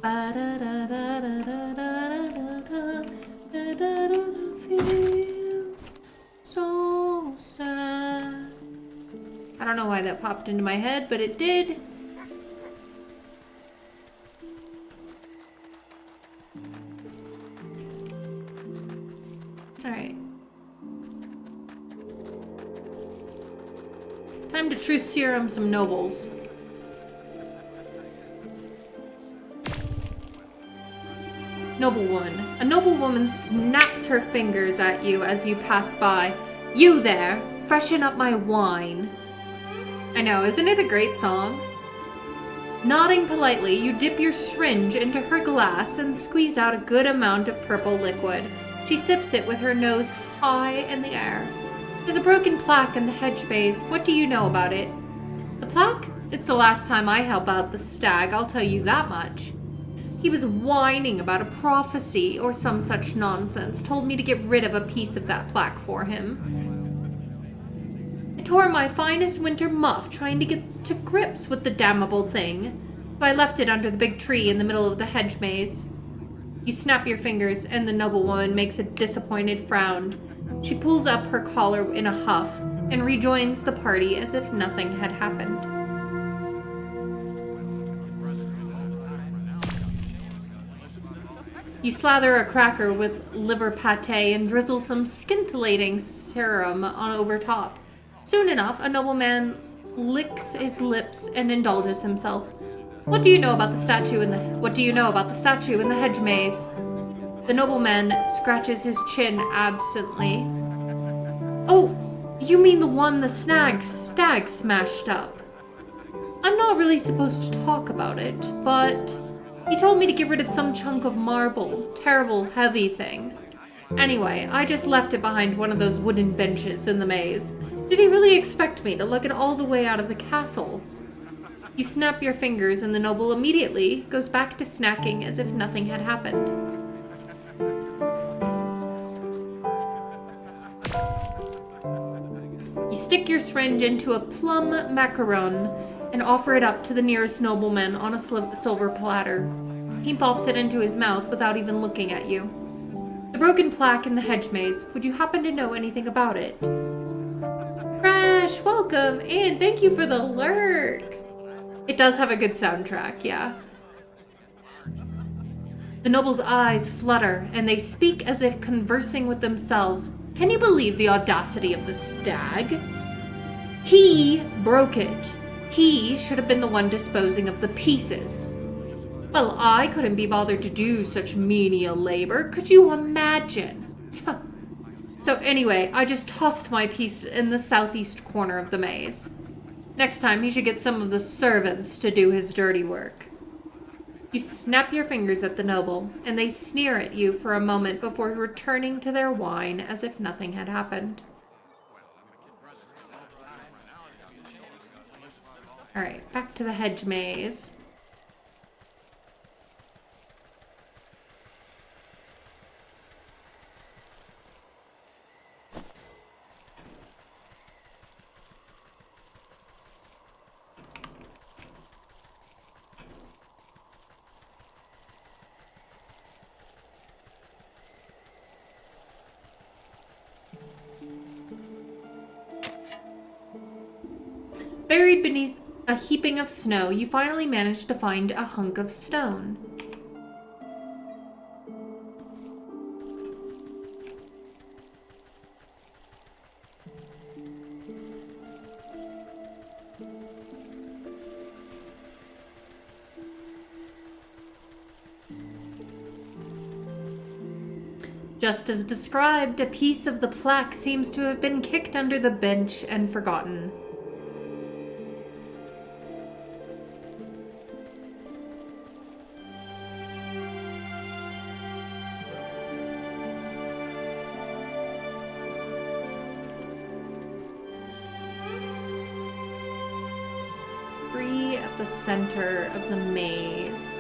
ba-da-da-da-da-da-da-da-da-da, feel so sad. I don't know why that popped into my head, but it did. Alright. Time to truth serum some nobles. Noblewoman. A noblewoman snaps her fingers at you as you pass by. You there, freshen up my wine. I know, isn't it a great song? Nodding politely, you dip your syringe into her glass and squeeze out a good amount of purple liquid. She sips it with her nose high in the air. There's a broken plaque in the hedge maze. What do you know about it? The plaque? It's the last time I help out the Stag, I'll tell you that much. He was whining about a prophecy or some such nonsense, told me to get rid of a piece of that plaque for him. I tore my finest winter muff trying to get to grips with the damnable thing, so I left it under the big tree in the middle of the hedge maze. You snap your fingers, and the noblewoman makes a disappointed frown. She pulls up her collar in a huff and rejoins the party as if nothing had happened. You slather a cracker with liver pate and drizzle some scintillating serum on over top. Soon enough, a nobleman licks his lips and indulges himself. What do you know about the statue in the hedge maze? The nobleman scratches his chin absently. Oh, you mean the one the Stag smashed up. I'm not really supposed to talk about it, but he told me to get rid of some chunk of marble, terrible heavy thing. Anyway, I just left it behind one of those wooden benches in the maze. Did he really expect me to lug it all the way out of the castle? You snap your fingers and the noble immediately goes back to snacking as if nothing had happened. You stick your syringe into a plum macaron and offer it up to the nearest nobleman on a silver platter. He pops it into his mouth without even looking at you. The broken plaque in the hedge maze, would you happen to know anything about it? Fresh, welcome, and thank you for the lurk. It does have a good soundtrack, yeah. The noble's eyes flutter, and they speak as if conversing with themselves. Can you believe the audacity of the Stag? He broke it. He should have been the one disposing of the pieces. Well, I couldn't be bothered to do such menial labor. Could you imagine? So anyway, I just tossed my piece in the southeast corner of the maze. Next time, he should get some of the servants to do his dirty work. You snap your fingers at the noble, and they sneer at you for a moment before returning to their wine as if nothing had happened. Alright, back to the hedge maze. Buried beneath a heaping of snow, you finally manage to find a hunk of stone. Just as described, a piece of the plaque seems to have been kicked under the bench and forgotten. Free at the center of the maze.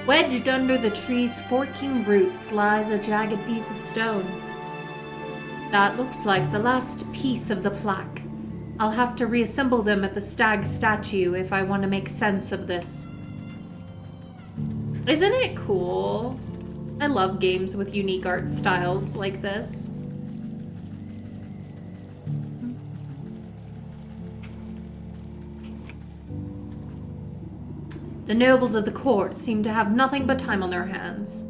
Wedged under the tree's forking roots lies a jagged piece of stone. That looks like the last piece of the plaque. I'll have to reassemble them at the Stag statue if I want to make sense of this. Isn't it cool? I love games with unique art styles like this. The nobles of the court seem to have nothing but time on their hands.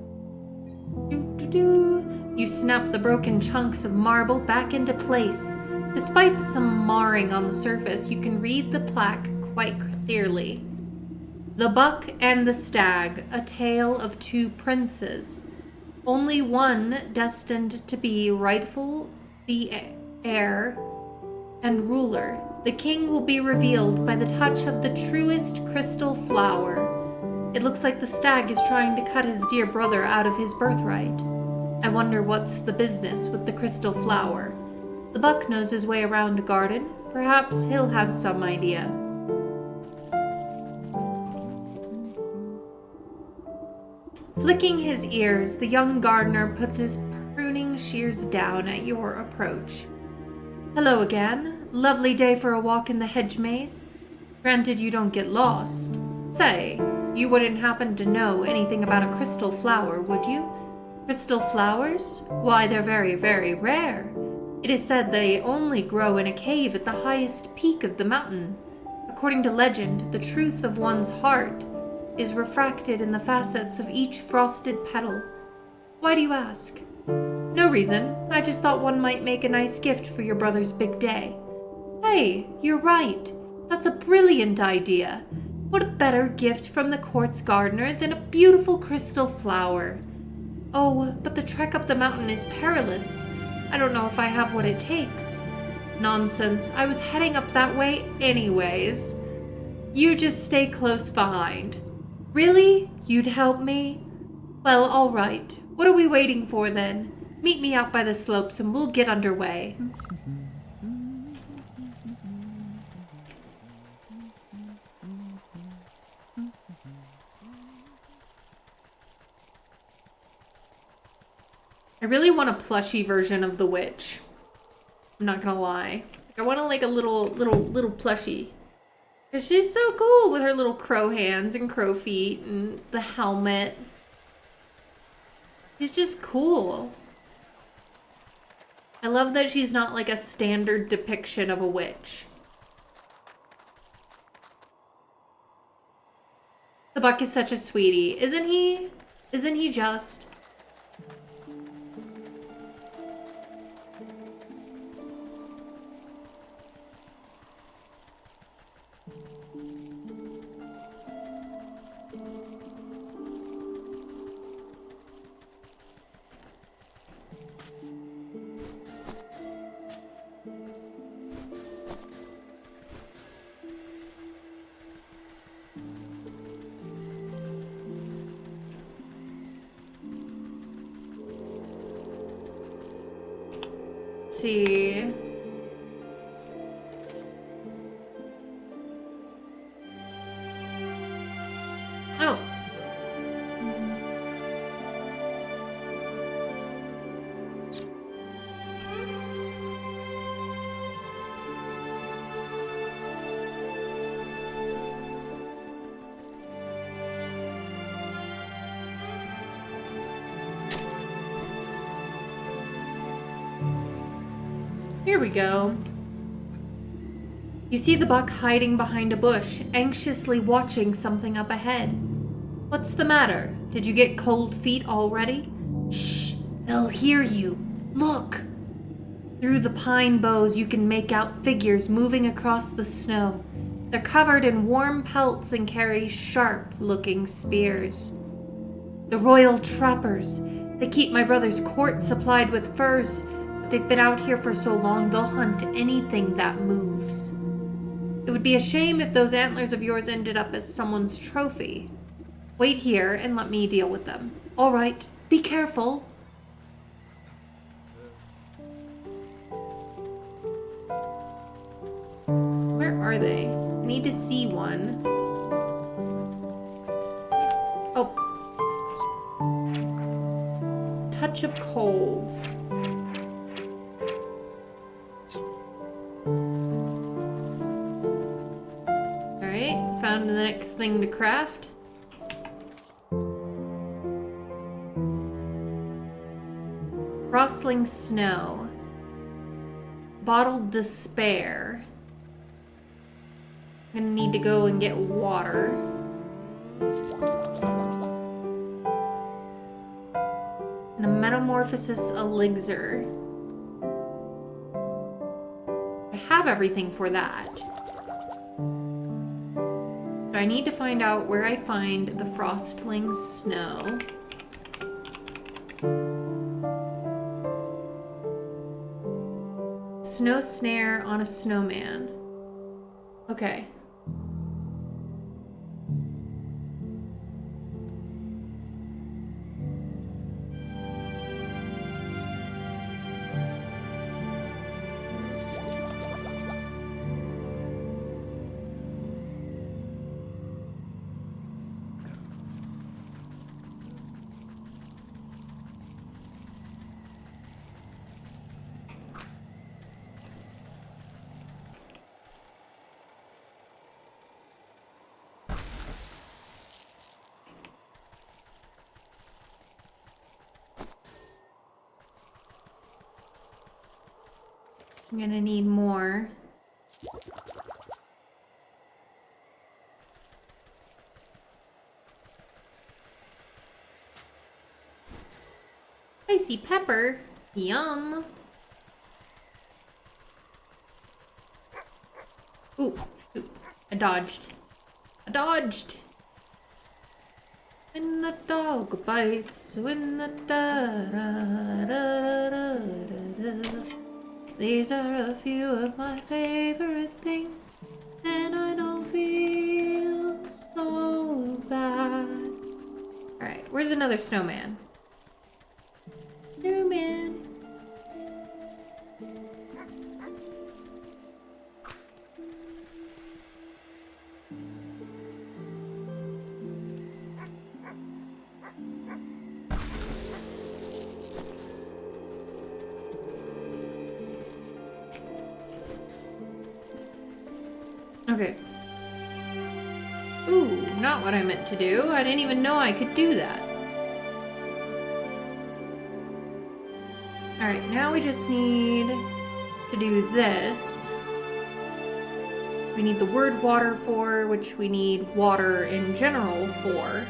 You snap the broken chunks of marble back into place. Despite some marring on the surface, you can read the plaque quite clearly. The Buck and the Stag, a tale of two princes. Only one destined to be rightful the heir and ruler. The king will be revealed by the touch of the truest crystal flower. It looks like the Stag is trying to cut his dear brother out of his birthright. I wonder what's the business with the crystal flower. The Buck knows his way around a garden. Perhaps he'll have some idea. Flicking his ears, the young gardener puts his pruning shears down at your approach. Hello again. Lovely day for a walk in the hedge maze. Granted you don't get lost. Say, you wouldn't happen to know anything about a crystal flower, would you? Crystal flowers? Why, they're very, very rare. It is said they only grow in a cave at the highest peak of the mountain. According to legend, the truth of one's heart is refracted in the facets of each frosted petal. Why do you ask? No reason. I just thought one might make a nice gift for your brother's big day. Hey, you're right. That's a brilliant idea. What a better gift from the court's gardener than a beautiful crystal flower. Oh, but the trek up the mountain is perilous. I don't know if I have what it takes. Nonsense. I was heading up that way anyways. You just stay close behind. Really? You'd help me? Well, all right. What are we waiting for then? Meet me out by the slopes and we'll get underway. I really want a plushie version of the witch. I'm not gonna lie. I want a little plushie. Cause she's so cool with her little crow hands and crow feet and the helmet. She's just cool. I love that she's not like a standard depiction of a witch. The Buck is such a sweetie, isn't he? Isn't he just? see. Oh. Here we go. You see the buck hiding behind a bush, anxiously watching something up ahead. What's the matter? Did you get cold feet already? Shh! They'll hear you. Look! Through the pine boughs, you can make out figures moving across the snow. They're covered in warm pelts and carry sharp-looking spears. The royal trappers. They keep my brother's court supplied with furs. They've been out here for so long, they'll hunt anything that moves. It would be a shame if those antlers of yours ended up as someone's trophy. Wait here and let me deal with them. All right, be careful. Where are they? I need to see one. Oh. Touch of colds. Found the next thing to craft. Frostling snow. Bottled despair. I'm gonna need to go and get water. And a metamorphosis elixir. I have everything for that. I need to find out where I find the frostling snow. Snow snare on a snowman. Okay. I'm gonna need more. Spicy pepper. Yum. Ooh, I dodged. I dodged. When the dog bites, when the da-da-da-da-da-da. These are a few of my favorite things, and I don't feel so bad. Alright, where's another snowman? Snowman. Okay. Ooh, not what I meant to do. I didn't even know I could do that. Alright, now we just need to do this. We need the word water for, which we need water in general for.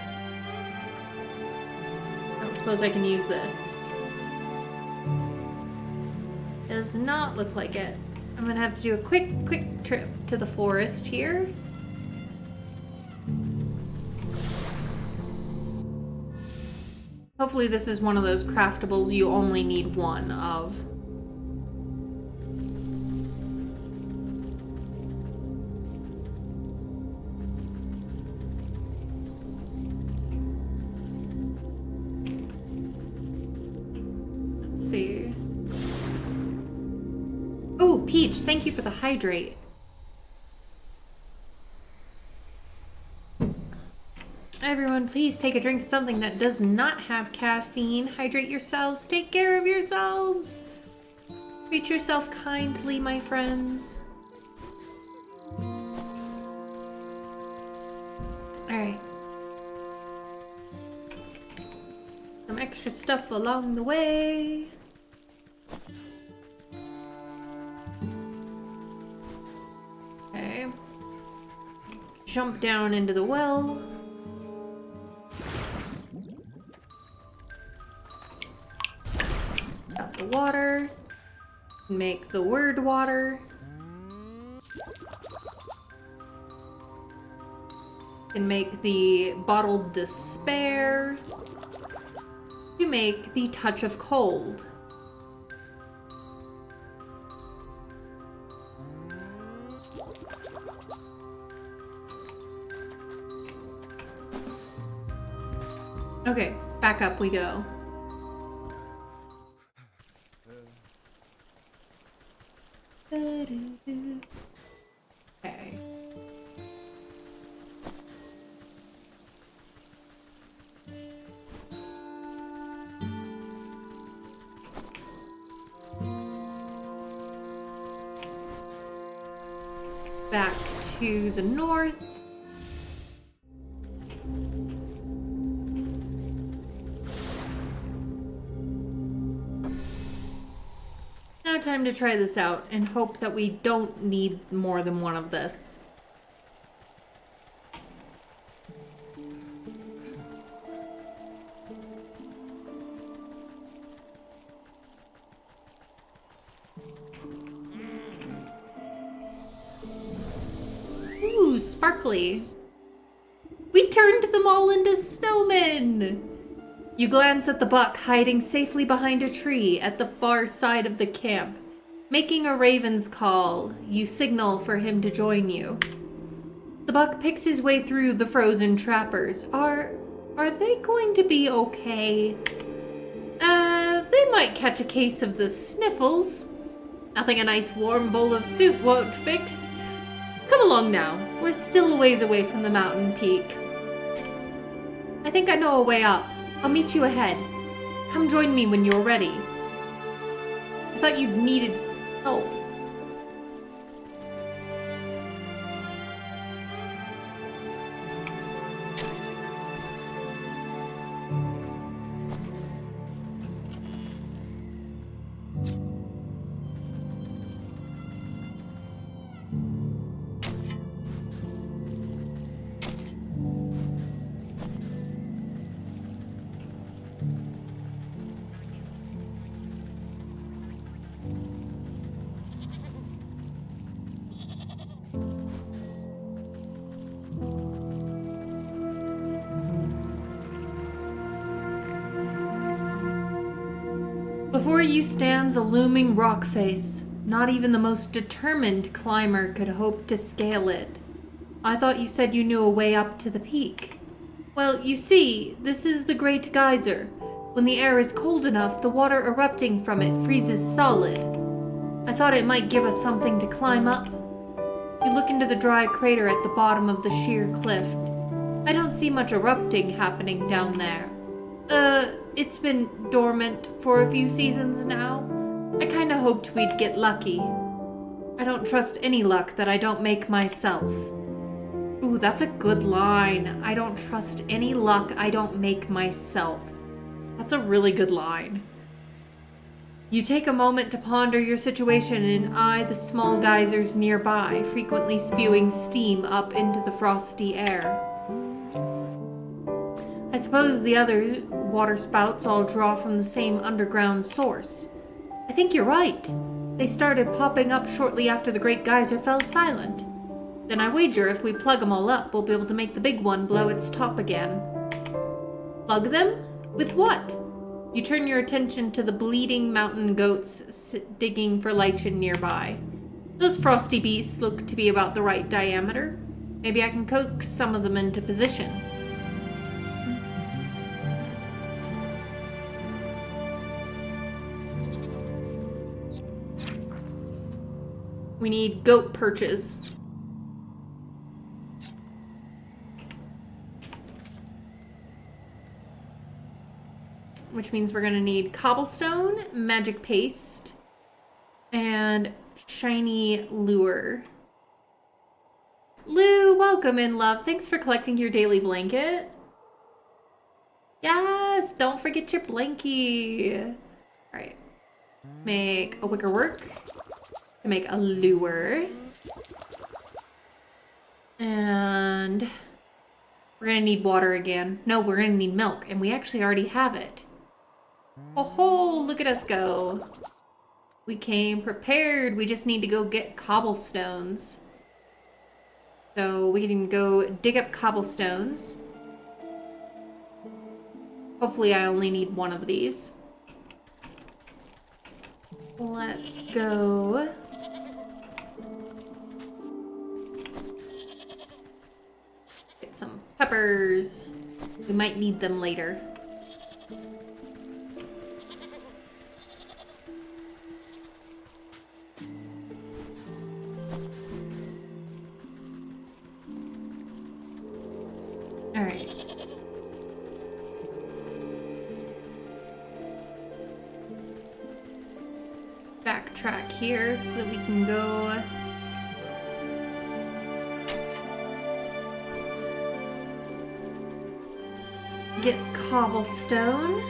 I don't suppose I can use this. Does not look like it. I'm gonna have to do a quick trip to the forest here. Hopefully this is one of those craftables you only need one of. Let's see. Peach, thank you for the hydrate. Everyone, please take a drink of something that does not have caffeine. Hydrate yourselves. Take care of yourselves. Treat yourself kindly, my friends. Alright. Some extra stuff along the way. Okay. Jump down into the well. Got the water. Make the word water. Can make the bottled despair. You make the touch of cold. Okay, back up we go. Okay. Back to the north. Now time to try this out and hope that we don't need more than one of this. Ooh, sparkly. We turned them all into snowmen! You glance at the buck hiding safely behind a tree at the far side of the camp. Making a raven's call, you signal for him to join you. The buck picks his way through the frozen trappers. Are they going to be okay? They might catch a case of the sniffles. Nothing a nice warm bowl of soup won't fix. Come along now. We're still a ways away from the mountain peak. I think I know a way up. I'll meet you ahead. Come join me when you're ready. I thought you needed help. Before you stands a looming rock face. Not even the most determined climber could hope to scale it. I thought you said you knew a way up to the peak. Well, you see, this is the Great Geyser. When the air is cold enough, the water erupting from it freezes solid. I thought it might give us something to climb up. You look into the dry crater at the bottom of the sheer cliff. I don't see much erupting happening down there. It's been dormant for a few seasons now. I kinda hoped we'd get lucky. I don't trust any luck that I don't make myself. Ooh, that's a good line. I don't trust any luck I don't make myself. That's a really good line. You take a moment to ponder your situation and eye the small geysers nearby, frequently spewing steam up into the frosty air. I suppose the other water spouts all draw from the same underground source. I think you're right. They started popping up shortly after the Great Geyser fell silent. Then I wager if we plug them all up, we'll be able to make the big one blow its top again. Plug them? With what? You turn your attention to the bleeding mountain goats digging for lichen nearby. Those frosty beasts look to be about the right diameter. Maybe I can coax some of them into position. We need goat perches. Which means we're gonna need cobblestone, magic paste, and shiny lure. Lou, welcome in, love. Thanks for collecting your daily blanket. Yes, don't forget your blankie. All right, make a wicker work to make a lure. And we're gonna need water again. No, we're gonna need milk, and we actually already have it. Oh, look at us go. We came prepared. We just need to go get cobblestones. So we can go dig up cobblestones. Hopefully I only need one of these. Let's go. Get some peppers. We might need them later. All right. Backtrack here so that we can go get cobblestone.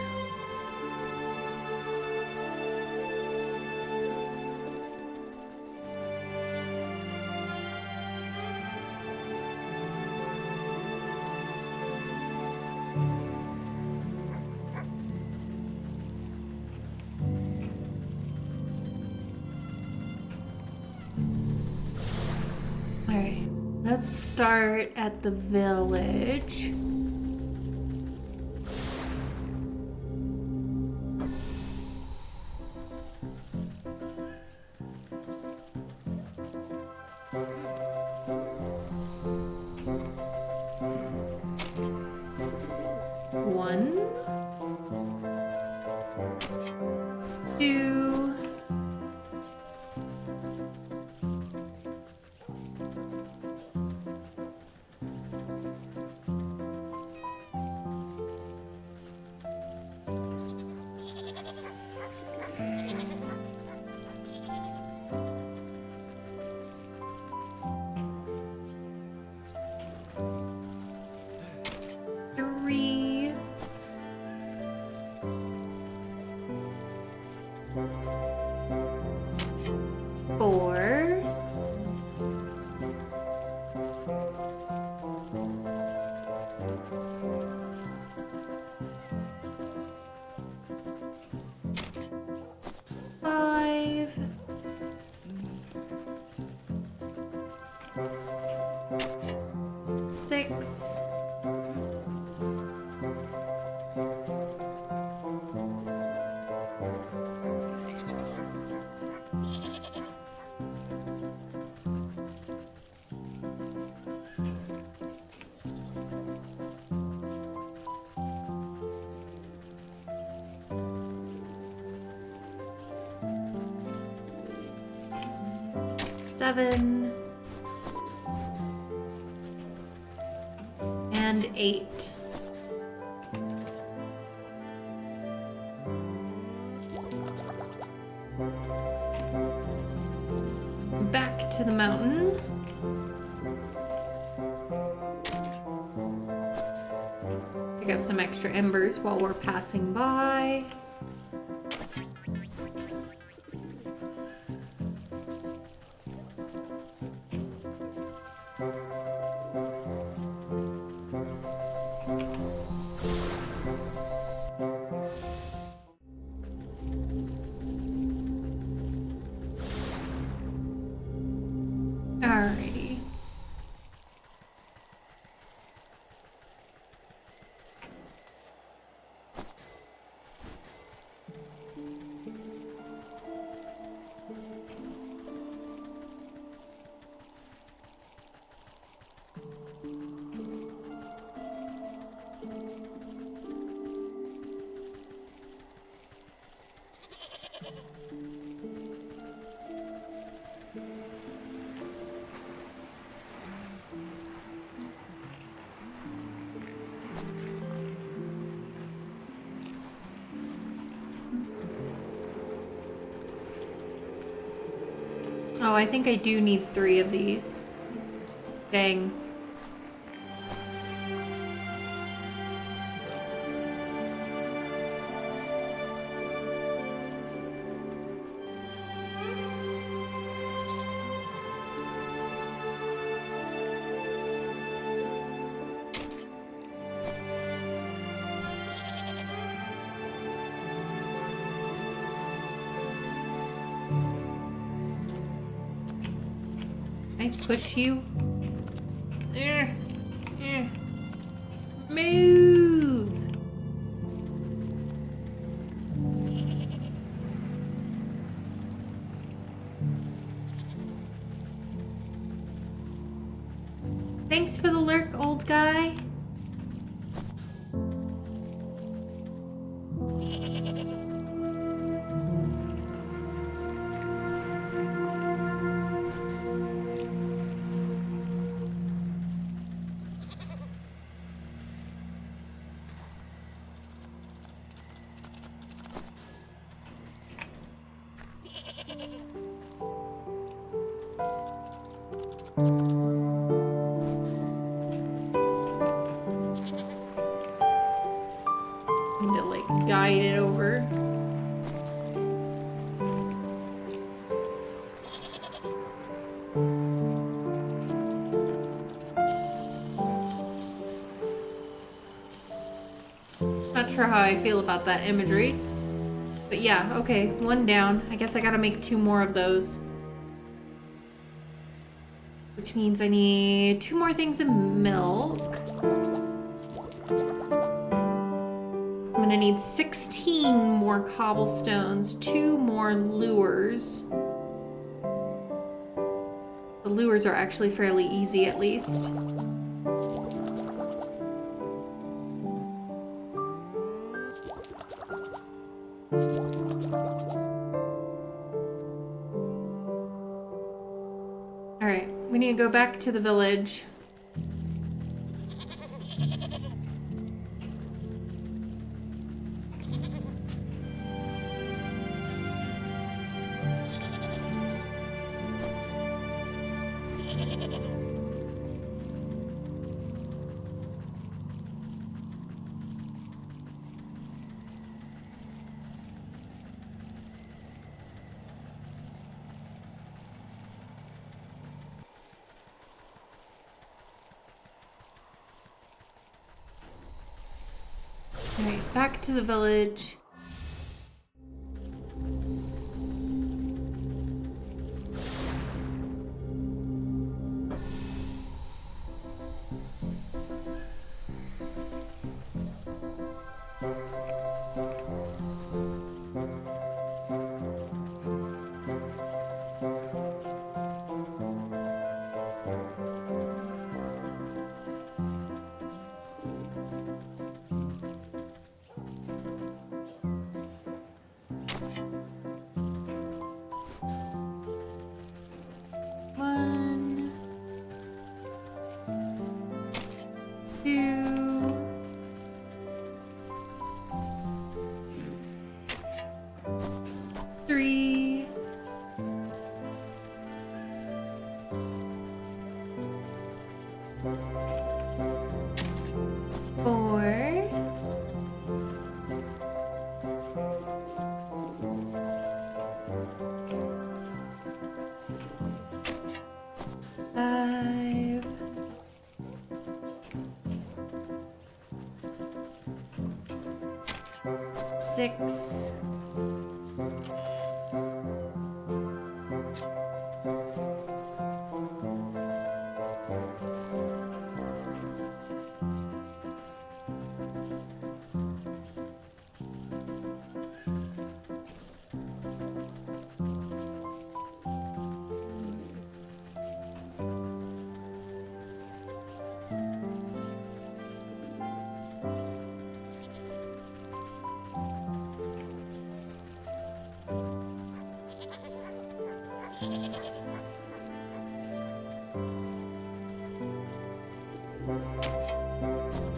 Alright, let's start at the village. One, two, three, four, five, six, seven, and 8. Back to the mountain. Pick up some extra embers while we're passing by. Alrighty. Oh, I think I do need 3 of these. Dang. Can I push you? Move! Thanks for the lurk, old guy. Need to like guide it over. Not sure how I feel about that imagery. But yeah, okay, 1 down. I guess I gotta make 2 more of those. Which means I need 2 more things of milk. I'm gonna need 16 more cobblestones, 2 more lures. The lures are actually fairly easy, at least. Alright, we need to go back to the village. Alright, back to the village. One, 2, 3, 4, 5, 6,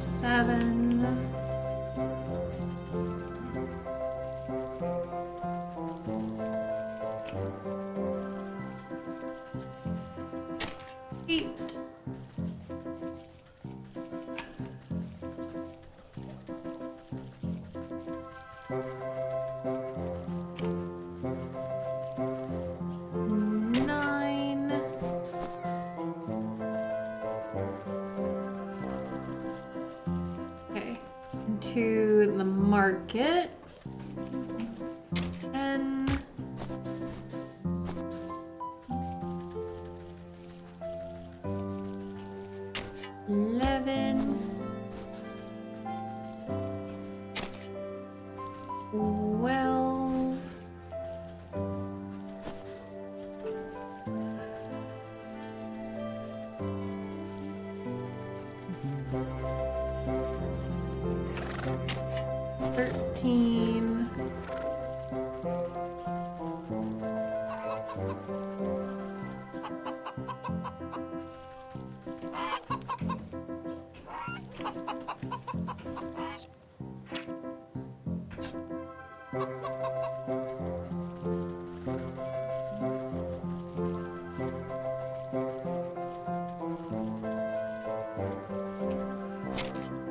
7, 8, market. 10. 11. 12. 13.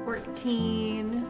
14.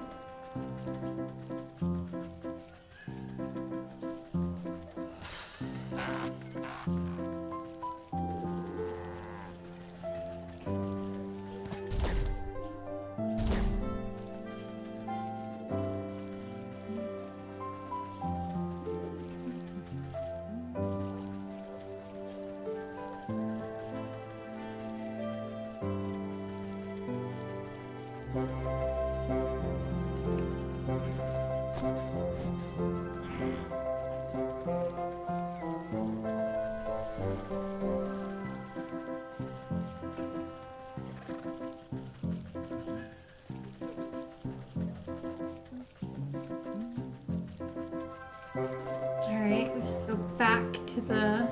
'Alright, we can go back to the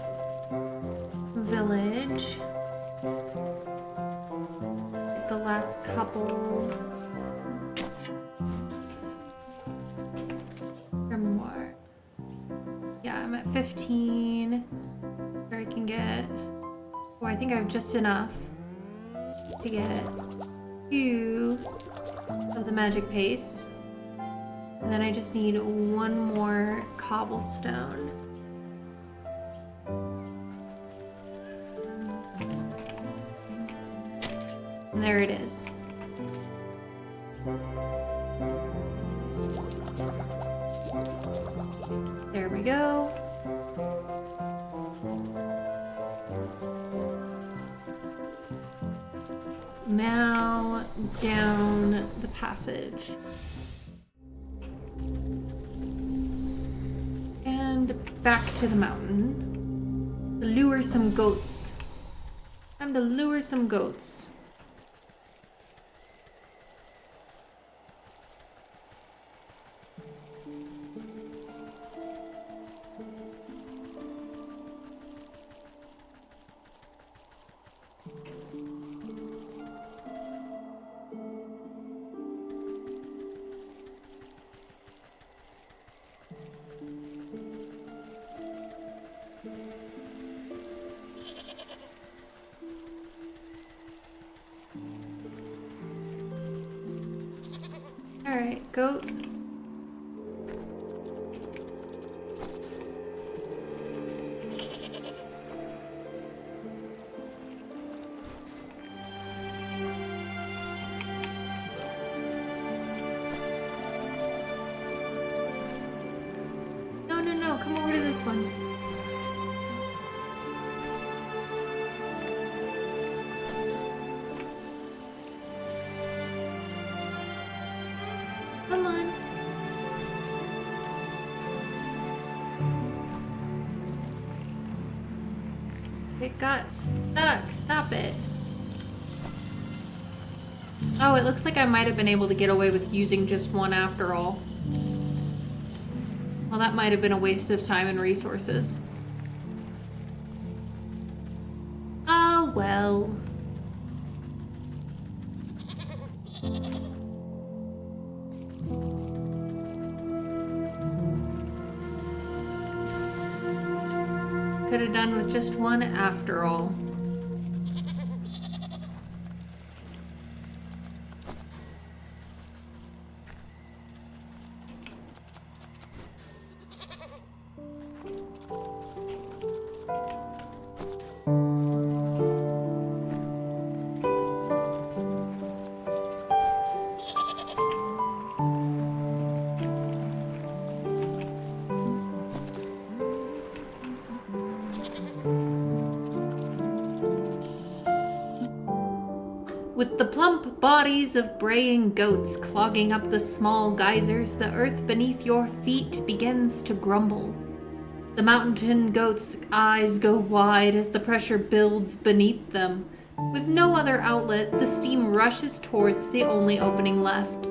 village. Get the last couple. Or more. Yeah, I'm at 15. Where I can get. Oh, I think I have just enough to get 2 of the magic paste. And then I just need 1 more cobblestone. And there it is. There we go. Now down the passage. And back to the mountain. Lure some goats. Time to lure some goats. Alright, goat. No, come over to this one. Come on. It got stuck. Stop it. Oh, it looks like I might have been able to get away with using just one after all. Well, that might have been a waste of time and resources. Oh, well. Could have done with just one after all. With the plump bodies of braying goats clogging up the small geysers, the earth beneath your feet begins to grumble. The mountain goats' eyes go wide as the pressure builds beneath them. With no other outlet, the steam rushes towards the only opening left.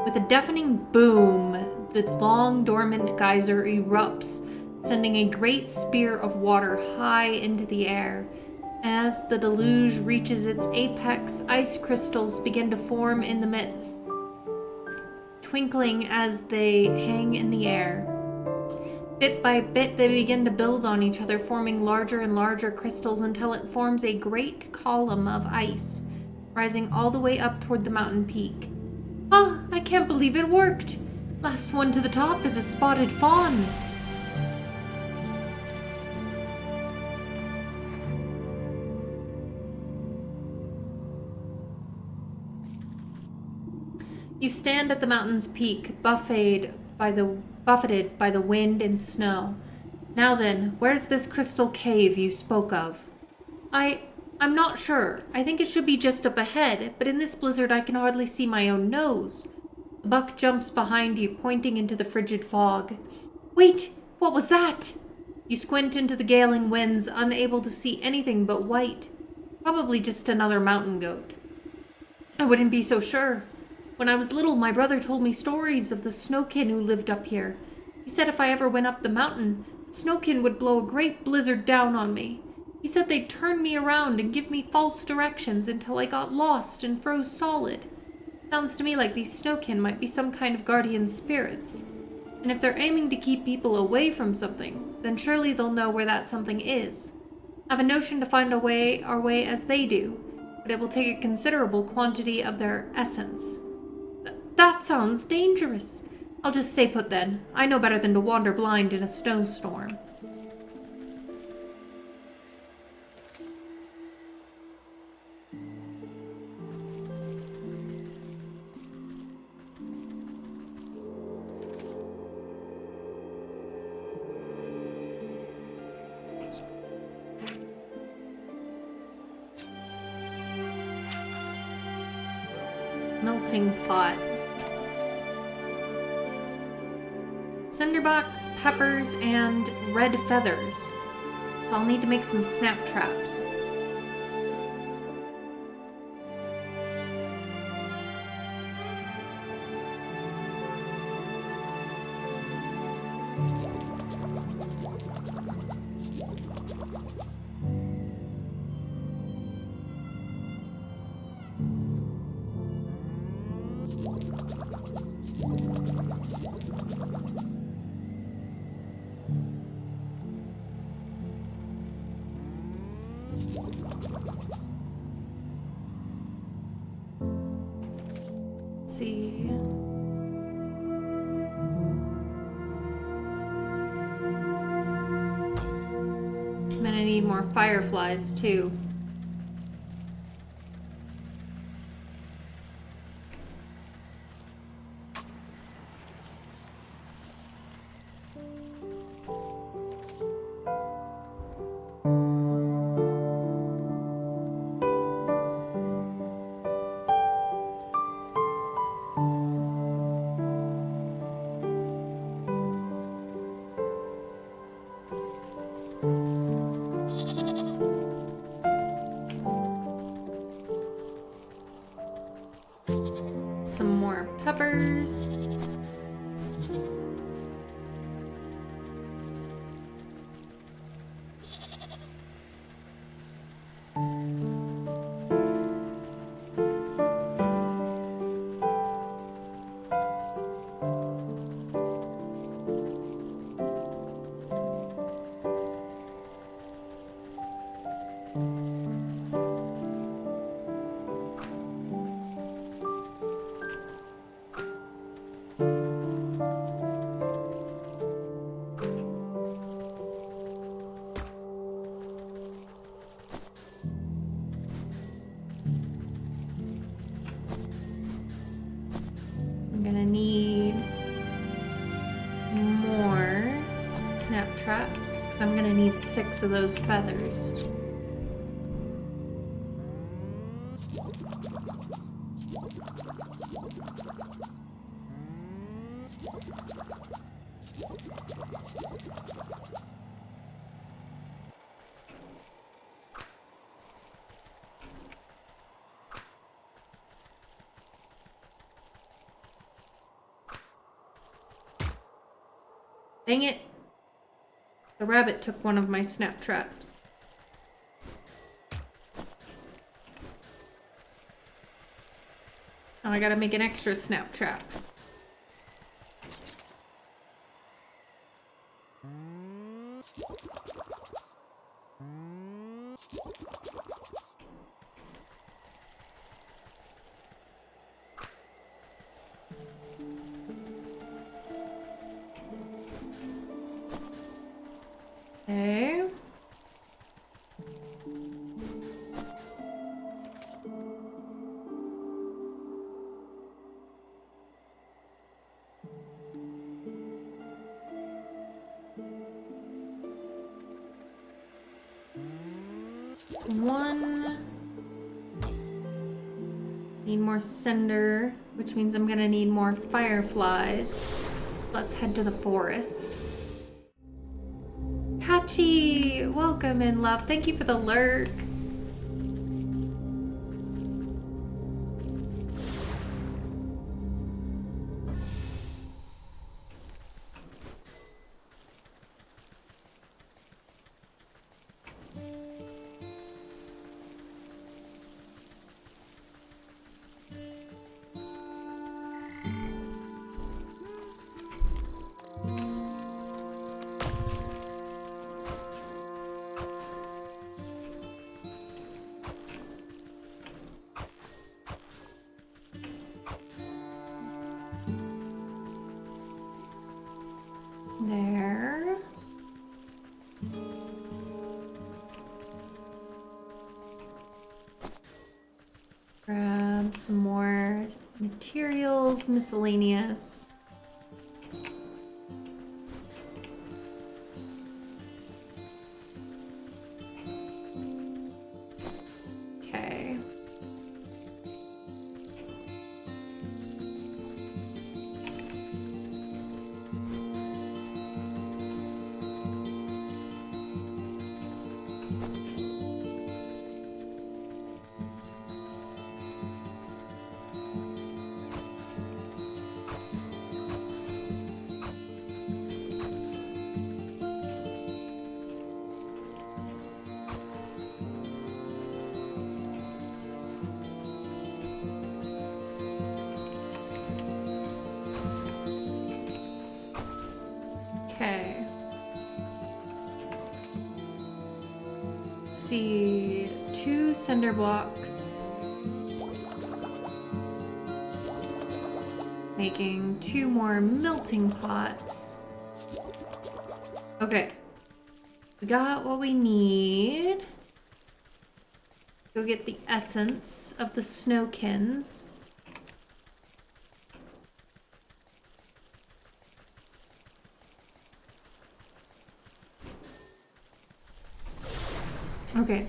With a deafening boom, the long dormant geyser erupts, sending a great spear of water high into the air. As the deluge reaches its apex, ice crystals begin to form in the midst, twinkling as they hang in the air. Bit by bit, they begin to build on each other, forming larger and larger crystals until it forms a great column of ice, rising all the way up toward the mountain peak. Ah, I can't believe it worked! Last one to the top is a spotted fawn. You stand at the mountain's peak, buffeted by the wind and snow. Now then, where's this crystal cave you spoke of? I'm not sure. I think it should be just up ahead, but in this blizzard I can hardly see my own nose. The buck jumps behind you, pointing into the frigid fog. Wait, what was that? You squint into the galing winds, unable to see anything but white. Probably just another mountain goat. I wouldn't be so sure. When I was little, my brother told me stories of the snowkin who lived up here. He said if I ever went up the mountain, the snowkin would blow a great blizzard down on me. He said they'd turn me around and give me false directions until I got lost and froze solid. Sounds to me like these snowkin might be some kind of guardian spirits. And if they're aiming to keep people away from something, then surely they'll know where that something is. I have a notion to find our way as they do, but it will take a considerable quantity of their essence. That sounds dangerous. I'll just stay put then. I know better than to wander blind in a snowstorm. Melting pot. Cinderbox, peppers, and red feathers. So I'll need to make some snap traps. Let's see. I'm gonna need more fireflies too. Some more peppers. I'm gonna need more snap traps because I'm gonna need 6 of those feathers. Dang it. The rabbit took one of my snap traps. Now I gotta make an extra snap trap. Okay. One. Need more cinder, which means I'm gonna need more fireflies. Let's head to the forest. Kachi, welcome in, love. Thank you for the lurk. There. Grab some more materials, miscellaneous. Okay. Okay. Let's see, 2 cinder blocks. Making 2 more melting pots. Okay. We got what we need. Go get the essence of the snowkins. Okay.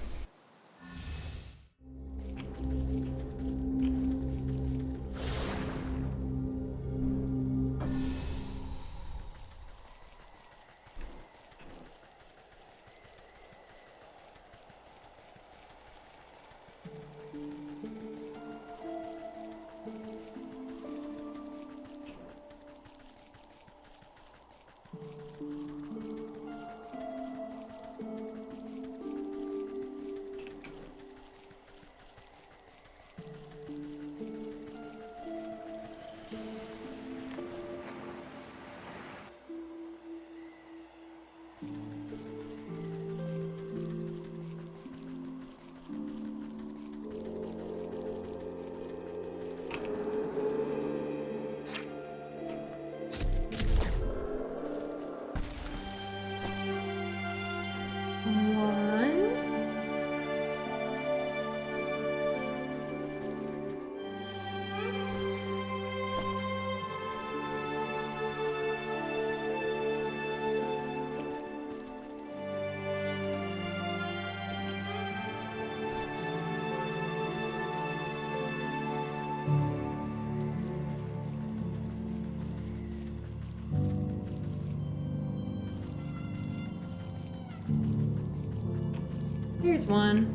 Here's one.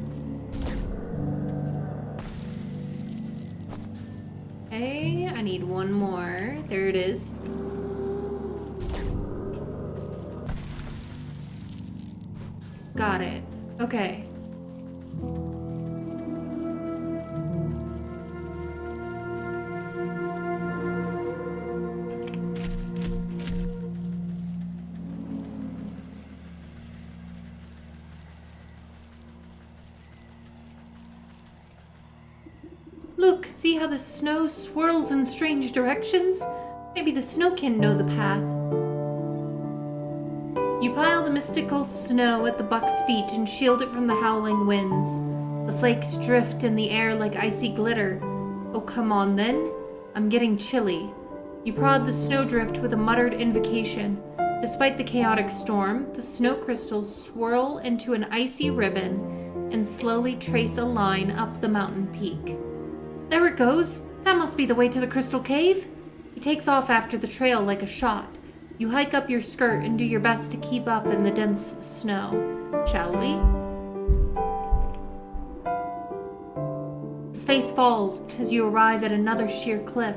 Okay, I need one more. There it is. Got it. Okay. Look, see how the snow swirls in strange directions? Maybe the snowkin know the path. You pile the mystical snow at the buck's feet and shield it from the howling winds. The flakes drift in the air like icy glitter. Oh, come on then. I'm getting chilly. You prod the snowdrift with a muttered invocation. Despite the chaotic storm, the snow crystals swirl into an icy ribbon and slowly trace a line up the mountain peak. There it goes. That must be the way to the crystal cave. He takes off after the trail like a shot. You hike up your skirt and do your best to keep up in the dense snow. Shall we? His face falls as you arrive at another sheer cliff.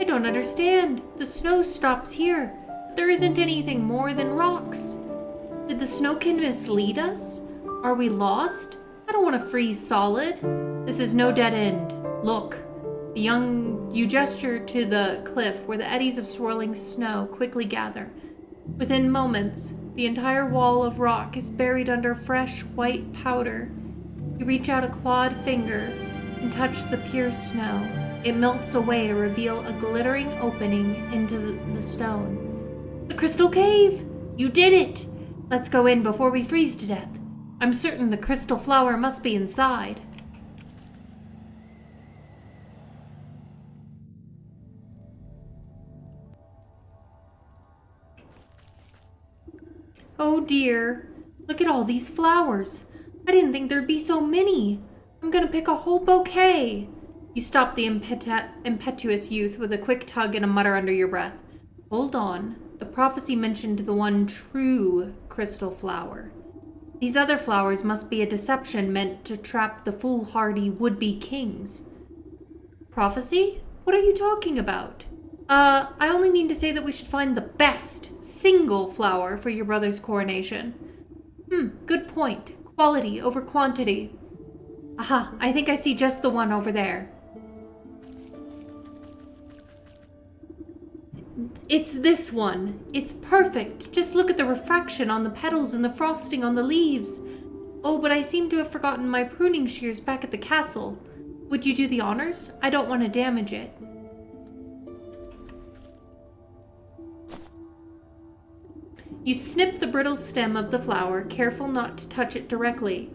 I don't understand. The snow stops here. There isn't anything more than rocks. Did the snowkin mislead us? Are we lost? I don't want to freeze solid. This is no dead end. Look. You gesture to the cliff where the eddies of swirling snow quickly gather. Within moments, the entire wall of rock is buried under fresh white powder. You reach out a clawed finger and touch the pure snow. It melts away to reveal a glittering opening into the stone. The crystal cave! You did it! Let's go in before we freeze to death. I'm certain the crystal flower must be inside. Oh dear, look at all these flowers. I didn't think there'd be so many. I'm gonna pick a whole bouquet. You stop the impetuous youth with a quick tug and a mutter under your breath. Hold on, the prophecy mentioned the one true crystal flower. These other flowers must be a deception meant to trap the foolhardy would-be kings. Prophecy? What are you talking about? I only mean to say that we should find the best single flower for your brother's coronation. Good point. Quality over quantity. Aha, I think I see just the one over there. It's this one. It's perfect. Just look at the refraction on the petals and the frosting on the leaves. Oh, but I seem to have forgotten my pruning shears back at the castle. Would you do the honors? I don't want to damage it. You snip the brittle stem of the flower, careful not to touch it directly.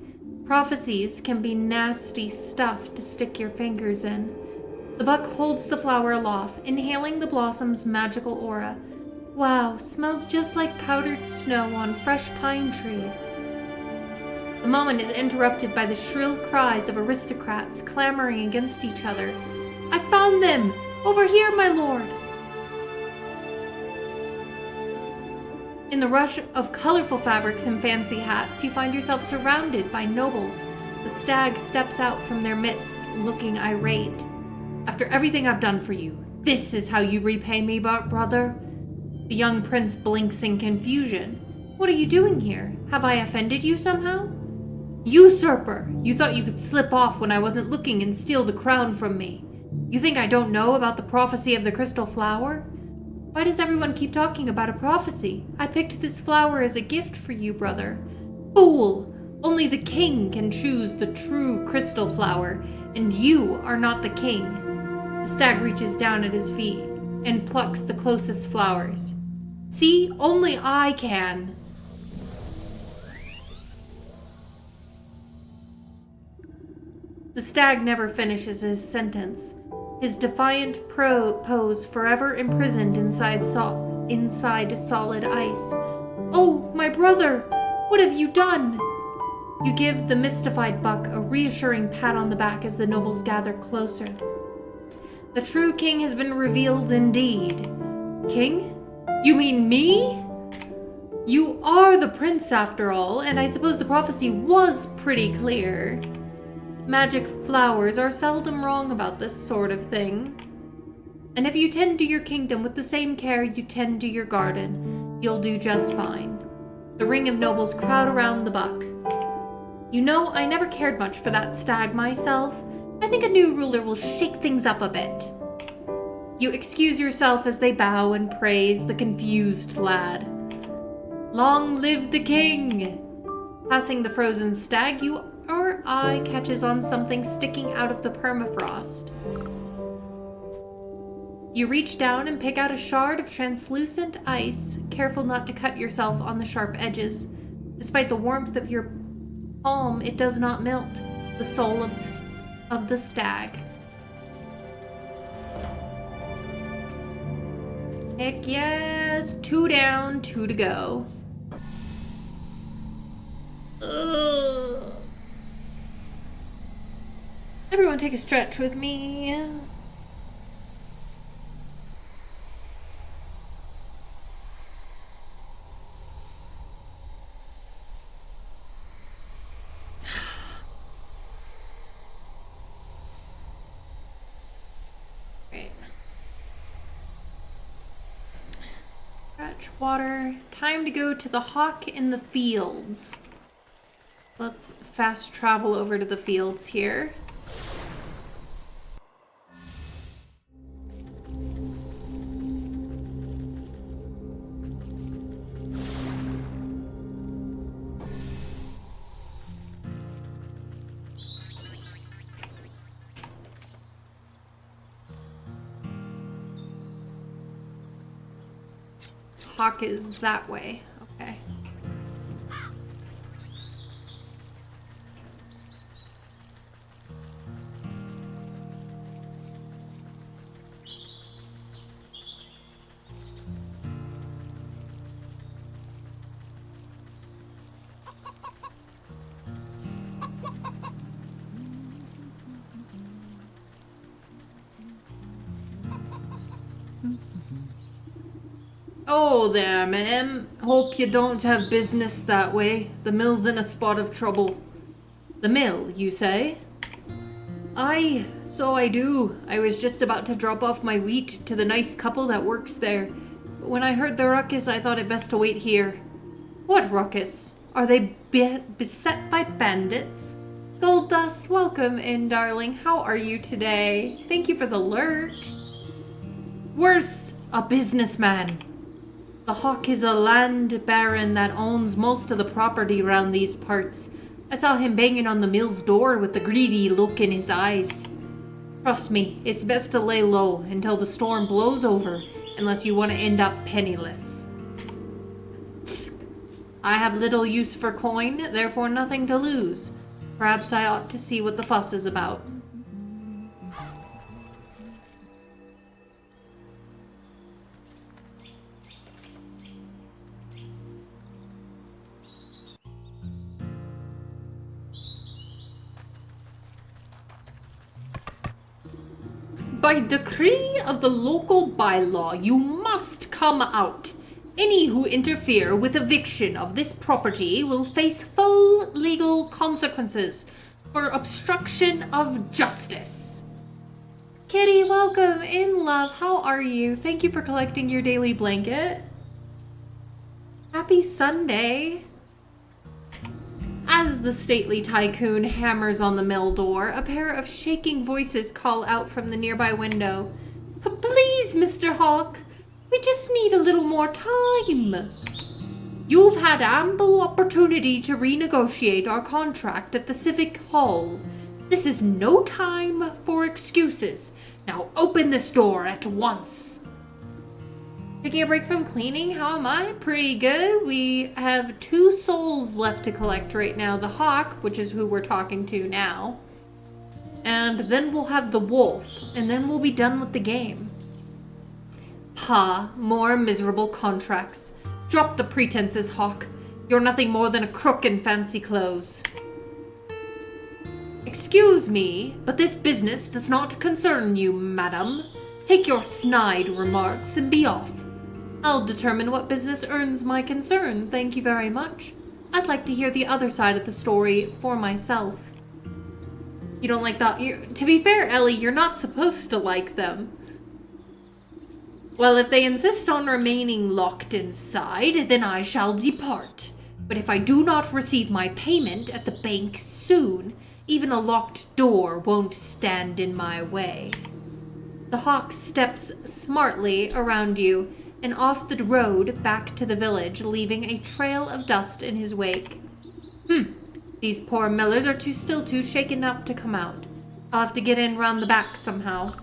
Prophecies can be nasty stuff to stick your fingers in. The buck holds the flower aloft, inhaling the blossom's magical aura. Wow, smells just like powdered snow on fresh pine trees. The moment is interrupted by the shrill cries of aristocrats clamoring against each other. I found them! Over here, my lord! In the rush of colorful fabrics and fancy hats, you find yourself surrounded by nobles. The stag steps out from their midst, looking irate. After everything I've done for you, this is how you repay me, brother? The young prince blinks in confusion. What are you doing here? Have I offended you somehow? Usurper! You thought you could slip off when I wasn't looking and steal the crown from me. You think I don't know about the prophecy of the crystal flower? Why does everyone keep talking about a prophecy? I picked this flower as a gift for you, brother. Fool! Only the king can choose the true crystal flower, and you are not the king. The stag reaches down at his feet and plucks the closest flowers. See, only I can. The stag never finishes his sentence. His defiant pose forever imprisoned inside solid ice. Oh, my brother! What have you done? You give the mystified buck a reassuring pat on the back as the nobles gather closer. The true king has been revealed indeed. King? You mean me? You are the prince after all, and I suppose the prophecy was pretty clear. Magic flowers are seldom wrong about this sort of thing. And if you tend to your kingdom with the same care you tend to your garden, you'll do just fine. The ring of nobles crowd around the buck. You know, I never cared much for that stag myself. I think a new ruler will shake things up a bit. You excuse yourself as they bow and praise the confused lad. Long live the king! Passing the frozen stag, your eye catches on something sticking out of the permafrost. You reach down and pick out a shard of translucent ice, careful not to cut yourself on the sharp edges. Despite the warmth of your palm, it does not melt. The soul of the stag. Heck yes! 2 down, 2 to go. Ugh. Everyone take a stretch with me. Water. Time to go to the hawk in the fields. Let's fast travel over to the fields here. Hawk is that way. Okay. Oh there, ma'am. Hope you don't have business that way. The mill's in a spot of trouble. The mill, you say? Aye, so I do. I was just about to drop off my wheat to the nice couple that works there. But when I heard the ruckus, I thought it best to wait here. What ruckus? Are they beset by bandits? Gold Dust, welcome in, darling. How are you today? Thank you for the lurk. Worse, a businessman. The hawk is a land baron that owns most of the property around these parts. I saw him banging on the mill's door with the greedy look in his eyes. Trust me, it's best to lay low until the storm blows over, unless you want to end up penniless. I have little use for coin, therefore nothing to lose. Perhaps I ought to see what the fuss is about. By decree of the local bylaw, you must come out. Any who interfere with eviction of this property will face full legal consequences for obstruction of justice. Kitty, welcome in, love. How are you? Thank you for collecting your daily blanket. Happy Sunday. As the stately tycoon hammers on the mill door, a pair of shaking voices call out from the nearby window. Please, Mr. Hawk, we just need a little more time. You've had ample opportunity to renegotiate our contract at the Civic Hall. This is no time for excuses. Now open this door at once. Taking a break from cleaning, how am I? Pretty good. We have 2 souls left to collect right now. The hawk, which is who we're talking to now. And then we'll have the wolf, and then we'll be done with the game. Ha, more miserable contracts. Drop the pretenses, Hawk. You're nothing more than a crook in fancy clothes. Excuse me, but this business does not concern you, madam. Take your snide remarks and be off. I'll determine what business earns my concern, thank you very much. I'd like to hear the other side of the story for myself. You don't like that? To be fair, Ellie, you're not supposed to like them. Well, if they insist on remaining locked inside, then I shall depart. But if I do not receive my payment at the bank soon, even a locked door won't stand in my way. The hawk steps smartly around you and off the road back to the village, leaving a trail of dust in his wake. These poor millers are still too shaken up to come out. I'll have to get in round the back somehow.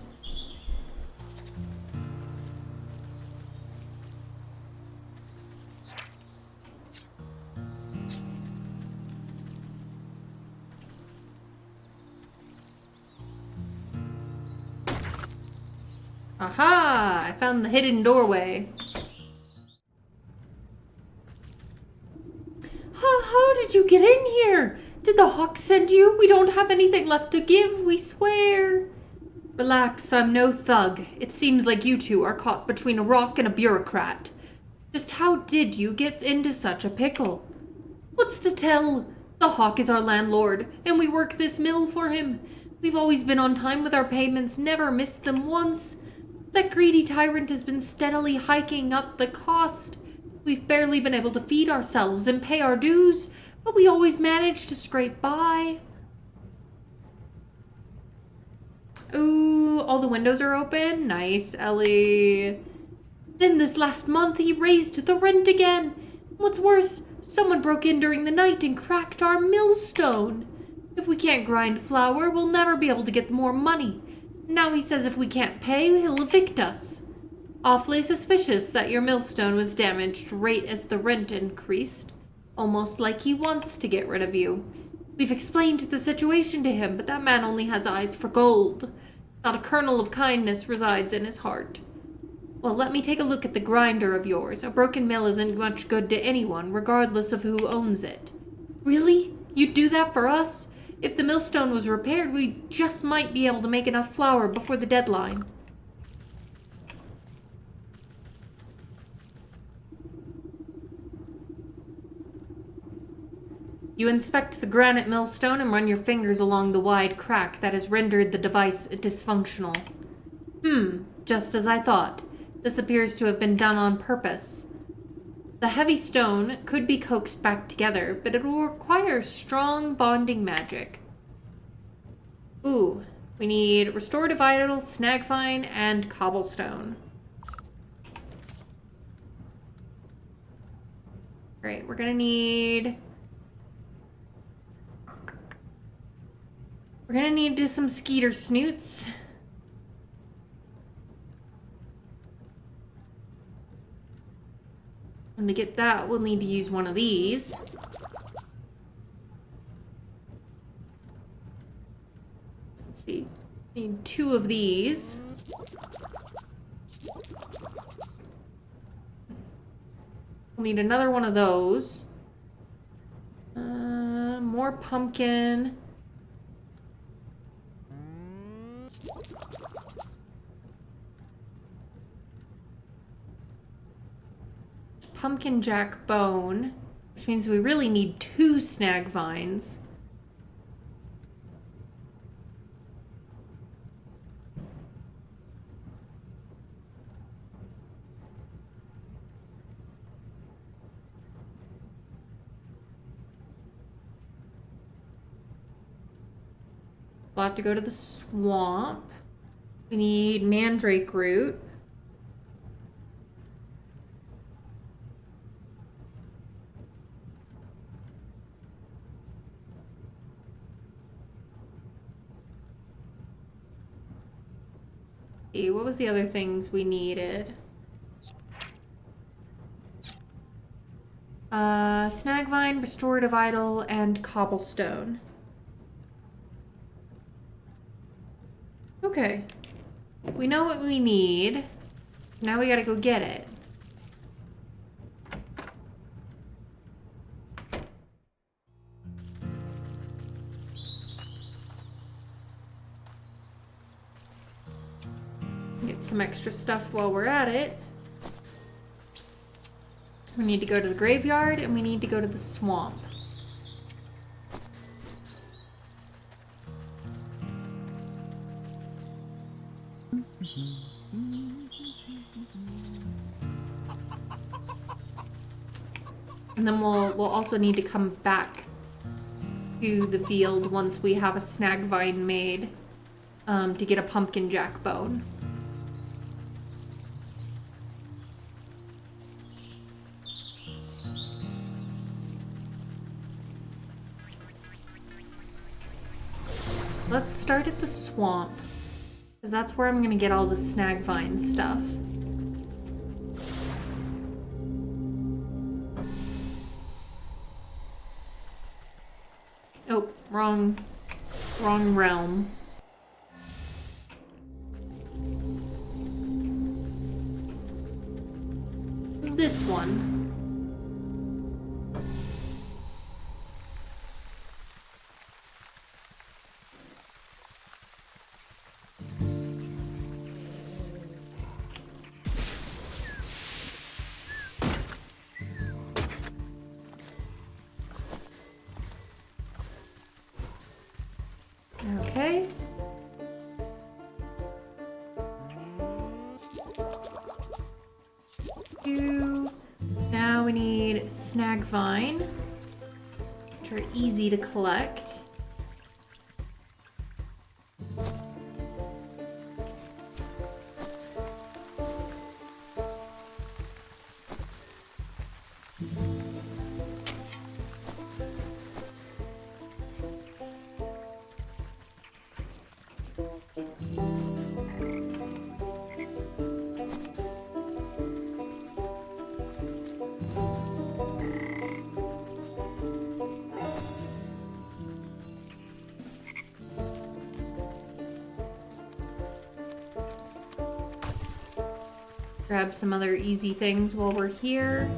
Aha! I found the hidden doorway. How did you get in here? Did the hawk send you? We don't have anything left to give, we swear. Relax, I'm no thug. It seems like you two are caught between a rock and a bureaucrat. Just how did you get into such a pickle? What's to tell? The hawk is our landlord, and we work this mill for him. We've always been on time with our payments, never missed them once. That greedy tyrant has been steadily hiking up the cost. We've barely been able to feed ourselves and pay our dues, but we always manage to scrape by. Ooh, all the windows are open. Nice, Ellie. Then this last month, he raised the rent again. What's worse, someone broke in during the night and cracked our millstone. If we can't grind flour, we'll never be able to get more money. Now he says if we can't pay, he'll evict us. Awfully suspicious that your millstone was damaged right as the rent increased. Almost like he wants to get rid of you. We've explained the situation to him, but that man only has eyes for gold. Not a kernel of kindness resides in his heart. Well, let me take a look at the grinder of yours. A broken mill isn't much good to anyone, regardless of who owns it. Really? You'd do that for us? If the millstone was repaired, we just might be able to make enough flour before the deadline. You inspect the granite millstone and run your fingers along the wide crack that has rendered the device dysfunctional. Just as I thought. This appears to have been done on purpose. The heavy stone could be coaxed back together, but it will require strong bonding magic. Ooh, we need restorative vital, snagvine, and cobblestone. Great, we're gonna need some skeeter snoots. And to get that, we'll need to use one of these. Let's see. Need 2 of these. We'll need another one of those. More pumpkin. Pumpkin jack bone, which means we really need 2 snag vines. We'll have to go to the swamp. We need mandrake root. What was the other things we needed? Snagvine, restorative idol, and cobblestone. Okay. We know what we need. Now we gotta go get it. Get some extra stuff while we're at it. We need to go to the graveyard and we need to go to the swamp. And then we'll also need to come back to the field once we have a snag vine made to get a pumpkin jack bone. Let's start at the swamp, because that's where I'm gonna get all the snag vine stuff. Oh, wrong realm. This one. Okay. Now we need snag vine, which are easy to collect. Grab some other easy things while we're here.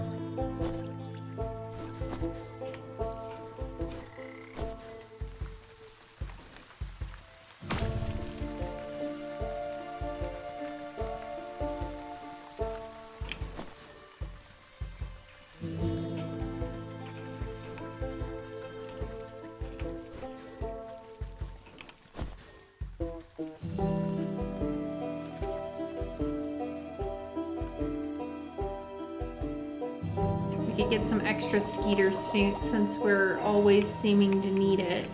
We could get some extra skeeter snoots since we're always seeming to need it.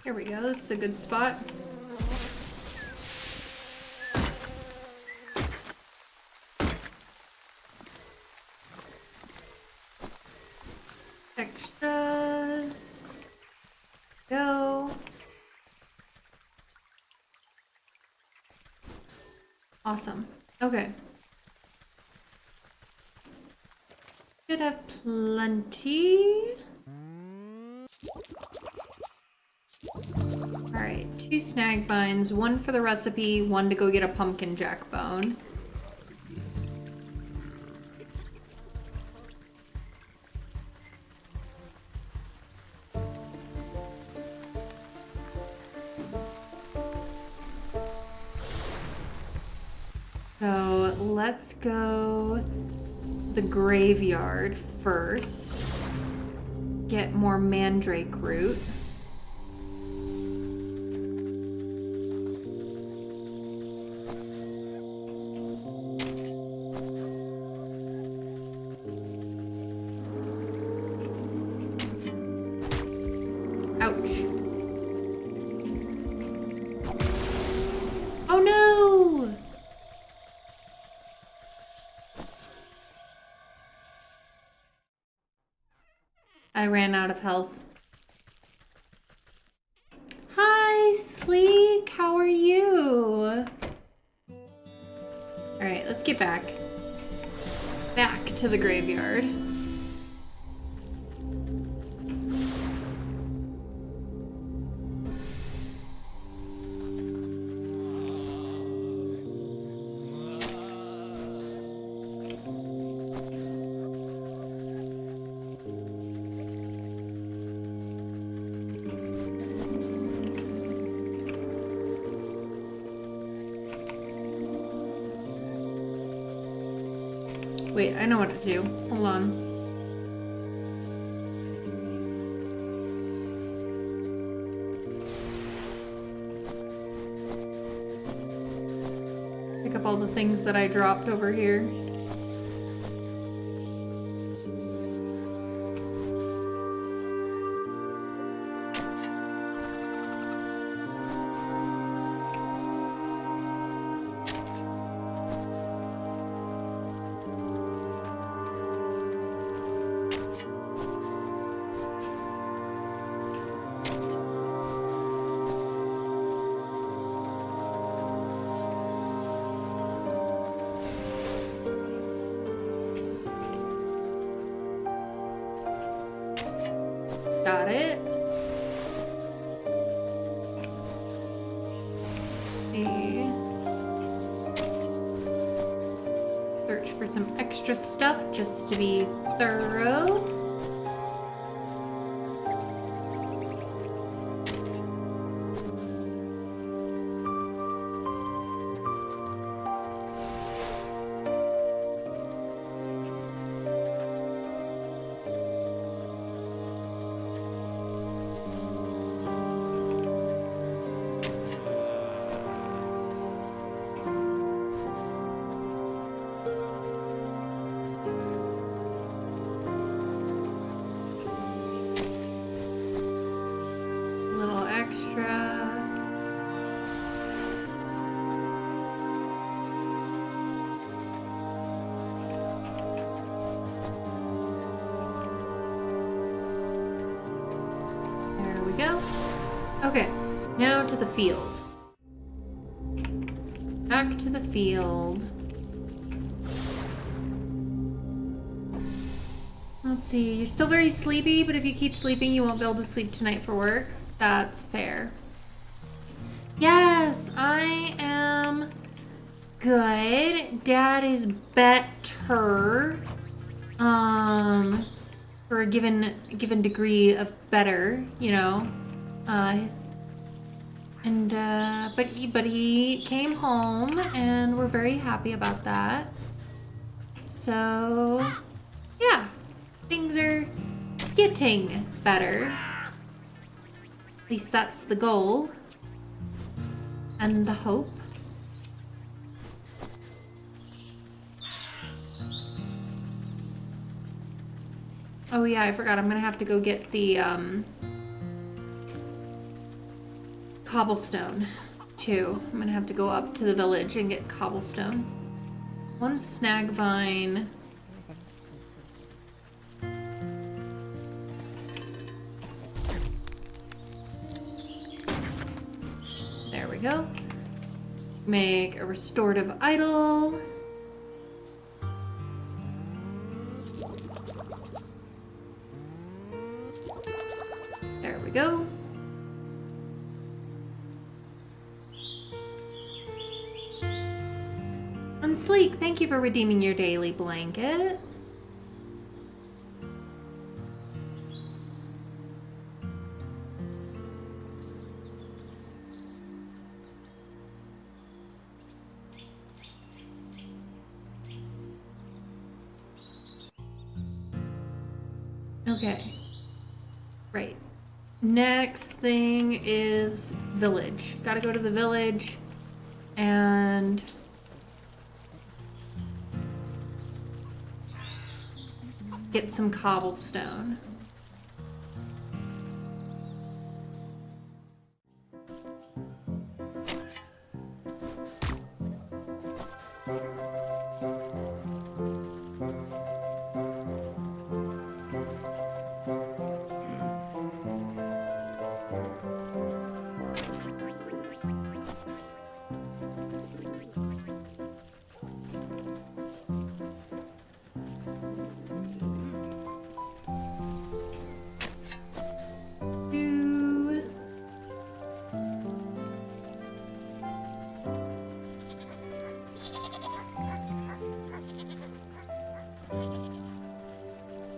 Here we go, this is a good spot. Extras. Go. Awesome. Okay. Should have plenty. Alright, 2 snag vines, 1 for the recipe, 1 to go get a pumpkin jack bone. So let's go the graveyard first. Get more mandrake root. Ouch. Oh no! I ran out of health. Hi, Sleek. How are you? Alright, let's get back. Back to the graveyard. Wait, I know what to do. Hold on. Pick up all the things that I dropped over here. Got it. Search for some extra stuff just to be thorough. Go. Okay, now to the field. Back to the field. Let's see, you're still very sleepy, but if you keep sleeping, you won't be able to sleep tonight for work. That's fair. Yes, I am good. Dad is better. For a given degree of better, you know, but he came home, and we're very happy about that. So, yeah, things are getting better. At least that's the goal and the hope. Oh yeah, I forgot. I'm gonna have to go get the cobblestone too. I'm gonna have to go up to the village and get cobblestone. One snag vine. There we go. Make a restorative idol. There we go. And Sleek, thank you for redeeming your daily blanket. Okay. Right. Next thing is village. Gotta go to the village and get some cobblestone.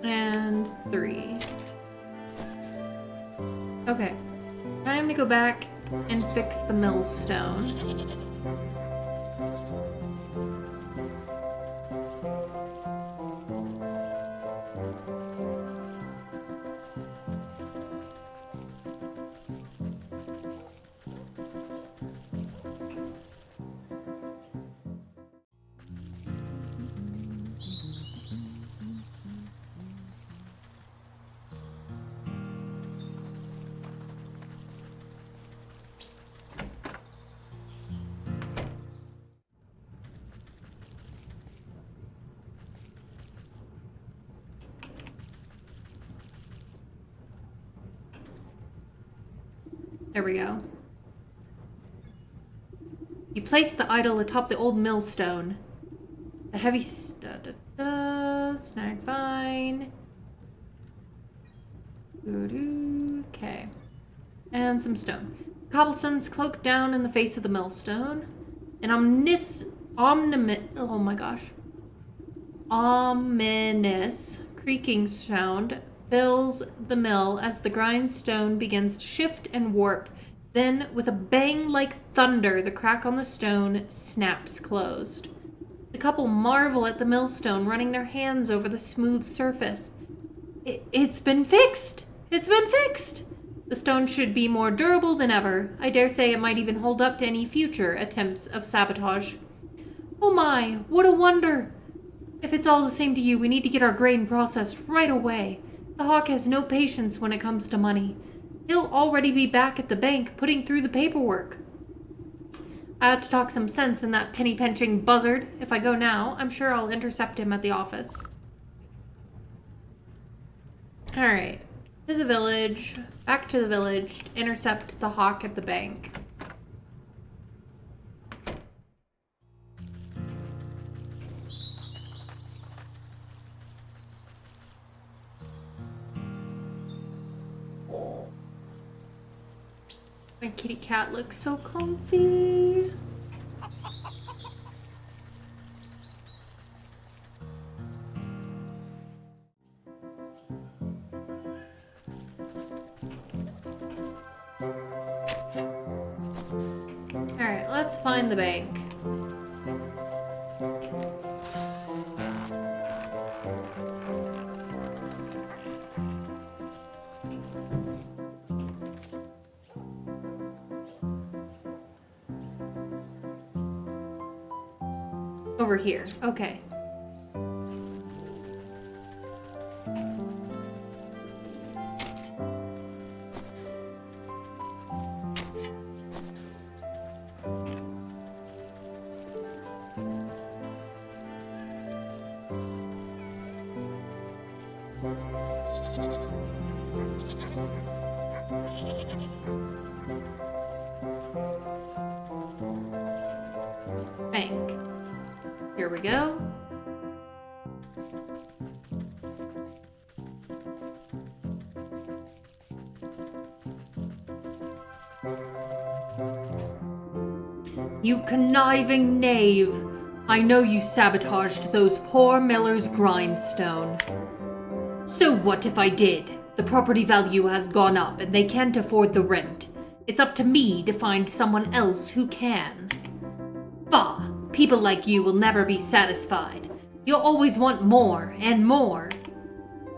And 3. Okay, time to go back and fix the millstone. There we go. You place the idol atop the old millstone. The heavy snag vine. Okay. And some stone. Cobblestones cloaked down in the face of the millstone. An ominous creaking sound fills the mill as the grindstone begins to shift and warp. Then, with a bang like thunder, the crack on the stone snaps closed. The couple marvel at the millstone, running their hands over the smooth surface. It's been fixed! It's been fixed! The stone should be more durable than ever. I dare say it might even hold up to any future attempts of sabotage. Oh my, what a wonder! If it's all the same to you, we need to get our grain processed right away. The Hawk has no patience when it comes to money. He'll already be back at the bank putting through the paperwork. I had to talk some sense in that penny-pinching buzzard. If I go now, I'm sure I'll intercept him at the office. Alright. To the village. Back to the village. Intercept the Hawk at the bank. My kitty cat looks so comfy. Alright, let's find the bank. Over here. Okay. Bank. Here we go. You conniving knave! I know you sabotaged those poor millers' grindstone. So what if I did? The property value has gone up and they can't afford the rent. It's up to me to find someone else who can. Bah! People like you will never be satisfied. You'll always want more and more.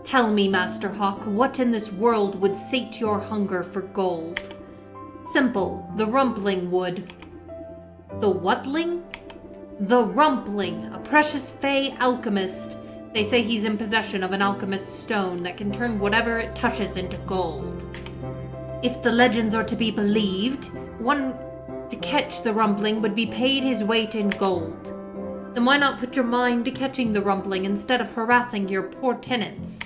Tell me, Master Hawk, what in this world would sate your hunger for gold? Simple, the rumpling would. The whatling? The rumpling, a precious fey alchemist. They say he's in possession of an alchemist's stone that can turn whatever it touches into gold. If the legends are to be believed, one to catch the rumpling would be paid his weight in gold. Then why not put your mind to catching the rumpling instead of harassing your poor tenants?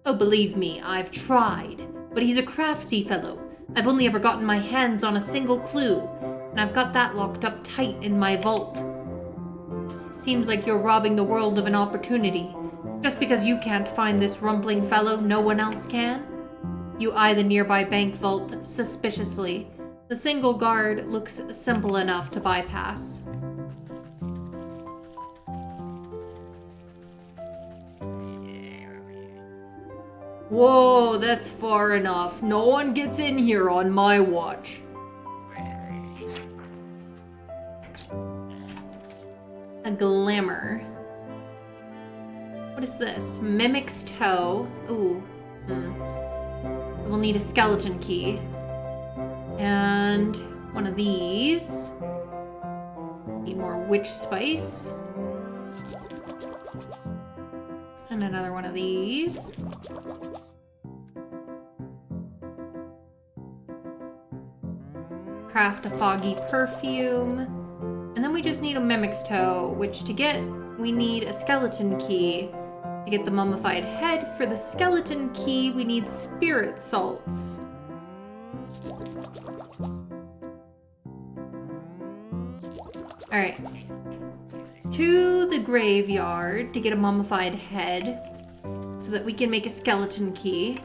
Oh, believe me, I've tried. But he's a crafty fellow. I've only ever gotten my hands on a single clue, and I've got that locked up tight in my vault. Seems like you're robbing the world of an opportunity. Just because you can't find this rumpling fellow, no one else can? You eye the nearby bank vault suspiciously. The single guard looks simple enough to bypass. Whoa, that's far enough. No one gets in here on my watch. A glamour. What is this? Mimic's toe. Ooh. We'll need a skeleton key. And one of these. Need more witch spice. And another one of these. Craft a foggy perfume. And then we just need a mimic's toe, which to get, we need a skeleton key. To get the mummified head for the skeleton key, we need spirit salts. Alright. To the graveyard to get a mummified head so that we can make a skeleton key.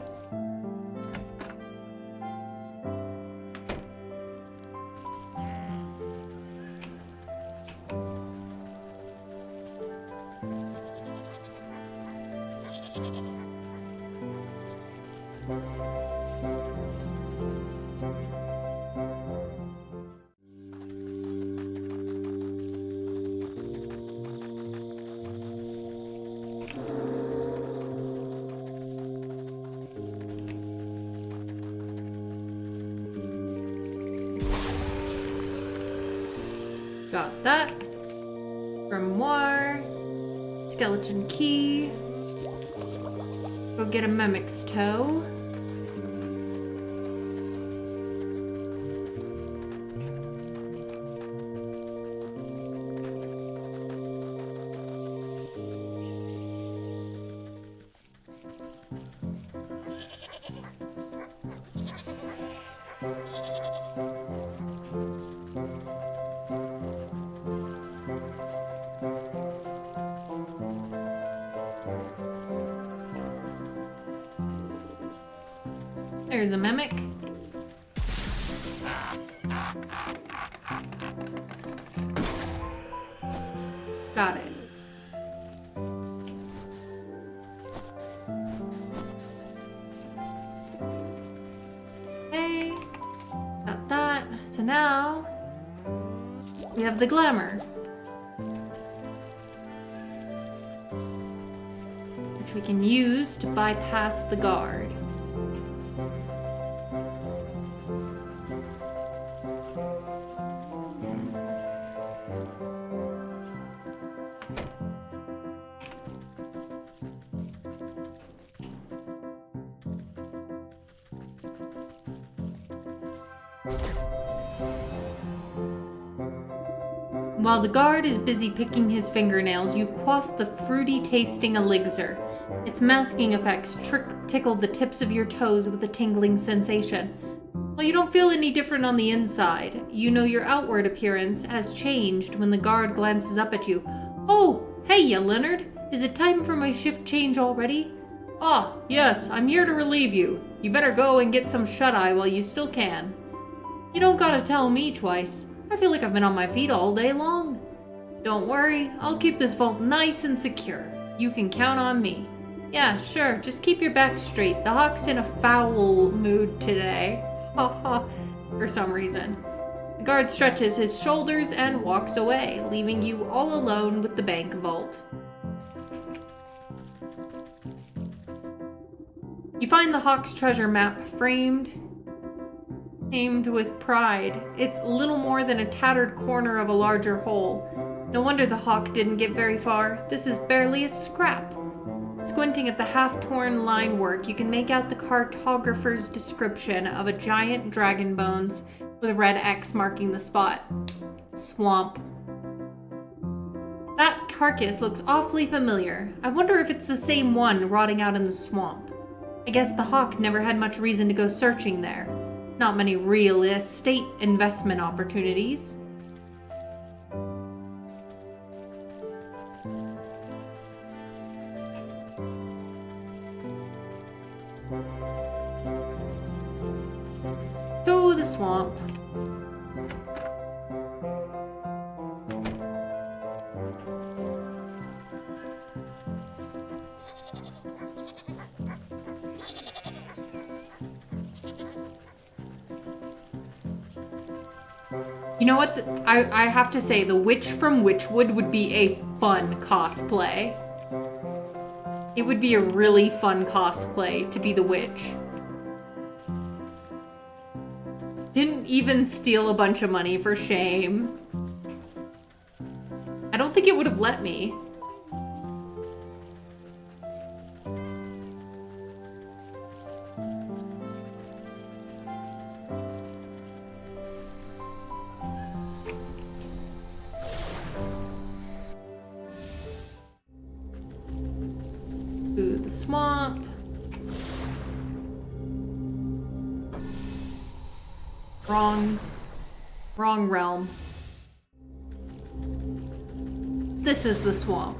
Got that. Grimoire. Skeleton key. Go get a mimic's toe. There's a mimic. Got it. Okay. Got that. So now we have the glamour, which we can use to bypass the guard. While the guard is busy picking his fingernails, you quaff the fruity tasting elixir. Its masking effects tickle the tips of your toes with a tingling sensation. While you don't feel any different on the inside, you know your outward appearance has changed when the guard glances up at you. "Oh, hey ya, Leonard. Is it time for my shift change already?" "Ah, yes, I'm here to relieve you. You better go and get some shut-eye while you still can." "You don't gotta tell me twice. I feel like I've been on my feet all day long." "Don't worry, I'll keep this vault nice and secure. You can count on me." "Yeah, sure, just keep your back straight. The Hawk's in a foul mood today." Ha ha, for some reason. The guard stretches his shoulders and walks away, leaving you all alone with the bank vault. You find the Hawk's treasure map framed, aimed with pride. It's little more than a tattered corner of a larger whole. No wonder the Hawk didn't get very far. This is barely a scrap. Squinting at the half-torn line work, you can make out the cartographer's description of a giant dragon bones with a red X marking the spot. Swamp. That carcass looks awfully familiar. I wonder if it's the same one rotting out in the swamp. I guess the Hawk never had much reason to go searching there. Not many real estate investment opportunities. To the swamp. You know what? I have to say, the witch from Wytchwood would be a fun cosplay. It would be a really fun cosplay to be the witch. Didn't even steal a bunch of money for shame. I don't think it would have let me. Through the swamp. Wrong realm. This is the swamp.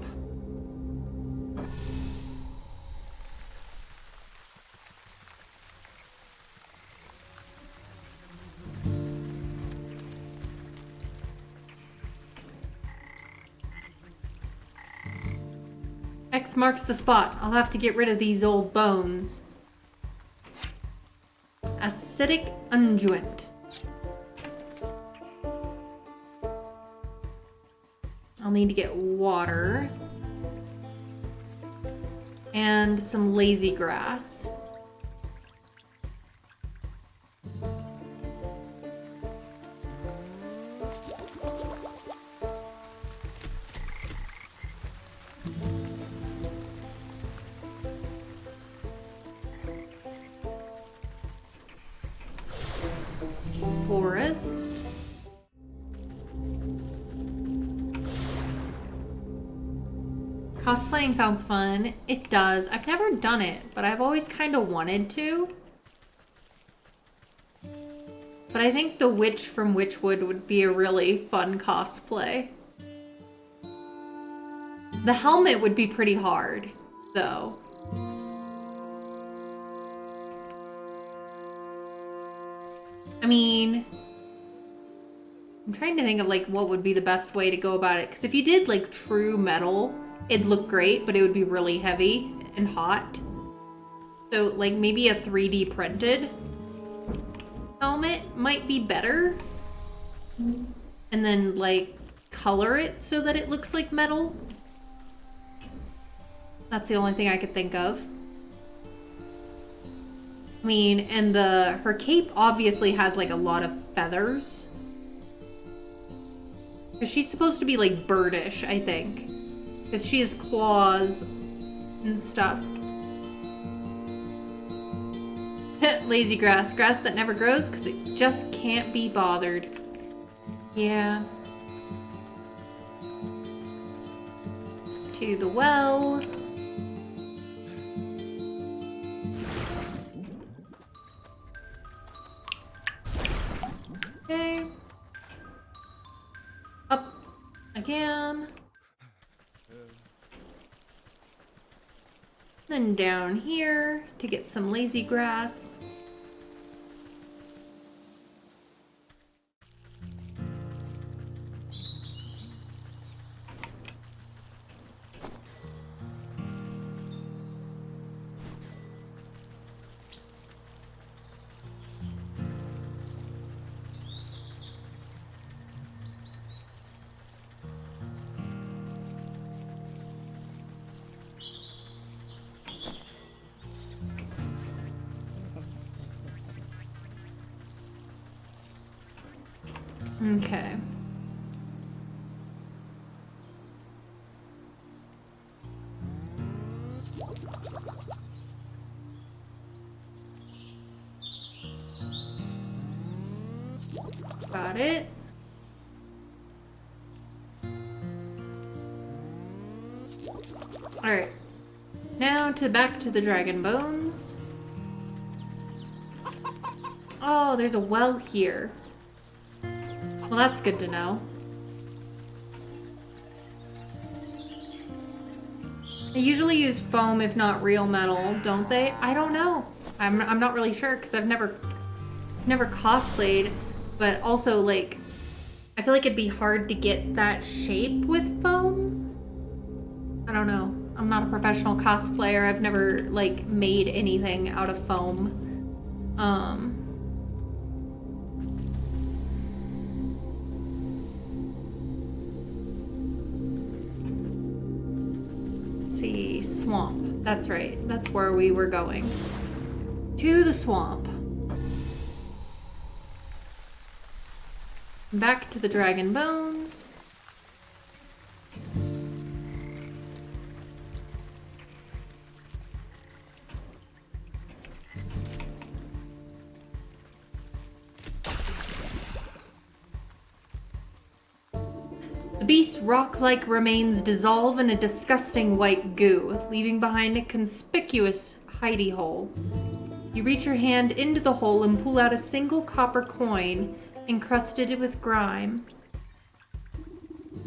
X marks the spot. I'll have to get rid of these old bones. Acidic unguent. I'll need to get water. And some lazy grass. Forest. Cosplaying sounds fun. It does. I've never done it, but I've always kind of wanted to. But I think the witch from Wytchwood would be a really fun cosplay. The helmet would be pretty hard, though. I mean, I'm trying to think of like what would be the best way to go about it. Because if you did like true metal, it'd look great, but it would be really heavy and hot. So like maybe a 3D printed helmet might be better. And then like color it so that it looks like metal. That's the only thing I could think of. I mean, and her cape obviously has like a lot of feathers. Because she's supposed to be like birdish, I think. Because she has claws and stuff. Lazy grass. Grass that never grows because it just can't be bothered. Yeah. To the well. Okay. Up again. Then down here to get some lazy grass. Okay. Got it. All right. Now back to the dragon bones. Oh, there's a well here. Well, that's good to know. They usually use foam if not real metal, don't they? I don't know. I'm not really sure because I've never cosplayed, but also like I feel like it'd be hard to get that shape with foam. I don't know. I'm not a professional cosplayer. I've never like made anything out of foam. See, swamp. That's right. That's where we were going. To the swamp. Back to the dragon bones. The beast's rock-like remains dissolve in a disgusting white goo, leaving behind a conspicuous hidey hole. You reach your hand into the hole and pull out a single copper coin encrusted with grime.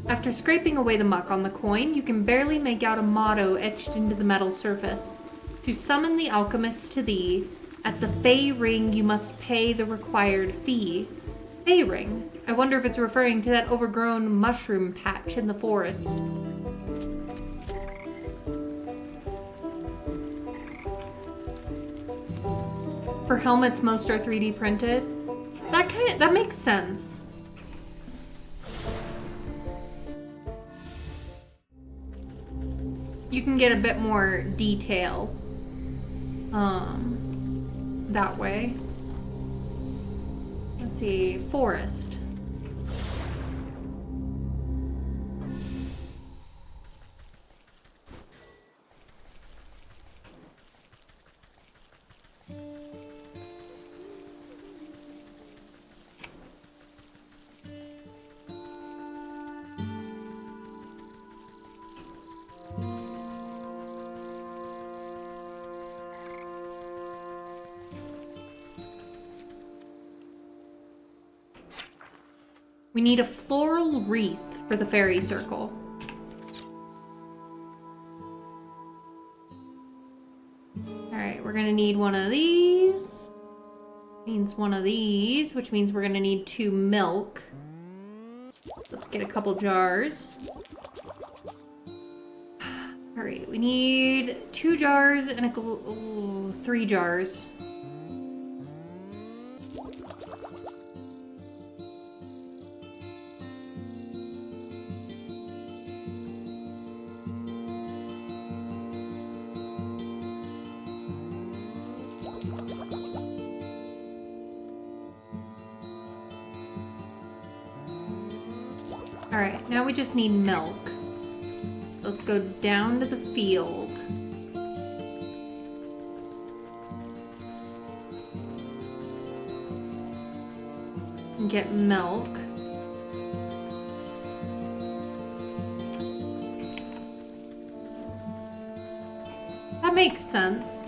After scraping away the muck on the coin, you can barely make out a motto etched into the metal surface. To summon the alchemist to thee, at the Fey Ring you must pay the required fee. Fey Ring? I wonder if it's referring to that overgrown mushroom patch in the forest. For helmets, most are 3D printed. That makes sense. You can get a bit more detail that way. Let's see, forest. We need a floral wreath for the fairy circle. Alright, we're gonna need one of these. Means one of these, which means we're gonna need 2 milk. Let's get a couple jars. Alright, we need 2 jars and 3 jars. Alright, now we just need milk. Let's go down to the field. And get milk. That makes sense.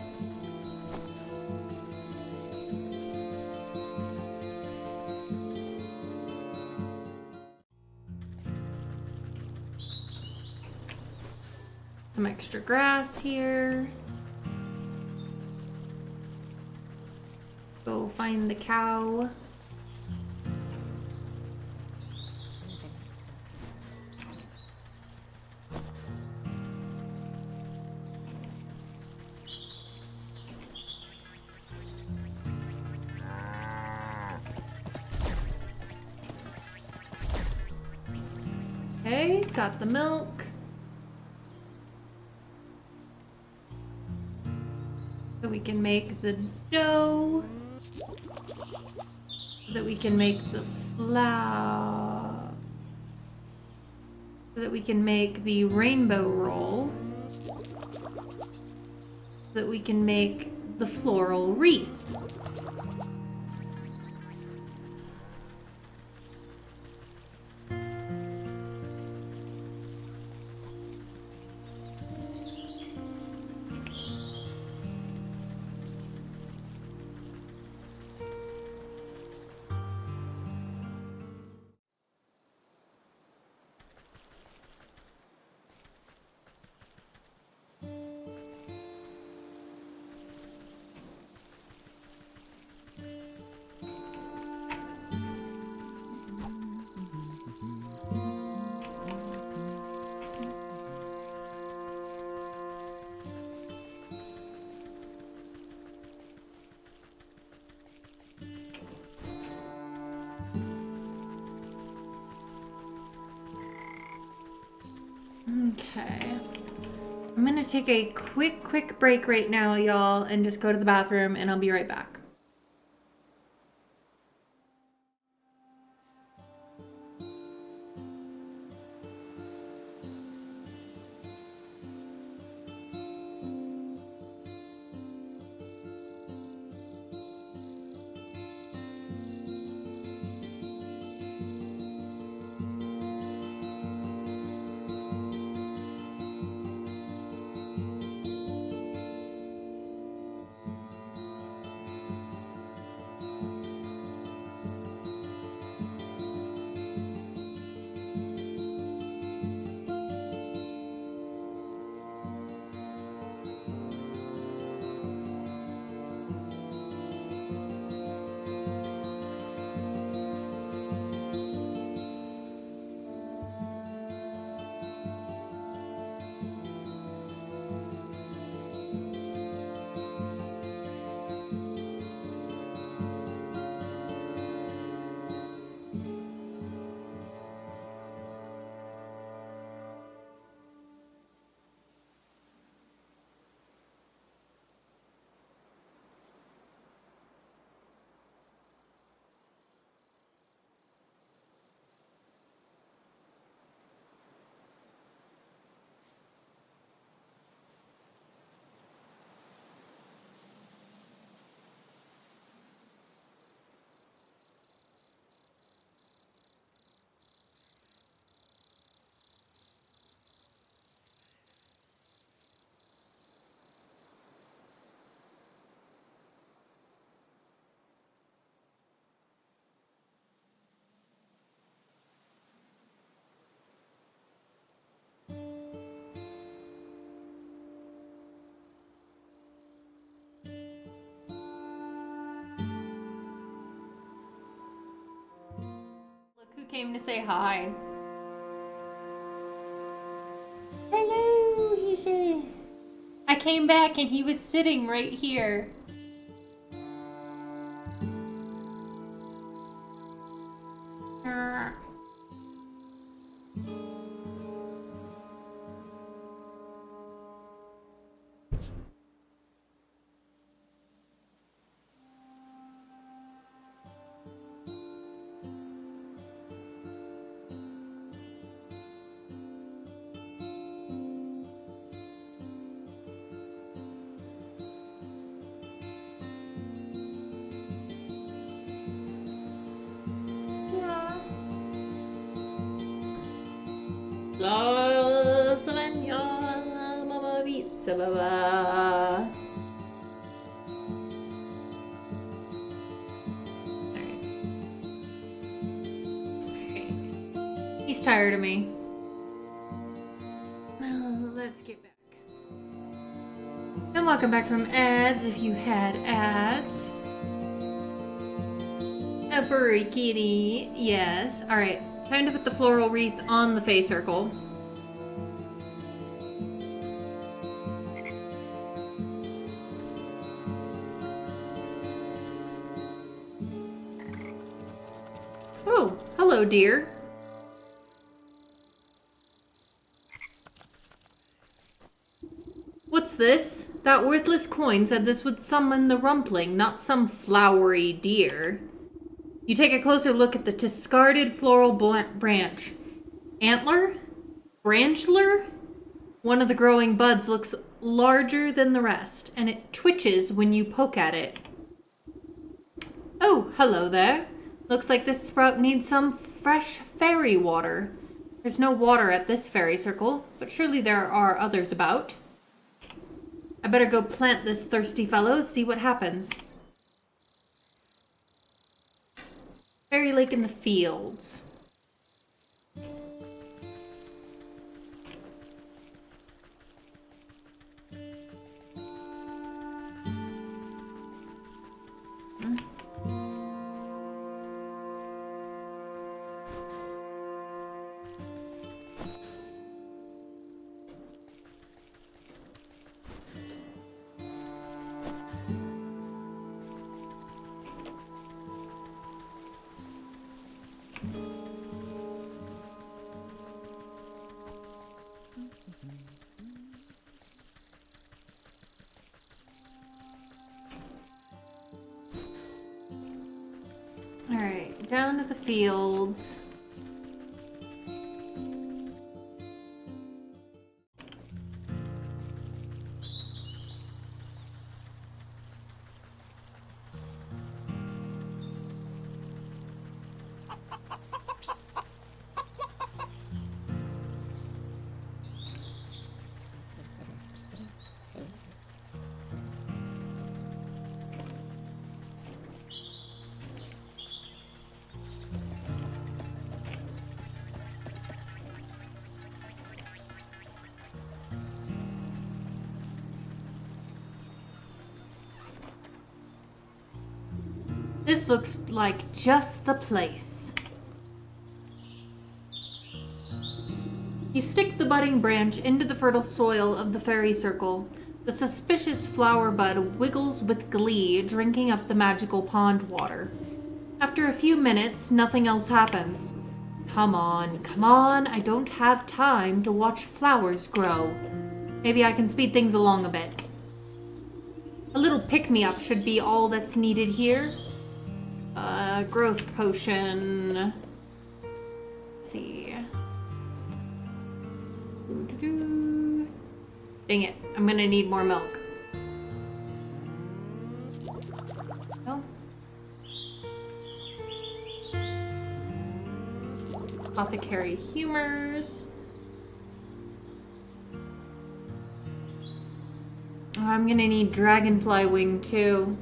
Some extra grass here. Go find the cow. Okay, got the milk. So we can make the dough. So that we can make the flour. So that we can make the rainbow roll. So that we can make the floral wreath. Okay. I'm gonna take a quick break right now, y'all, and just go to the bathroom, and I'll be right back. came to say hi. Hello, he said. I came back and he was sitting right here. La Slovenia, Mama Pizza Baba. Alright. He's tired of me. Let's get back. And welcome back from ads if you had ads. A furry kitty. Yes. Alright. Time to put the floral wreath on the face circle. Oh, hello, dear. What's this? That worthless coin said this would summon the rumpling, not some flowery deer. You take a closer look at the discarded floral branch. Antler? Branchler? One of the growing buds looks larger than the rest, and it twitches when you poke at it. Oh, hello there. Looks like this sprout needs some fresh fairy water. There's no water at this fairy circle, but surely there are others about. I better go plant this thirsty fellow, see what happens. Fairy lake in the fields. Alright, down to the fields. This looks like just the place. You stick the budding branch into the fertile soil of the fairy circle. The suspicious flower bud wiggles with glee, drinking up the magical pond water. After a few minutes, nothing else happens. Come on, I don't have time to watch flowers grow. Maybe I can speed things along a bit. A little pick-me-up should be all that's needed here. Growth potion. Let's see. Dang it, I'm gonna need more milk. Oh. Apothecary humors. Oh, I'm gonna need dragonfly wing too.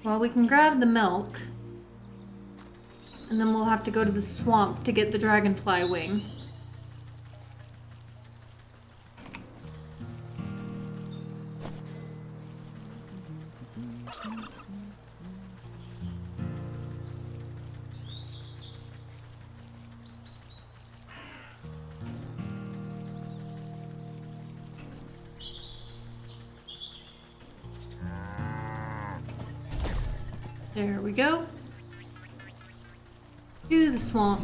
Well, we can grab the milk. And then we'll have to go to the swamp to get the dragonfly wing. There we go. To the swamp.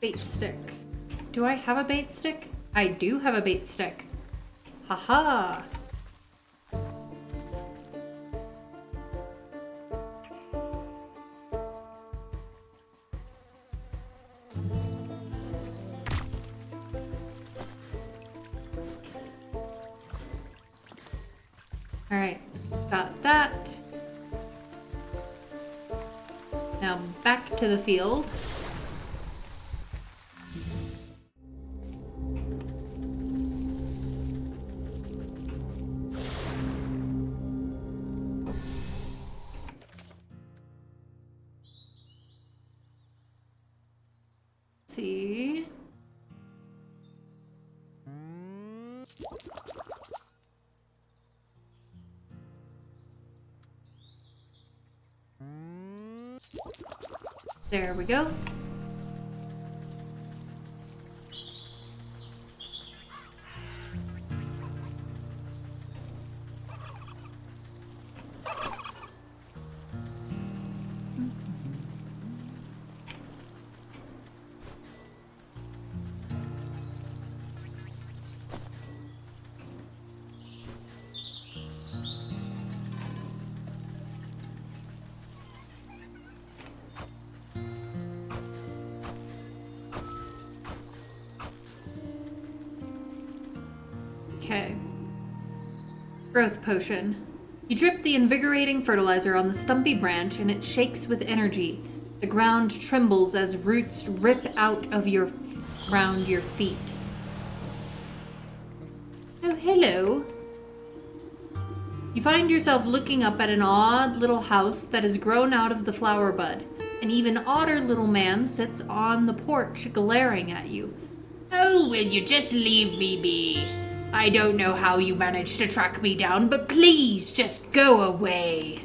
Bait stick. Do I have a bait stick? I do have a bait stick. Haha. All right, got that. Now back to the field. See. There we go. Okay. Growth potion. You drip the invigorating fertilizer on the stumpy branch and it shakes with energy. The ground trembles as roots rip out of around your feet. Oh, hello. You find yourself looking up at an odd little house that has grown out of the flower bud. An even odder little man sits on the porch glaring at you. Oh, will you just leave me be? I don't know how you managed to track me down, but please just go away.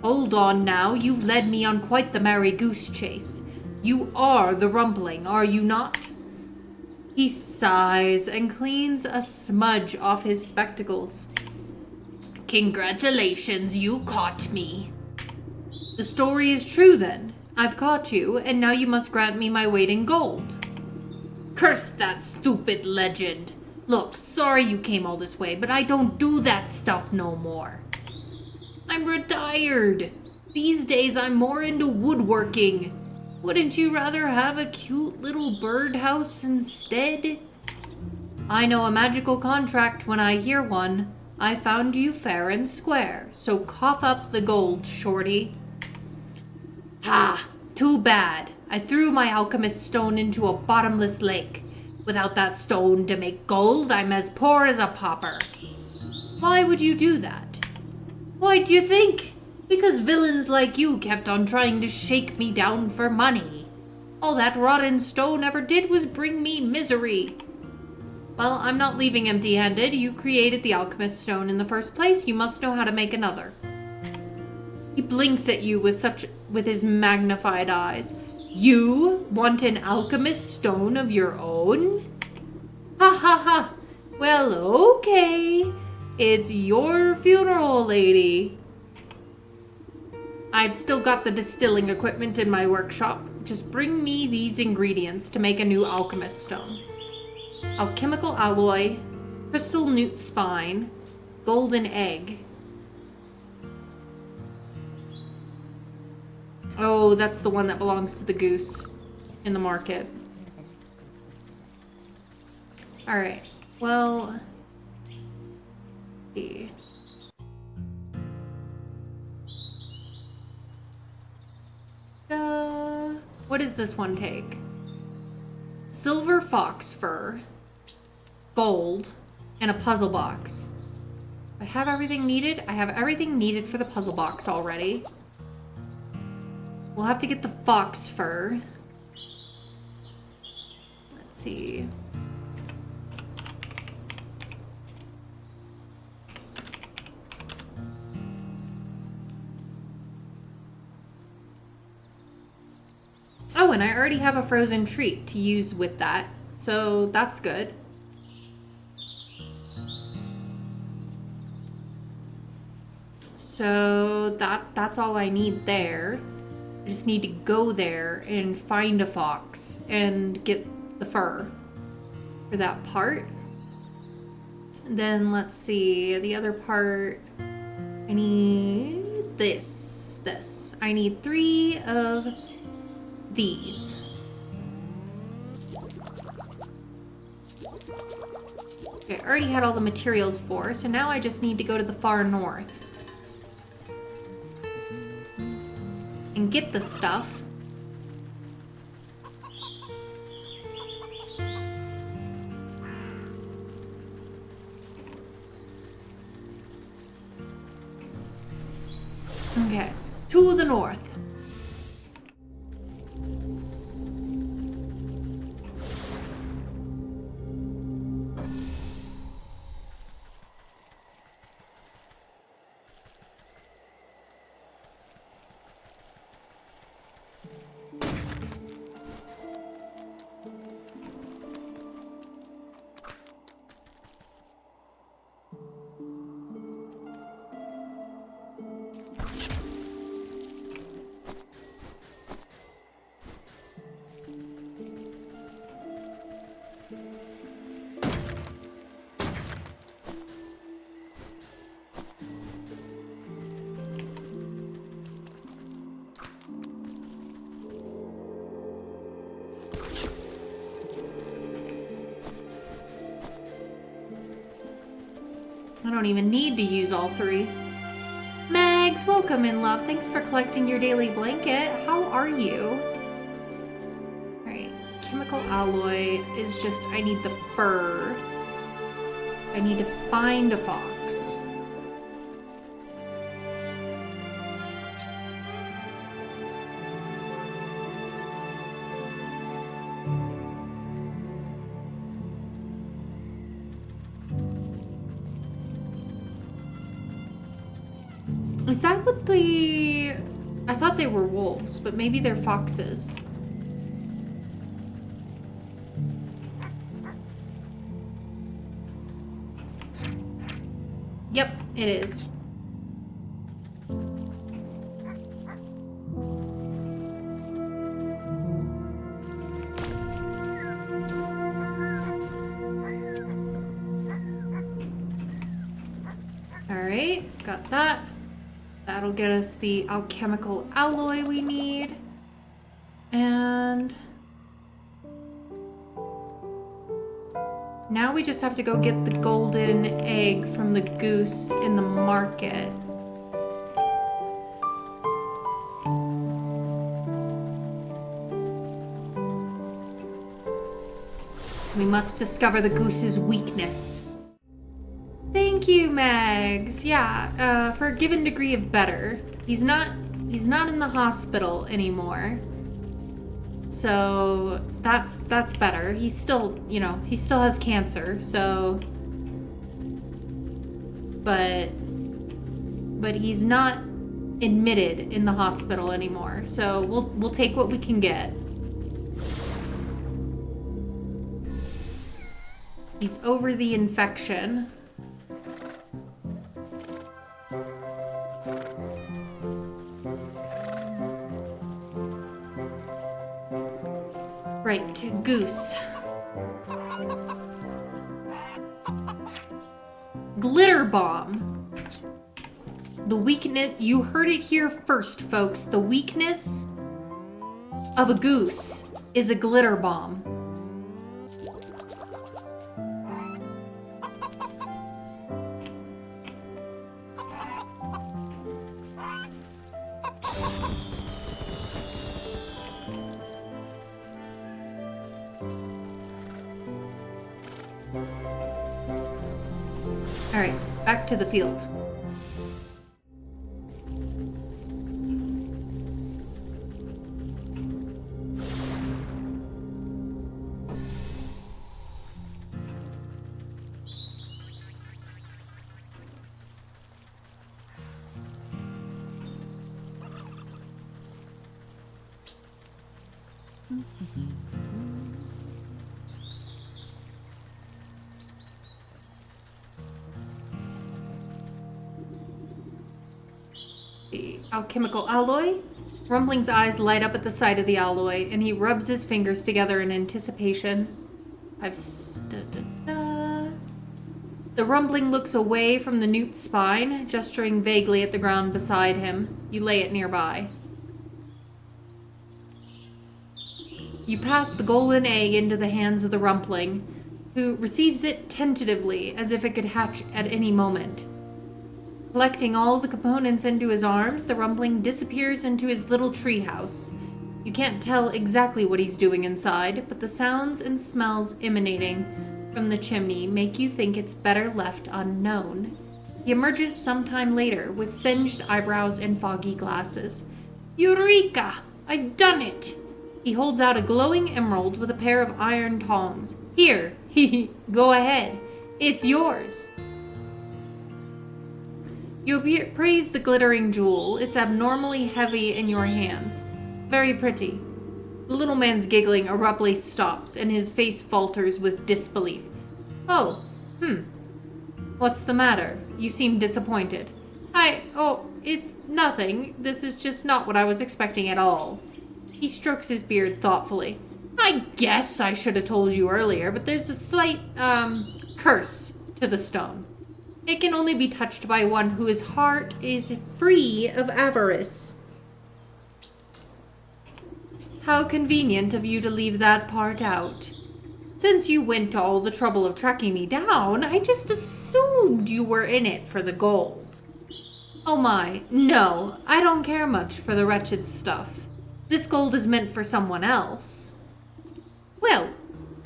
Hold on now, you've led me on quite the merry goose chase. You are the Rumpling, are you not? He sighs and cleans a smudge off his spectacles. Congratulations, you caught me. The story is true then. I've caught you, and now you must grant me my weight in gold. Curse that stupid legend. Look, sorry you came all this way, but I don't do that stuff no more. I'm retired. These days I'm more into woodworking. Wouldn't you rather have a cute little birdhouse instead? I know a magical contract when I hear one. I found you fair and square, so cough up the gold, shorty. Ha! Too bad. I threw my alchemist stone into a bottomless lake. Without that stone to make gold, I'm as poor as a pauper. Why would you do that? Why do you think? Because villains like you kept on trying to shake me down for money. All that rotten stone ever did was bring me misery. Well, I'm not leaving empty-handed. You created the alchemist stone in the first place. You must know how to make another. He blinks at you with his magnified eyes. You want an alchemist stone of your own? Ha ha ha. Well, okay. It's your funeral, lady. I've still got the distilling equipment in my workshop. Just bring me these ingredients to make a new alchemist stone. Alchemical alloy, crystal newt spine, golden egg. Oh, that's the one that belongs to the goose in the market. Alright, well, let's see. What does this one take? Silver fox fur, gold, and a puzzle box. I have everything needed? I have everything needed for the puzzle box already. We'll have to get the fox fur. Let's see. Oh, and I already have a frozen treat to use with that, so that's good. So that's all I need there. I just need to go there and find a fox and get the fur for that part. And then let's see, the other part, I need this. I need 3 of these. Okay, I already had all the materials for, so now I just need to go to the far north and get the stuff. Okay, to the north. I don't even need to use all 3. Mags, welcome in, love. Thanks for collecting your daily blanket. How are you? Alright, chemical alloy is just, I need the fur. I need to find a fox. Is that what the... I thought they were wolves, but maybe they're foxes. Yep, it is. Alright, got that. That'll get us the alchemical alloy we need. And now we just have to go get the golden egg from the goose in the market. We must discover the goose's weakness. Thank you, Mags. Yeah, for a given degree of better. He's not in the hospital anymore. So that's better. He's still, he still has cancer, so but he's not admitted in the hospital anymore. So we'll take what we can get. He's over the infection. Right, goose. Glitter bomb. The weakness, you heard it here first, folks. The weakness of a goose is a glitter bomb. All right, back to the field. The alchemical alloy? Rumbling's eyes light up at the sight of the alloy, and he rubs his fingers together in anticipation. The Rumbling looks away from the newt's spine, gesturing vaguely at the ground beside him. You lay it nearby. You pass the golden egg into the hands of the Rumbling, who receives it tentatively, as if it could hatch at any moment. Collecting all the components into his arms, the Rumbling disappears into his little treehouse. You can't tell exactly what he's doing inside, but the sounds and smells emanating from the chimney make you think it's better left unknown. He emerges sometime later with singed eyebrows and foggy glasses. Eureka! I've done it! He holds out a glowing emerald with a pair of iron tongs. Here, go ahead. It's yours. You appraise the glittering jewel. It's abnormally heavy in your hands. Very pretty. The little man's giggling abruptly stops, and his face falters with disbelief. Oh, What's the matter? You seem disappointed. It's nothing. This is just not what I was expecting at all. He strokes his beard thoughtfully. I guess I should have told you earlier, but there's a slight, curse to the stone. It can only be touched by one whose heart is free of avarice. How convenient of you to leave that part out. Since you went to all the trouble of tracking me down, I just assumed you were in it for the gold. Oh my, no, I don't care much for the wretched stuff. This gold is meant for someone else. Well,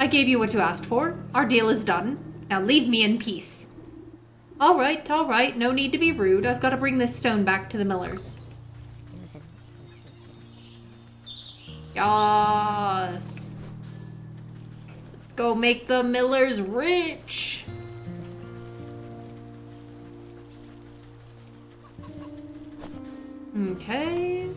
I gave you what you asked for. Our deal is done. Now leave me in peace. All right, no need to be rude. I've got to bring this stone back to the millers. Yes. Let's go make the millers rich. Okay.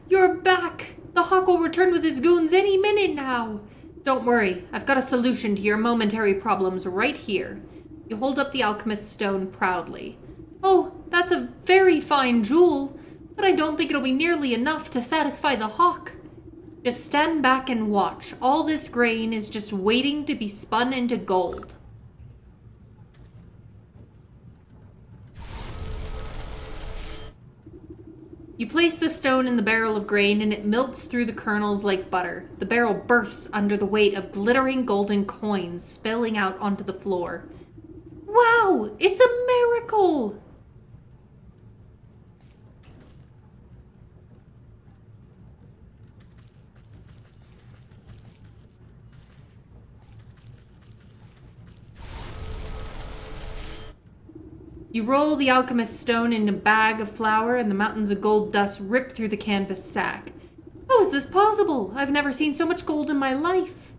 You're back! The Hawk will return with his goons any minute now. Don't worry, I've got a solution to your momentary problems right here. You hold up the alchemist's stone proudly. Oh, that's a very fine jewel, but I don't think it'll be nearly enough to satisfy the Hawk. Just stand back and watch. All this grain is just waiting to be spun into gold. You place the stone in the barrel of grain and it melts through the kernels like butter. The barrel bursts under the weight of glittering golden coins spilling out onto the floor. Wow, it's a miracle! You roll the alchemist's stone in a bag of flour and the mountains of gold dust rip through the canvas sack. How is this possible? I've never seen so much gold in my life.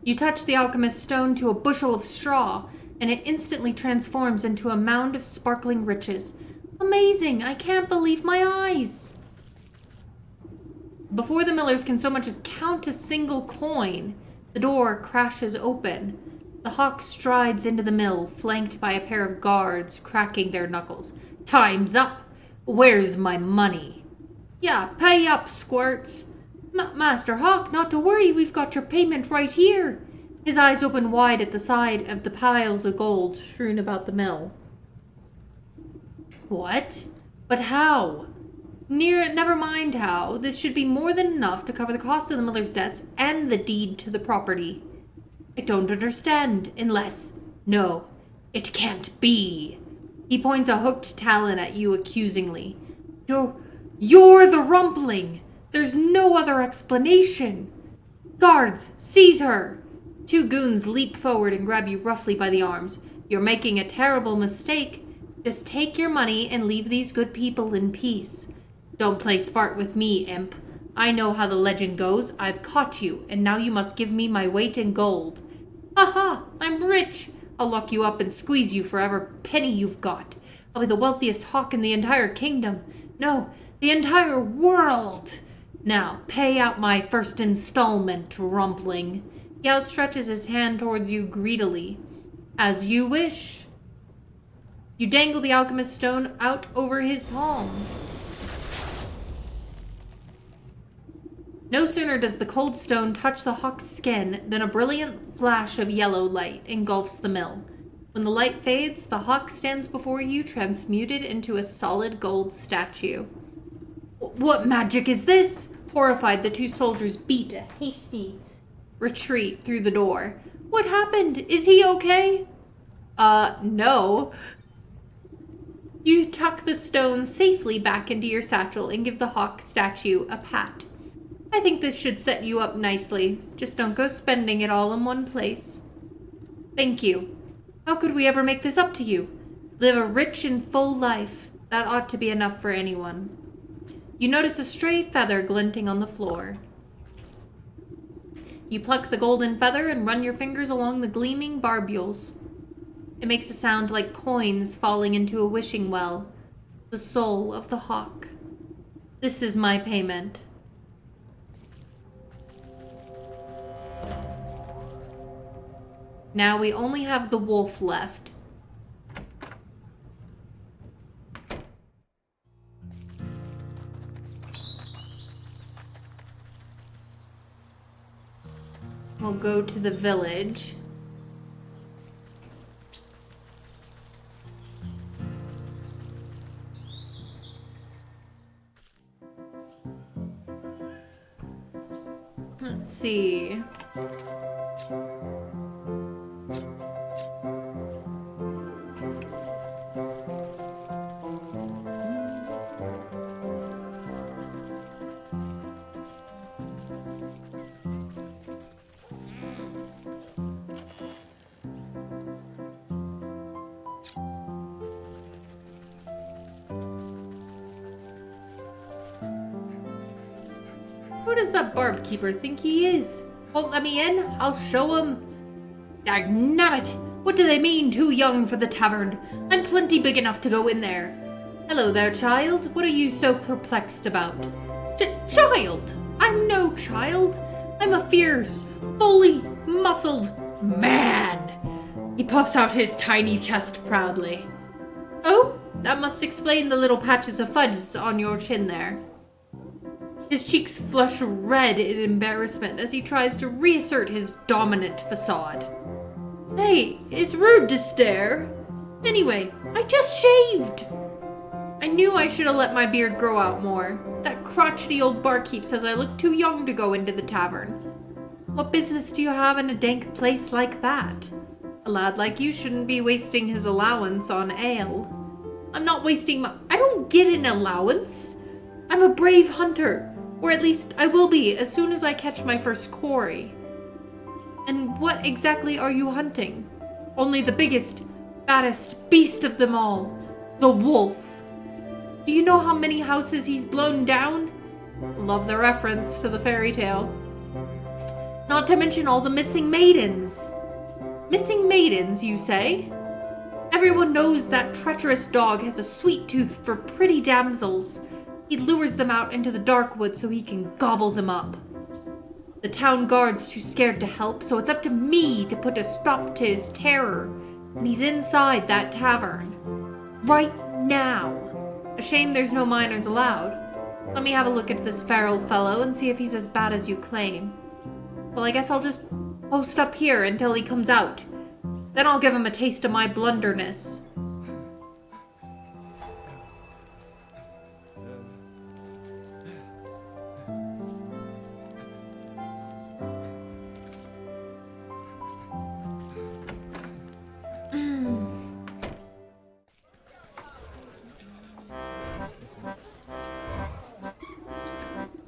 You touch the alchemist's stone to a bushel of straw, and it instantly transforms into a mound of sparkling riches. Amazing! I can't believe my eyes! Before the millers can so much as count a single coin, the door crashes open. The Hawk strides into the mill, flanked by a pair of guards cracking their knuckles. Time's up! Where's my money? Yeah, pay up, squirts! Master Hawk, not to worry, we've got your payment right here. His eyes open wide at the sight of the piles of gold strewn about the mill. What? But how? Never mind how. This should be more than enough to cover the cost of the miller's debts and the deed to the property. I don't understand, unless... No, it can't be. He points a hooked talon at you accusingly. You're the Rumbling! There's no other explanation! Guards, seize her! Two goons leap forward and grab you roughly by the arms. You're making a terrible mistake. Just take your money and leave these good people in peace. Don't play smart with me, imp. I know how the legend goes. I've caught you, and now you must give me my weight in gold. Ha ha! I'm rich! I'll lock you up and squeeze you for every penny you've got. I'll be the wealthiest hawk in the entire kingdom. No, the entire world! Now, pay out my first installment, rumpling. He outstretches his hand towards you greedily. As you wish. You dangle the alchemist stone out over his palm. No sooner does the cold stone touch the hawk's skin than a brilliant flash of yellow light engulfs the mill. When the light fades, the hawk stands before you, transmuted into a solid gold statue. What magic is this? Horrified, the two soldiers beat a hasty retreat through the door. What happened? Is he okay? No. You tuck the stone safely back into your satchel and give the hawk statue a pat. I think this should set you up nicely. Just don't go spending it all in one place. Thank you. How could we ever make this up to you? Live a rich and full life. That ought to be enough for anyone. You notice a stray feather glinting on the floor. You pluck the golden feather and run your fingers along the gleaming barbules. It makes a sound like coins falling into a wishing well. The soul of the hawk. This is my payment. Now we only have the wolf left. We'll go to the village. Let's see. Who does that barkeeper think he is? Won't let me in? I'll show him. Dagnabbit! What do they mean, too young for the tavern? I'm plenty big enough to go in there. Hello there, child. What are you so perplexed about? Child! I'm no child. I'm a fierce, fully muscled man. He puffs out his tiny chest proudly. Oh, that must explain the little patches of fudge on your chin there. His cheeks flush red in embarrassment as he tries to reassert his dominant facade. Hey, it's rude to stare. Anyway, I just shaved. I knew I should have let my beard grow out more. That crotchety old barkeep says I look too young to go into the tavern. What business do you have in a dank place like that? A lad like you shouldn't be wasting his allowance on ale. I'm not wasting my... I don't get an allowance. I'm a brave hunter. Or at least I will be as soon as I catch my first quarry. And what exactly are you hunting? Only the biggest, baddest beast of them all. The wolf. Do you know how many houses he's blown down? Love the reference to the fairy tale. Not to mention all the missing maidens. Missing maidens, you say? Everyone knows that treacherous dog has a sweet tooth for pretty damsels. He lures them out into the dark woods so he can gobble them up. The town guard's too scared to help, so it's up to me to put a stop to his terror. And he's inside that tavern. Right now. A shame there's no minors allowed. Let me have a look at this feral fellow and see if he's as bad as you claim. Well, I guess I'll just post up here until he comes out. Then I'll give him a taste of my blunderness.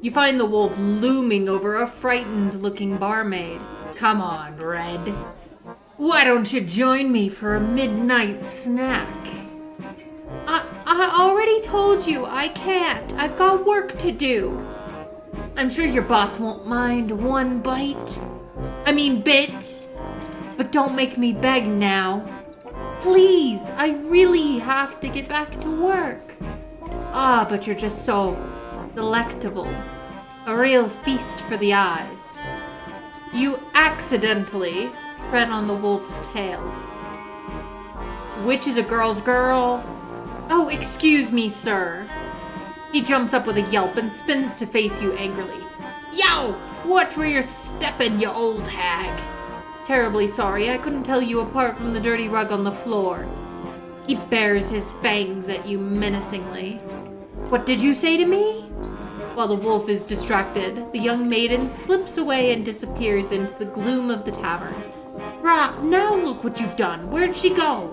You find the wolf looming over a frightened-looking barmaid. Come on, Red. Why don't you join me for a midnight snack? I already told you I can't. I've got work to do. I'm sure your boss won't mind one bit. But don't make me beg now. Please, I really have to get back to work. But you're just so delectable. A real feast for the eyes. You accidentally tread on the wolf's tail. Which is a girl's girl. Oh, excuse me, sir. He jumps up with a yelp and spins to face you angrily. Yo! Watch where you're stepping, you old hag. Terribly sorry, I couldn't tell you apart from the dirty rug on the floor. He bares his fangs at you menacingly. What did you say to me? While the wolf is distracted, the young maiden slips away and disappears into the gloom of the tavern. Rah, now look what you've done. Where'd she go?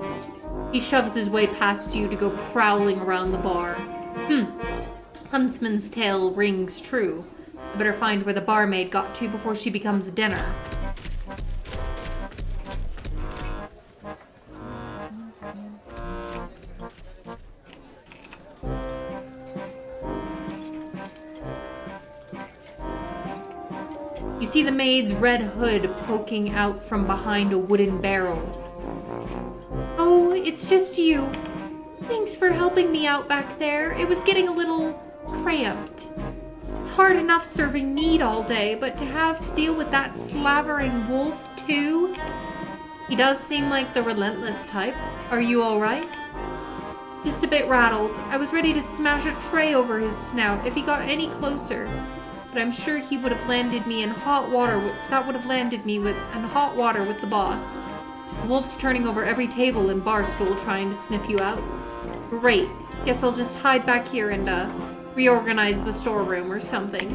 He shoves his way past you to go prowling around the bar. Huntsman's tale rings true. I better find where the barmaid got to before she becomes dinner. You see the maid's red hood poking out from behind a wooden barrel. Oh, it's just you. Thanks for helping me out back there. It was getting a little cramped. It's hard enough serving meat all day, but to have to deal with that slavering wolf too? He does seem like the relentless type. Are you alright? Just a bit rattled. I was ready to smash a tray over his snout if he got any closer. But I'm sure he would have landed me in hot water. That would have landed me in hot water with the boss. The wolf's turning over every table and bar stool trying to sniff you out. Great. Guess I'll just hide back here and reorganize the storeroom or something.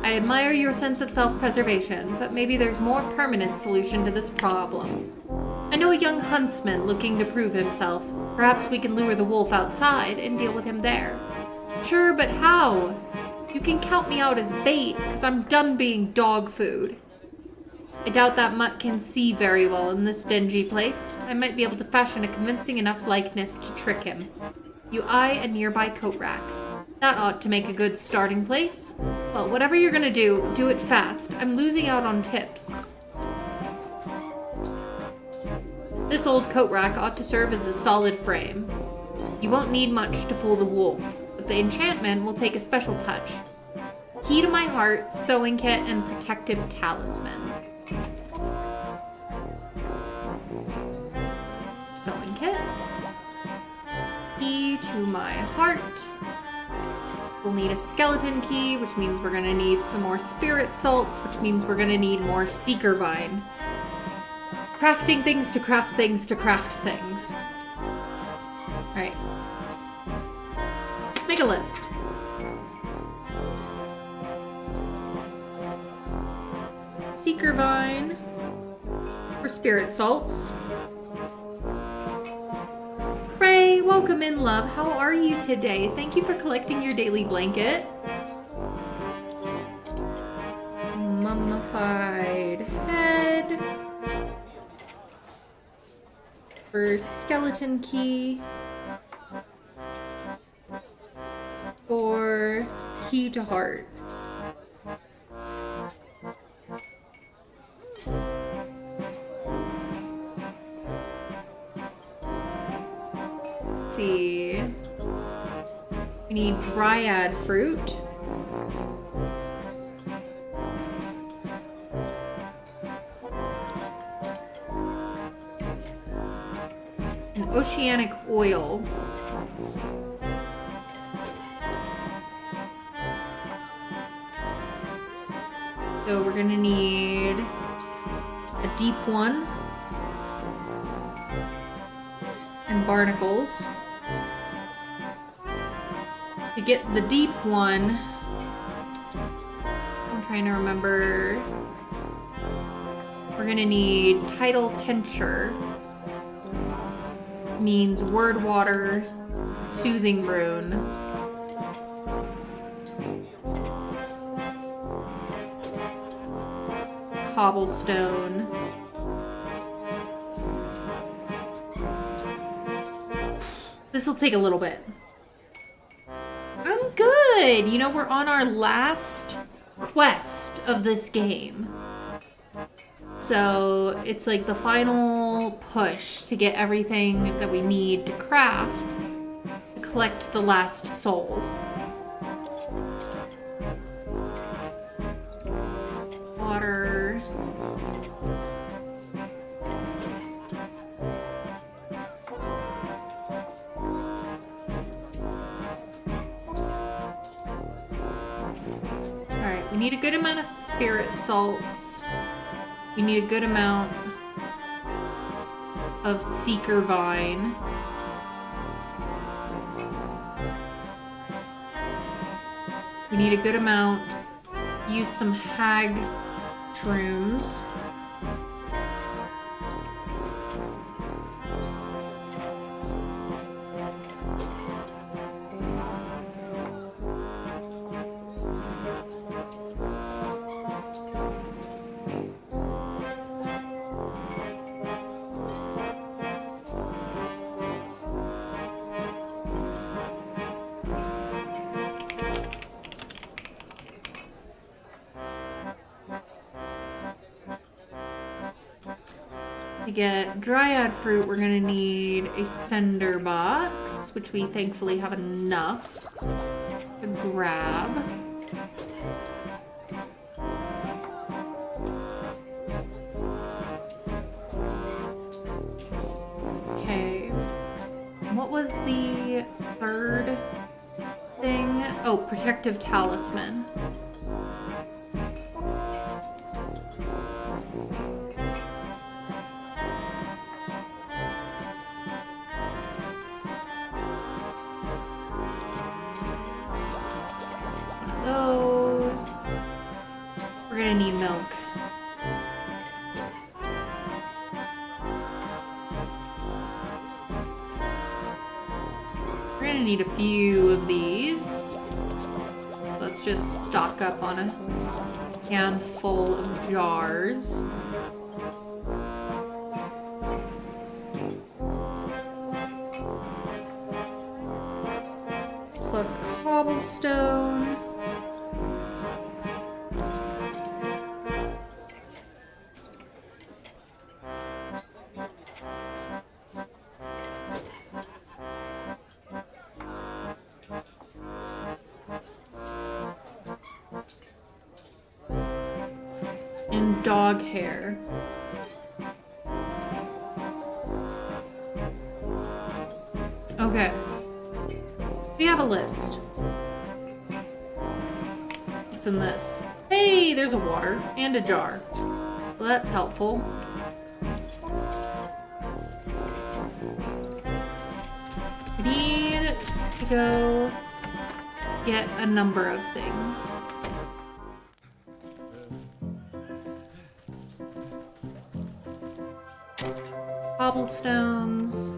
I admire your sense of self-preservation, but maybe there's more permanent solution to this problem. I know a young huntsman looking to prove himself. Perhaps we can lure the wolf outside and deal with him there. Sure, but how? You can count me out as bait, because I'm done being dog food. I doubt that mutt can see very well in this dingy place. I might be able to fashion a convincing enough likeness to trick him. You eye a nearby coat rack. That ought to make a good starting place. Well, whatever you're gonna do, do it fast. I'm losing out on tips. This old coat rack ought to serve as a solid frame. You won't need much to fool the wolf, but the enchantment will take a special touch. Key to my heart, sewing kit, and protective talisman. Sewing kit. Key to my heart. We'll need a skeleton key, which means we're gonna need some more spirit salts, which means we're gonna need more seeker vine. Crafting things to craft things to craft things. Alright. Let's make a list. Seeker vine for spirit salts. Ray, welcome in, love. How are you today? Thank you for collecting your daily blanket. Mummified head. For skeleton key. For key to heart. Let's see. We need dryad fruit. And oceanic oil. So we're gonna need a deep one. And barnacles. To get the deep one, I'm trying to remember, we're gonna need tidal tincture, means word water, soothing rune. cobblestone. This will take a little bit. I'm good. You know, we're on our last quest of this game. So it's like the final push to get everything that we need to craft to collect the last soul. Water. Alright, we need a good amount of spirit salts. We need a good amount of seeker vine. We need a good amount. Use some hag shrooms. To get dryad fruit, we're gonna need a cinder box, which we thankfully have enough to grab. Okay. What was the third thing? Oh, protective talisman. Those. We're gonna need milk. We're gonna need a few of these. Let's just stock up on a handful of jars. Plus cobblestone. And dog hair. Okay. We have a list. What's in this? Hey, there's a water and a jar. Well, that's helpful. We need to go get a number of things. Cobblestones.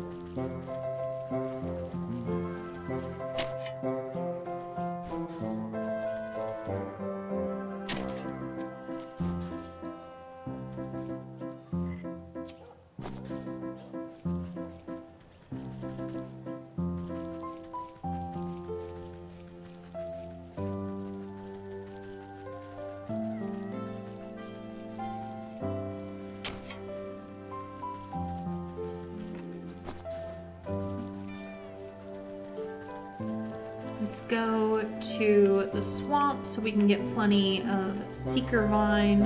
Let's go to the swamp so we can get plenty of seeker vine.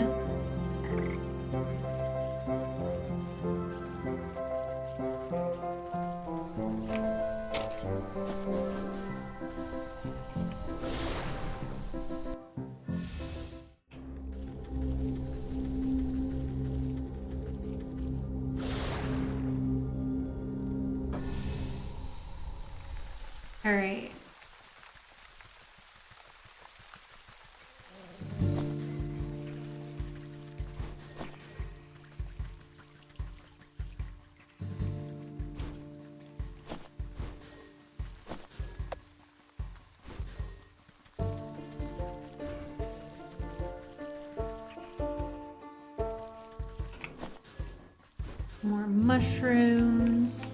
All right. More mushrooms.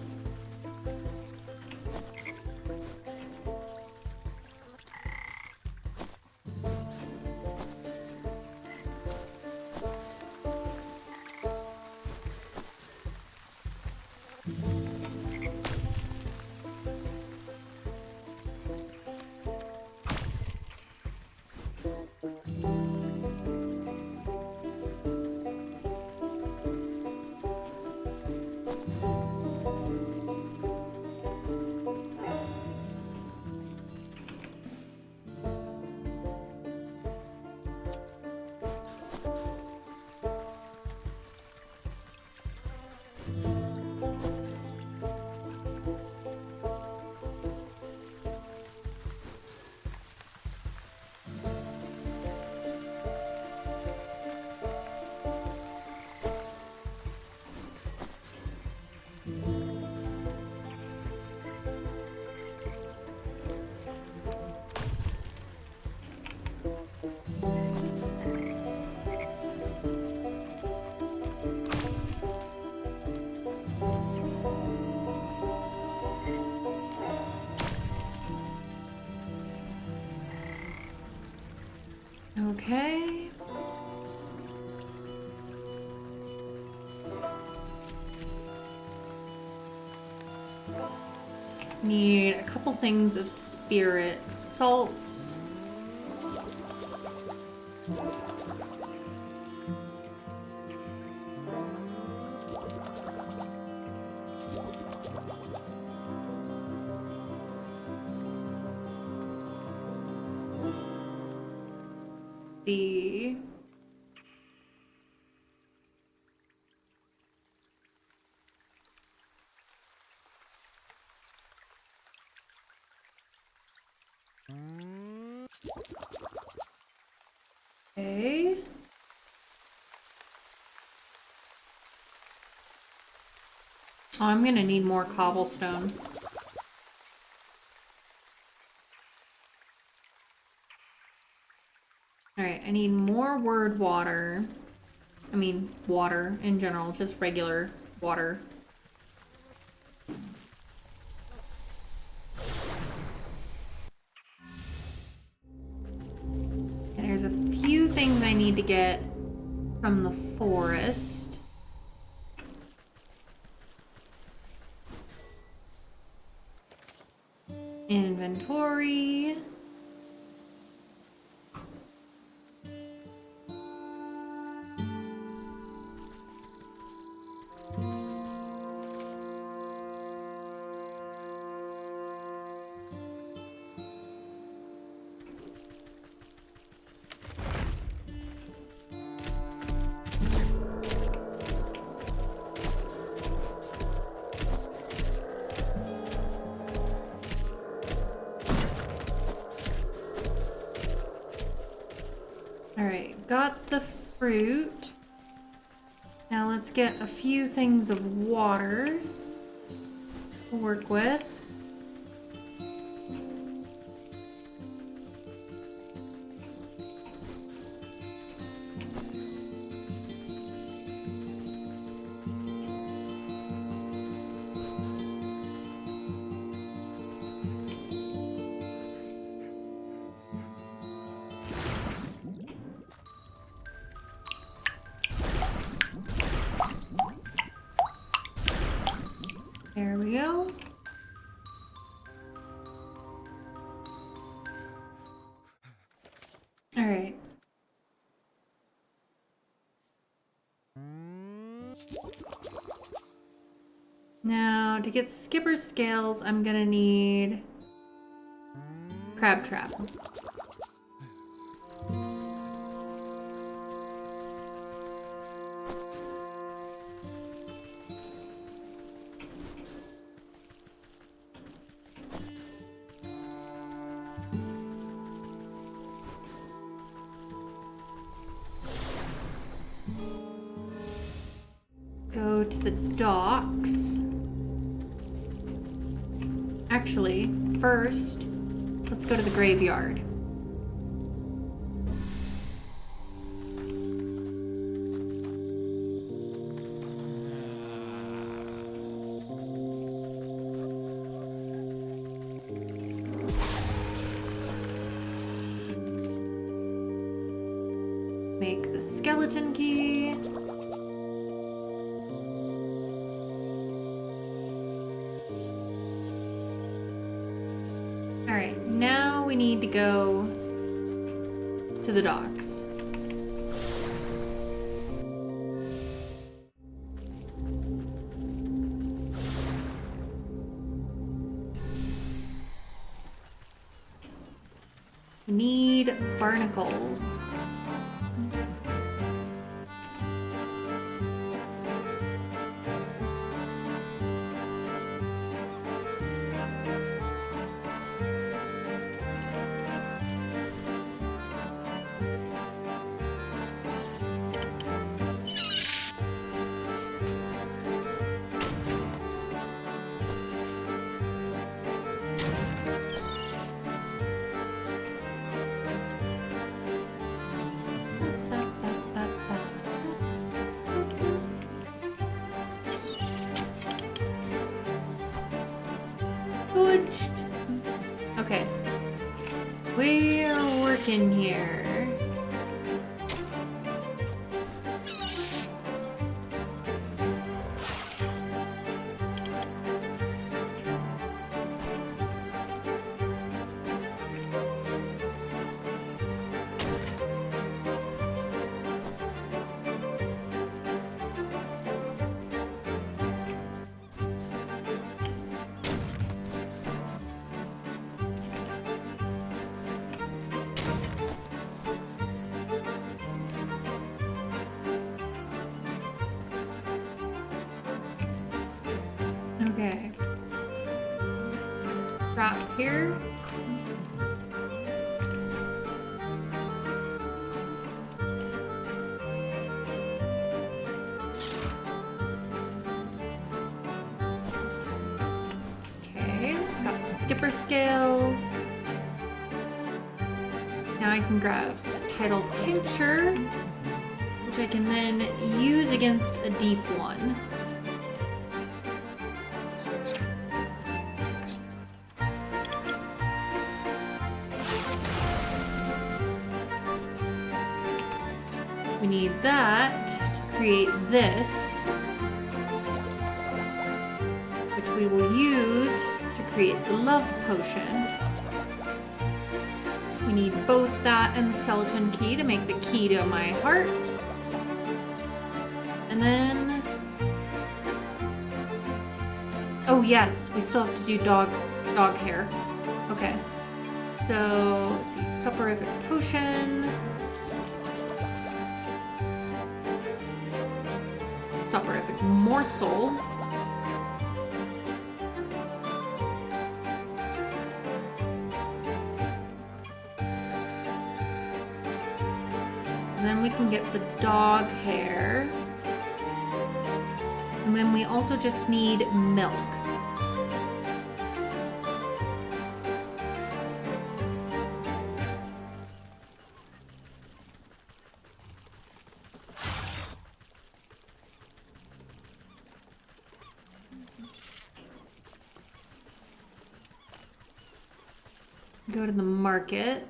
Okay. Need a couple things of spirit salts. The okay. Oh, I'm gonna need more cobblestone. Alright, I need more word water. I mean, water in general, just regular water. And there's a few things I need to get from the forest. Inventory. Alright, got the fruit. Now let's get a few things of water to work with. There we go. All right. Now, to get skipper scales, I'm gonna need crab trap. Go to the docks. Actually, first, let's go to the graveyard. the skeleton key. Alright, now we need to go to the docks. Need barnacles. Okay. We're working here. Okay. Drop here. Okay, got the skipper scales. Now I can grab the tidal tincture, which I can then use against a deep one. We need that to create this, which we will use to create the love potion. We need both that and the skeleton key to make the key to my heart. And then... oh yes, we still have to do dog hair. Okay. So, let's see. Soporific potion. Soporific morsel. And then we can get the dog hair. And then we also just need milk. Go to the market.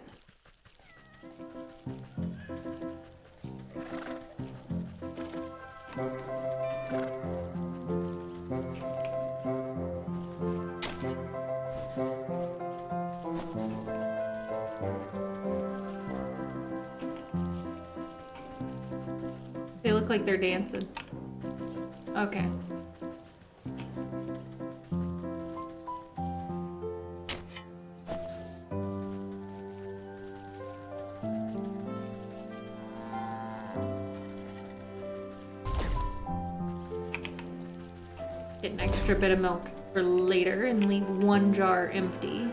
They look like they're dancing. Okay. Get an extra bit of milk for later and leave one jar empty.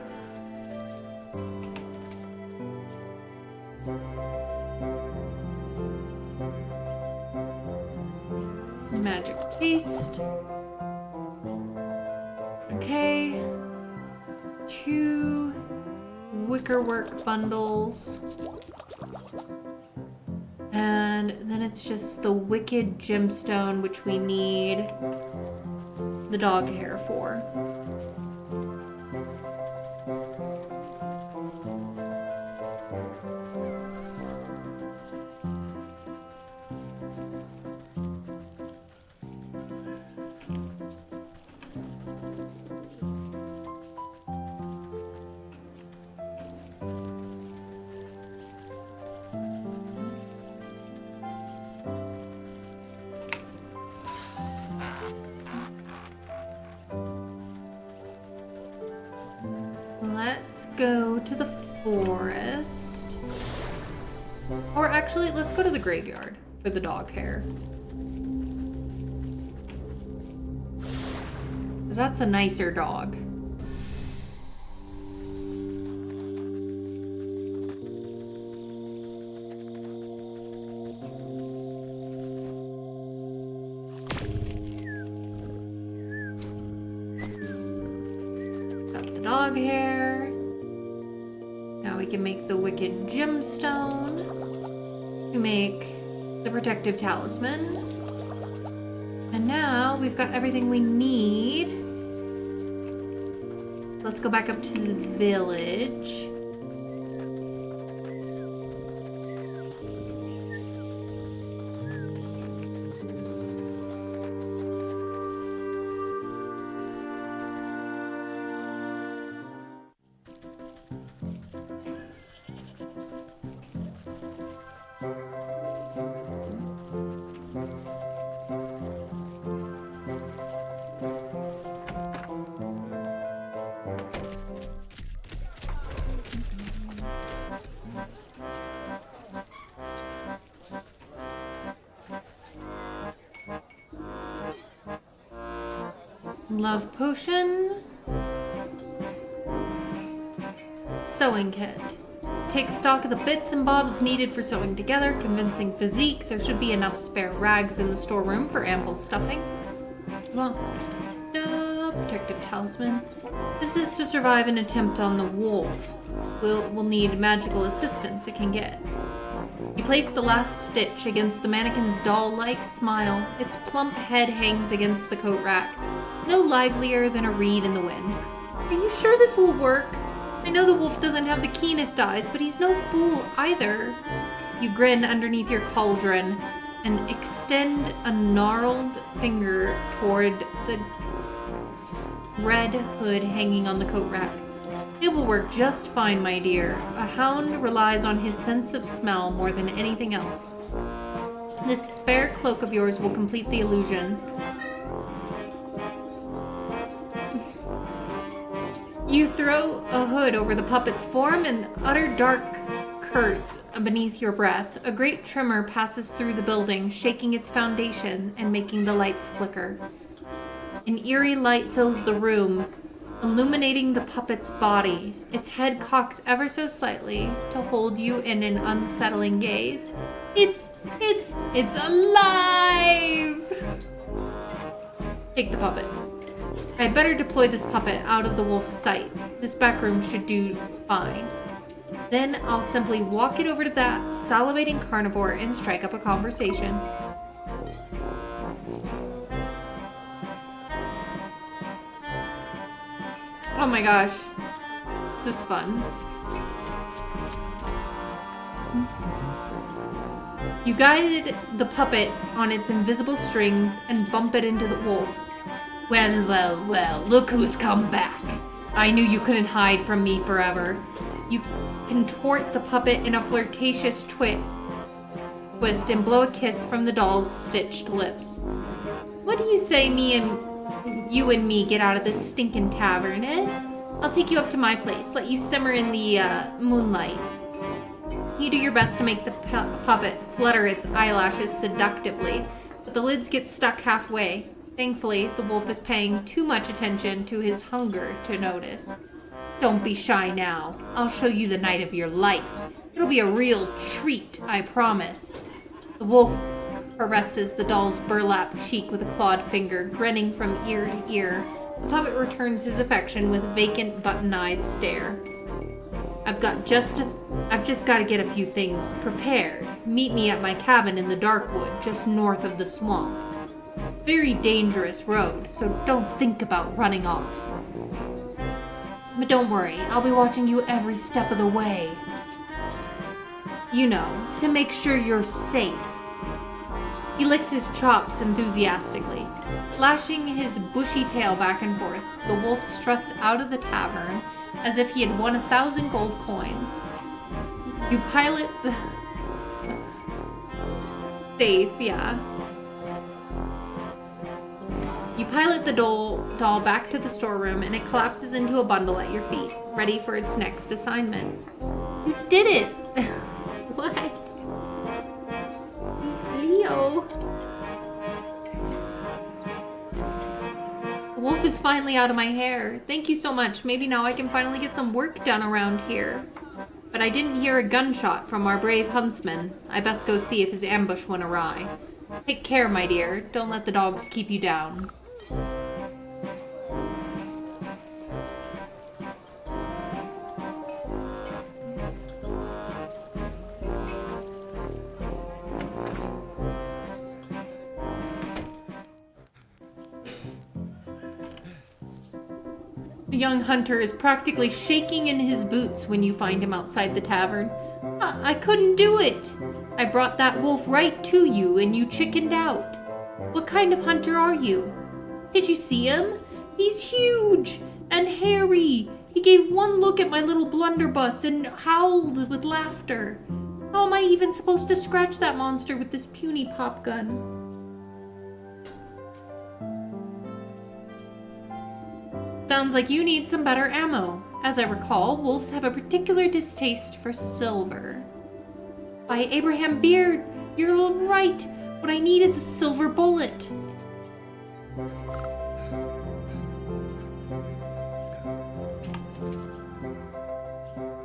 Magic paste. Okay. 2 wickerwork bundles. And then it's just the wicked gemstone, which we need the dog hair for. Let's go to the forest. Or actually, let's go to the graveyard for the dog hair. Because that's a nicer dog. Got the dog hair. Now we can make the wicked gemstone to make the protective talisman. And now we've got everything we need. Let's go back up to the village. Love potion. Sewing kit. Take stock of the bits and bobs needed for sewing together. Convincing physique. There should be enough spare rags in the storeroom for ample stuffing. Well, protective talisman. This is to survive an attempt on the wolf. We'll need magical assistance it can get. You place the last stitch against the mannequin's doll-like smile. Its plump head hangs against the coat rack, no livelier than a reed in the wind. Are you sure this will work? I know the wolf doesn't have the keenest eyes, but he's no fool either. You grin underneath your cauldron and extend a gnarled finger toward the red hood hanging on the coat rack. It will work just fine, my dear. A hound relies on his sense of smell more than anything else. This spare cloak of yours will complete the illusion. You throw a hood over the puppet's form and utter dark curse beneath your breath. A great tremor passes through the building, shaking its foundation and making the lights flicker. An eerie light fills the room, illuminating the puppet's body. Its head cocks ever so slightly to hold you in an unsettling gaze. It's alive! Take the puppet. I'd better deploy this puppet out of the wolf's sight. This back room should do fine. Then I'll simply walk it over to that salivating carnivore and strike up a conversation. Oh my gosh, this is fun. You guided the puppet on its invisible strings and bump it into the wolf. Well, well, well, look who's come back. I knew you couldn't hide from me forever. You contort the puppet in a flirtatious twist and blow a kiss from the doll's stitched lips. What do you say you and me get out of this stinking tavern, eh? I'll take you up to my place, let you simmer in the moonlight. You do your best to make the puppet flutter its eyelashes seductively, but the lids get stuck halfway. Thankfully, the wolf is paying too much attention to his hunger to notice. Don't be shy now. I'll show you the night of your life. It'll be a real treat, I promise. The wolf caresses the doll's burlap cheek with a clawed finger, grinning from ear to ear. The puppet returns his affection with a vacant, button-eyed stare. I've just got to get a few things prepared. Meet me at my cabin in the Darkwood, just north of the swamp. Very dangerous road, so don't think about running off. But don't worry, I'll be watching you every step of the way. You know, to make sure you're safe. He licks his chops enthusiastically. Flashing his bushy tail back and forth, the wolf struts out of the tavern as if he had won 1,000 gold coins. You pilot safe, yeah. You pilot the doll back to the storeroom and it collapses into a bundle at your feet, ready for its next assignment. You did it! What? Leo. The wolf is finally out of my hair. Thank you so much. Maybe now I can finally get some work done around here. But I didn't hear a gunshot from our brave huntsman. I best go see if his ambush went awry. Take care, my dear. Don't let the dogs keep you down. The young hunter is practically shaking in his boots when you find him outside the tavern. I couldn't do it. I brought that wolf right to you and you chickened out. What kind of hunter are you? Did you see him? He's huge and hairy. He gave one look at my little blunderbuss and howled with laughter. How am I even supposed to scratch that monster with this puny pop gun? Sounds like you need some better ammo. As I recall, wolves have a particular distaste for silver. By Abraham Beard, you're right. What I need is a silver bullet.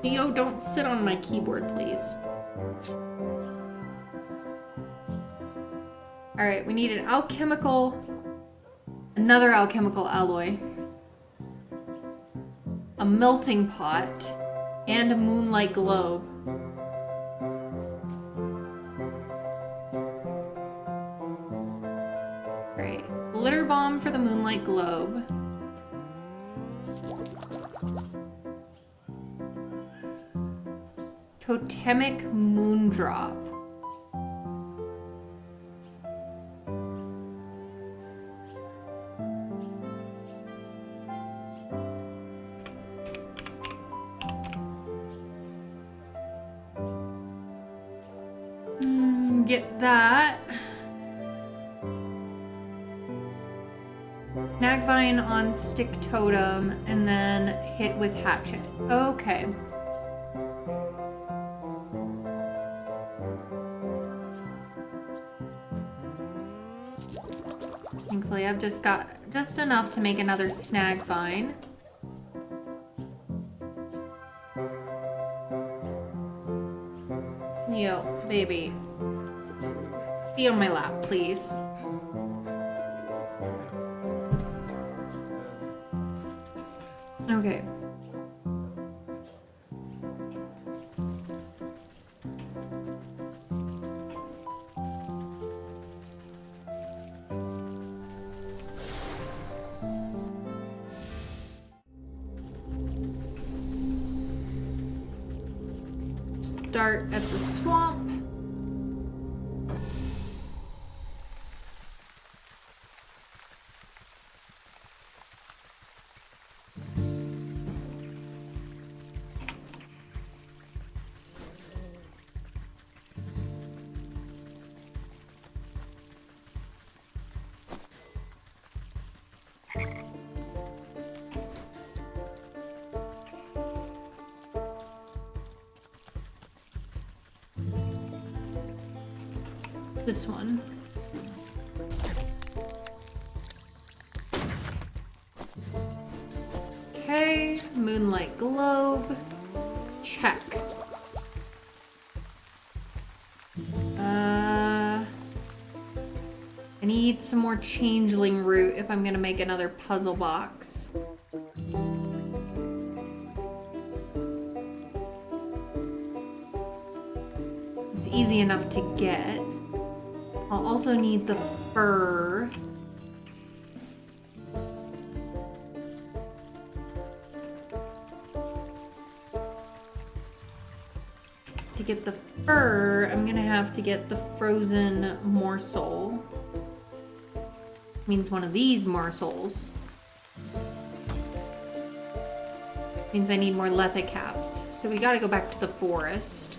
Yo, don't sit on my keyboard, please. Alright, we need an another alchemical alloy. A melting pot, and a moonlight globe. Great. Glitter bomb for the moonlight globe. Totemic moondrop. Get that. Snagvine on stick totem and then hit with hatchet. Okay. Thankfully, I've just got just enough to make another Snagvine. Yo, baby. Be on my lap, please. Okay. Start at the swamp. This one. Okay, moonlight globe. Check. I need some more changeling root if I'm gonna make another puzzle box. It's easy enough to get. I'll also need the fur. To get the fur, I'm gonna have to get the frozen morsel. Means one of these morsels. Means I need more letha caps. So we gotta go back to the forest.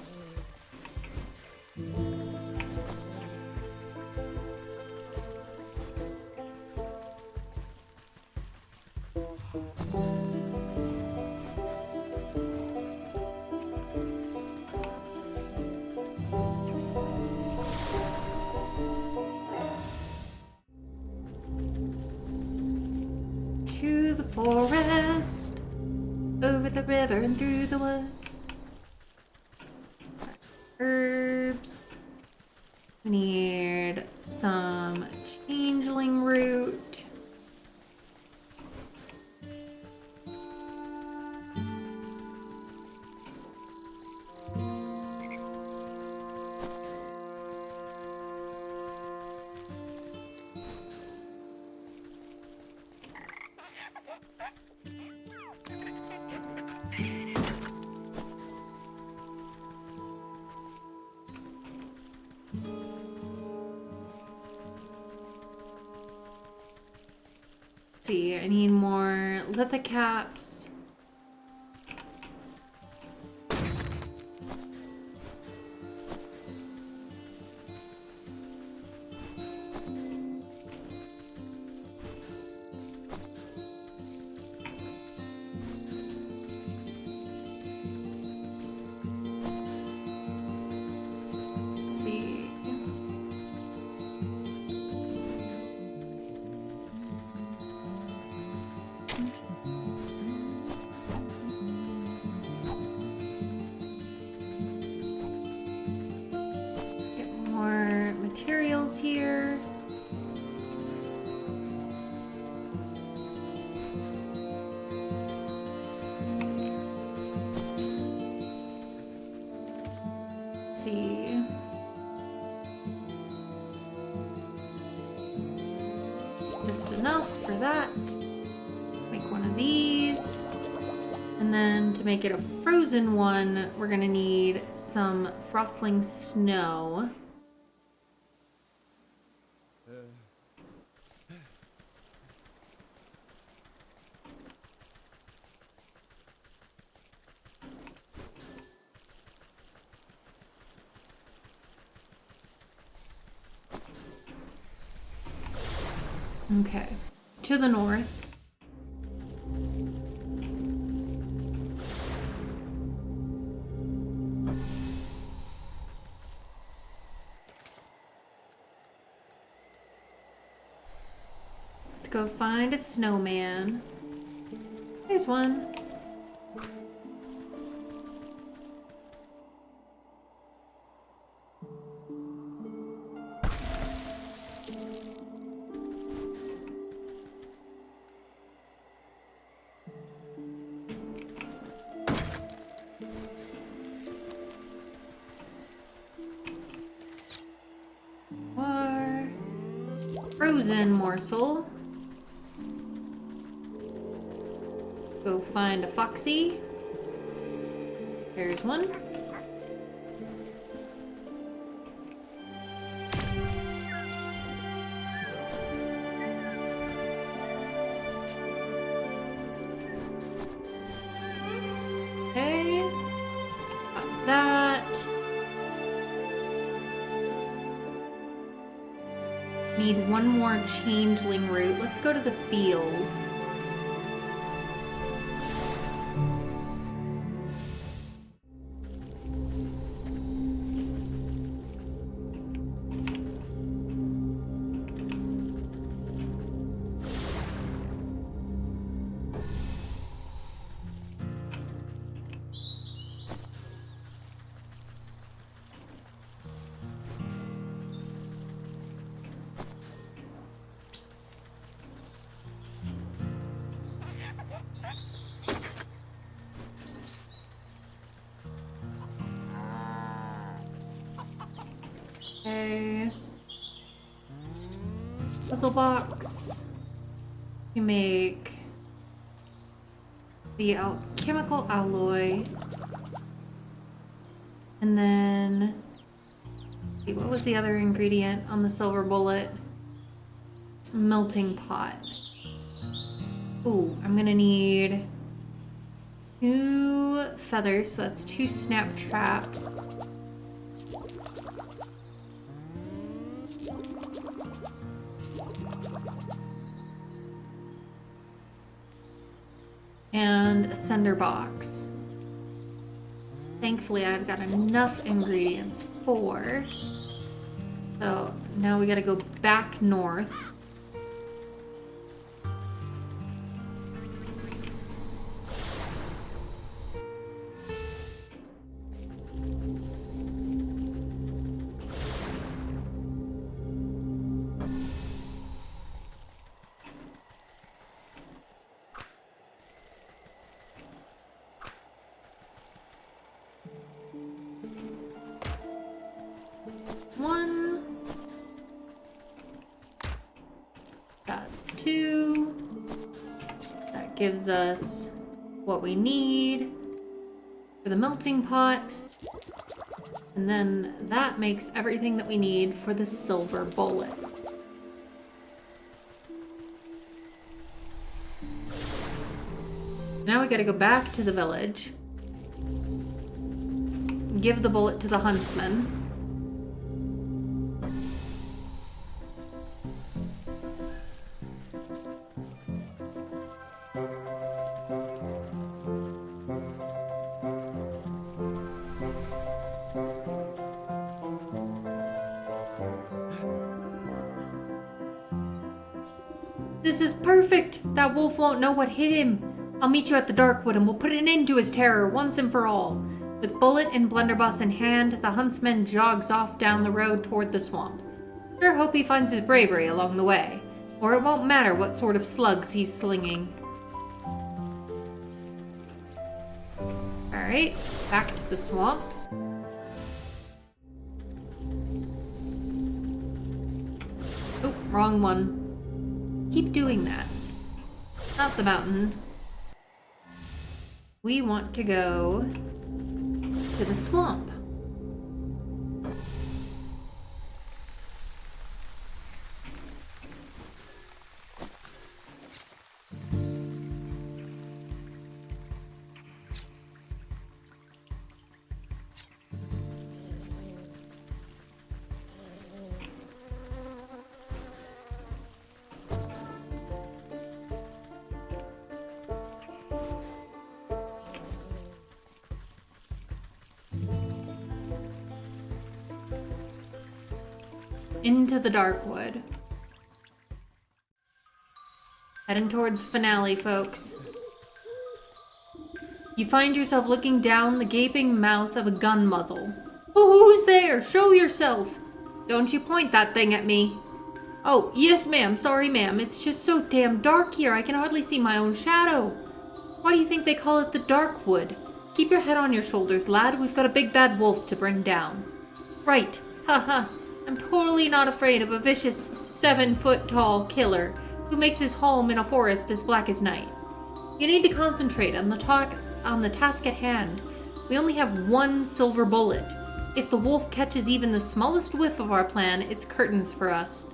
the forest, over the river and through the woods. Herbs. We need some changeling root. See, I need more lithocaps. Let's see. Materials here. Let's see. Just enough for that. Make one of these. And then to make it a frozen one, we're gonna need some frostling snow. Okay, to the north. Let's go find a snowman. There's one. Frozen morsel. Go find a foxy. There's one. Okay. Got that. Need one more changeling root. Let's go to the field. Okay. Puzzle box. You make the alchemical alloy. And then, let's see, what was the other ingredient on the silver bullet? Melting pot. Ooh, I'm gonna need 2 feathers, so that's 2 snap traps. And a cinder box. Thankfully, I've got enough ingredients for. So now we gotta go back north. That's 2. That gives us what we need for the melting pot. And then that makes everything that we need for the silver bullet. Now we gotta go back to the village. Give the bullet to the huntsman. This is perfect! That wolf won't know what hit him. I'll meet you at the Darkwood and we'll put an end to his terror once and for all. With bullet and blunderbuss in hand, the huntsman jogs off down the road toward the swamp. Sure hope he finds his bravery along the way, or it won't matter what sort of slugs he's slinging. Alright, back to the swamp. Oh, wrong one. Keep doing that. Not the mountain. We want to go to the swamp. Into the Darkwood. Heading towards finale, folks. You find yourself looking down the gaping mouth of a gun muzzle. Who's there? Show yourself! Don't you point that thing at me. Oh, yes ma'am, sorry ma'am. It's just so damn dark here, I can hardly see my own shadow. Why do you think they call it the Darkwood? Keep your head on your shoulders, lad. We've got a big bad wolf to bring down. Right, haha. I'm totally not afraid of a vicious 7-foot-tall killer who makes his home in a forest as black as night. You need to concentrate on the task at hand. We only have one silver bullet. If the wolf catches even the smallest whiff of our plan, it's curtains for us.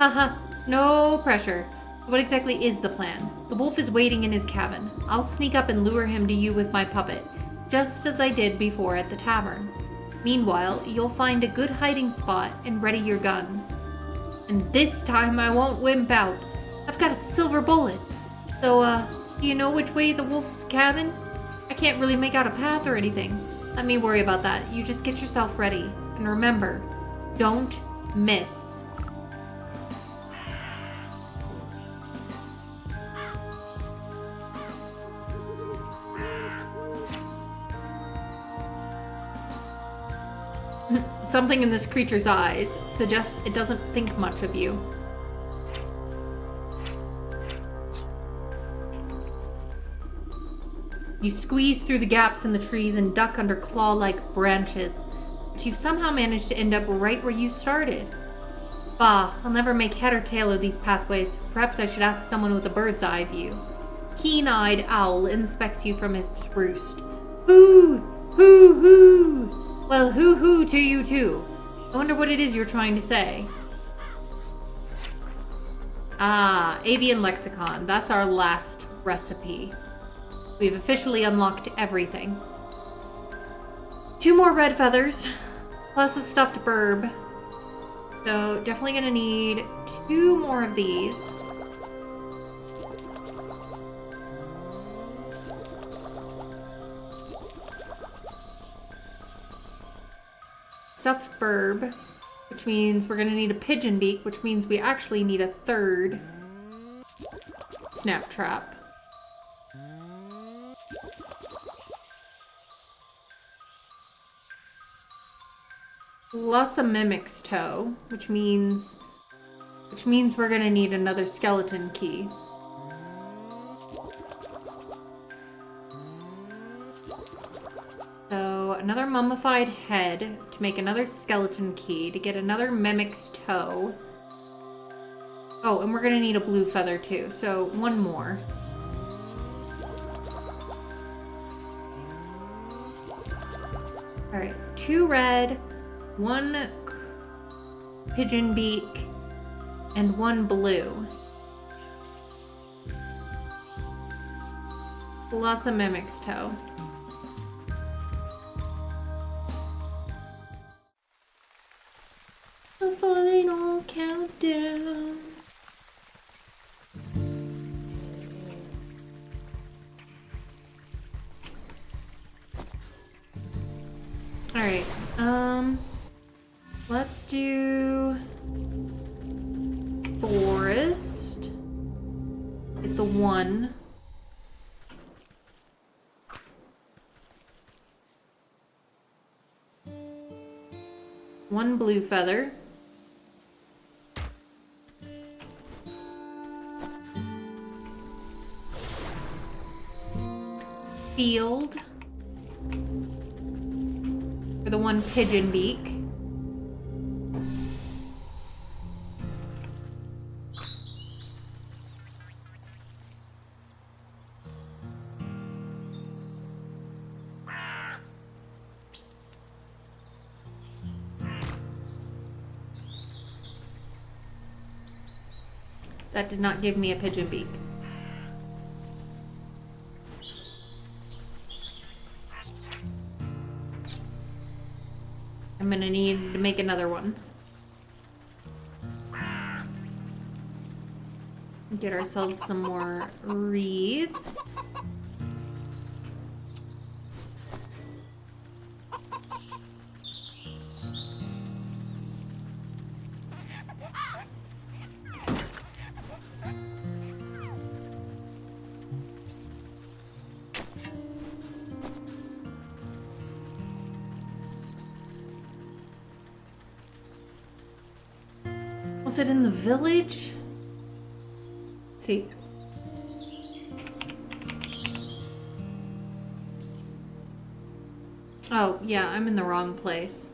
Haha, no pressure. What exactly is the plan? The wolf is waiting in his cabin. I'll sneak up and lure him to you with my puppet, just as I did before at the tavern. Meanwhile, you'll find a good hiding spot and ready your gun. And this time I won't wimp out. I've got a silver bullet. So, do you know which way the wolf's cabin? I can't really make out a path or anything. Let me worry about that. You just get yourself ready. And remember, don't miss. Something in this creature's eyes suggests it doesn't think much of you. You squeeze through the gaps in the trees and duck under claw-like branches, but you've somehow managed to end up right where you started. Bah, I'll never make head or tail of these pathways. Perhaps I should ask someone with a bird's eye view. Keen-eyed owl inspects you from its roost. Hoo! Hoo hoo! Well, hoo-hoo to you too. I wonder what it is you're trying to say. Ah, avian lexicon. That's our last recipe. We've officially unlocked everything. 2 more red feathers, plus a stuffed burb. So definitely gonna need 2 more of these. Stuffed burb, which means we're gonna need a pigeon beak, which means we actually need a 3rd snap trap. Plus a mimic's toe, which means we're gonna need another skeleton key. So another mummified head to make another skeleton key to get another mimic's toe. Oh, and we're gonna need a blue feather too, so one more. Alright, 2 red, 1 pigeon beak, and 1 blue. Plus a mimic's toe. The final countdown. Alright, let's do forest. Get the 1. One blue feather. Field. For the 1 pigeon beak. That did not give me a pigeon beak. I'm gonna need to make another one. Get ourselves some more reeds. Was it in the village? Let's see. Oh, yeah, I'm in the wrong place.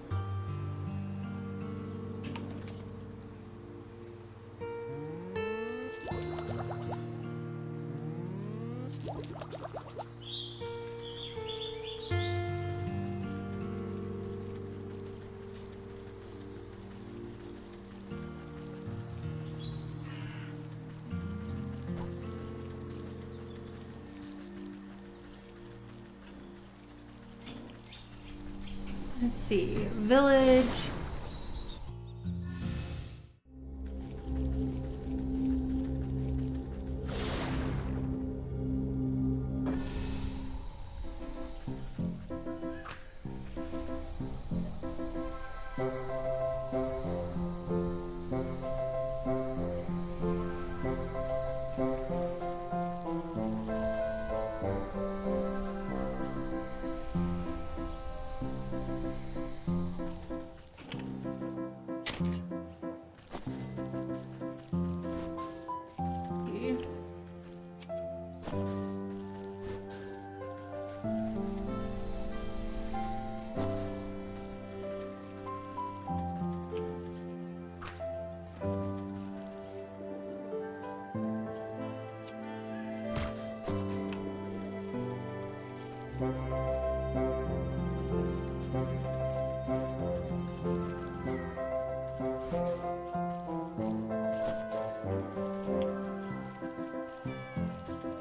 Let's see, village.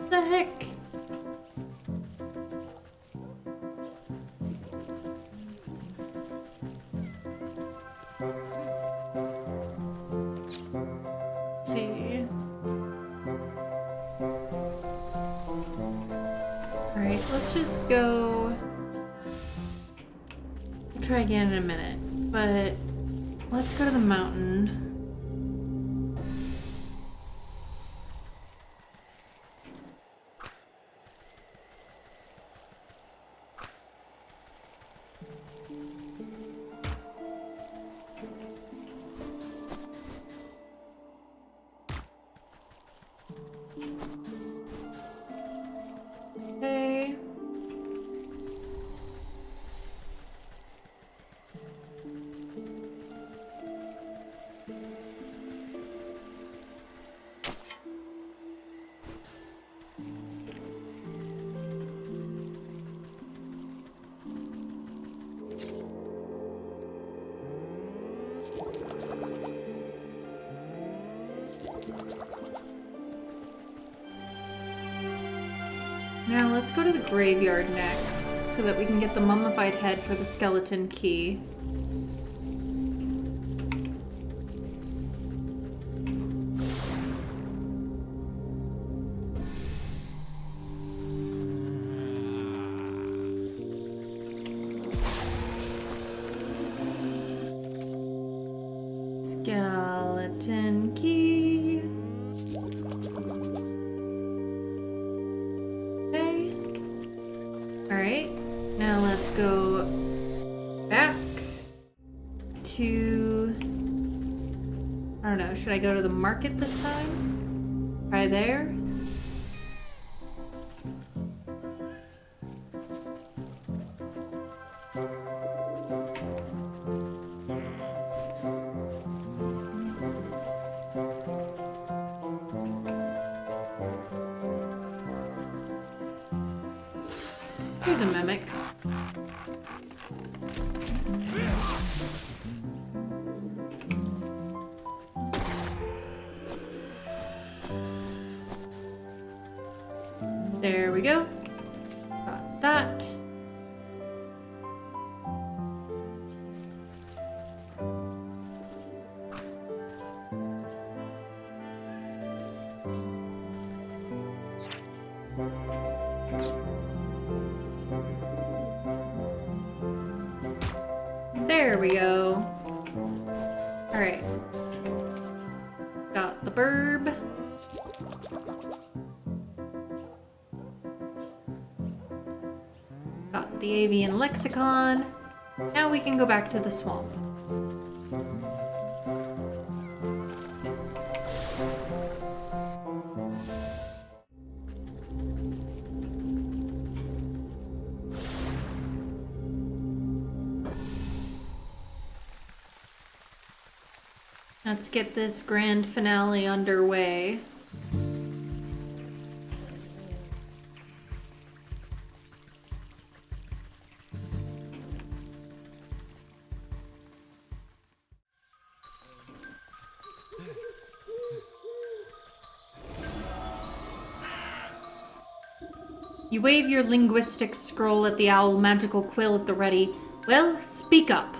The heck? Let's see. Alright, let's just go. We'll try again in a minute, but let's go to the mountain. Okay. Now let's go to the graveyard next, so that we can get the mummified head for the skeleton key. Skeleton key. Okay. Alright. Now let's go back to... I don't know. Should I go to the market this time? Try there. Here's a mimic. There we go. Got that. There we go. Alright. Got the burb. Got the avian lexicon. Now we can go back to the swamp. Let's get this grand finale underway. You wave your linguistic scroll at the owl, magical quill at the ready. Well, speak up.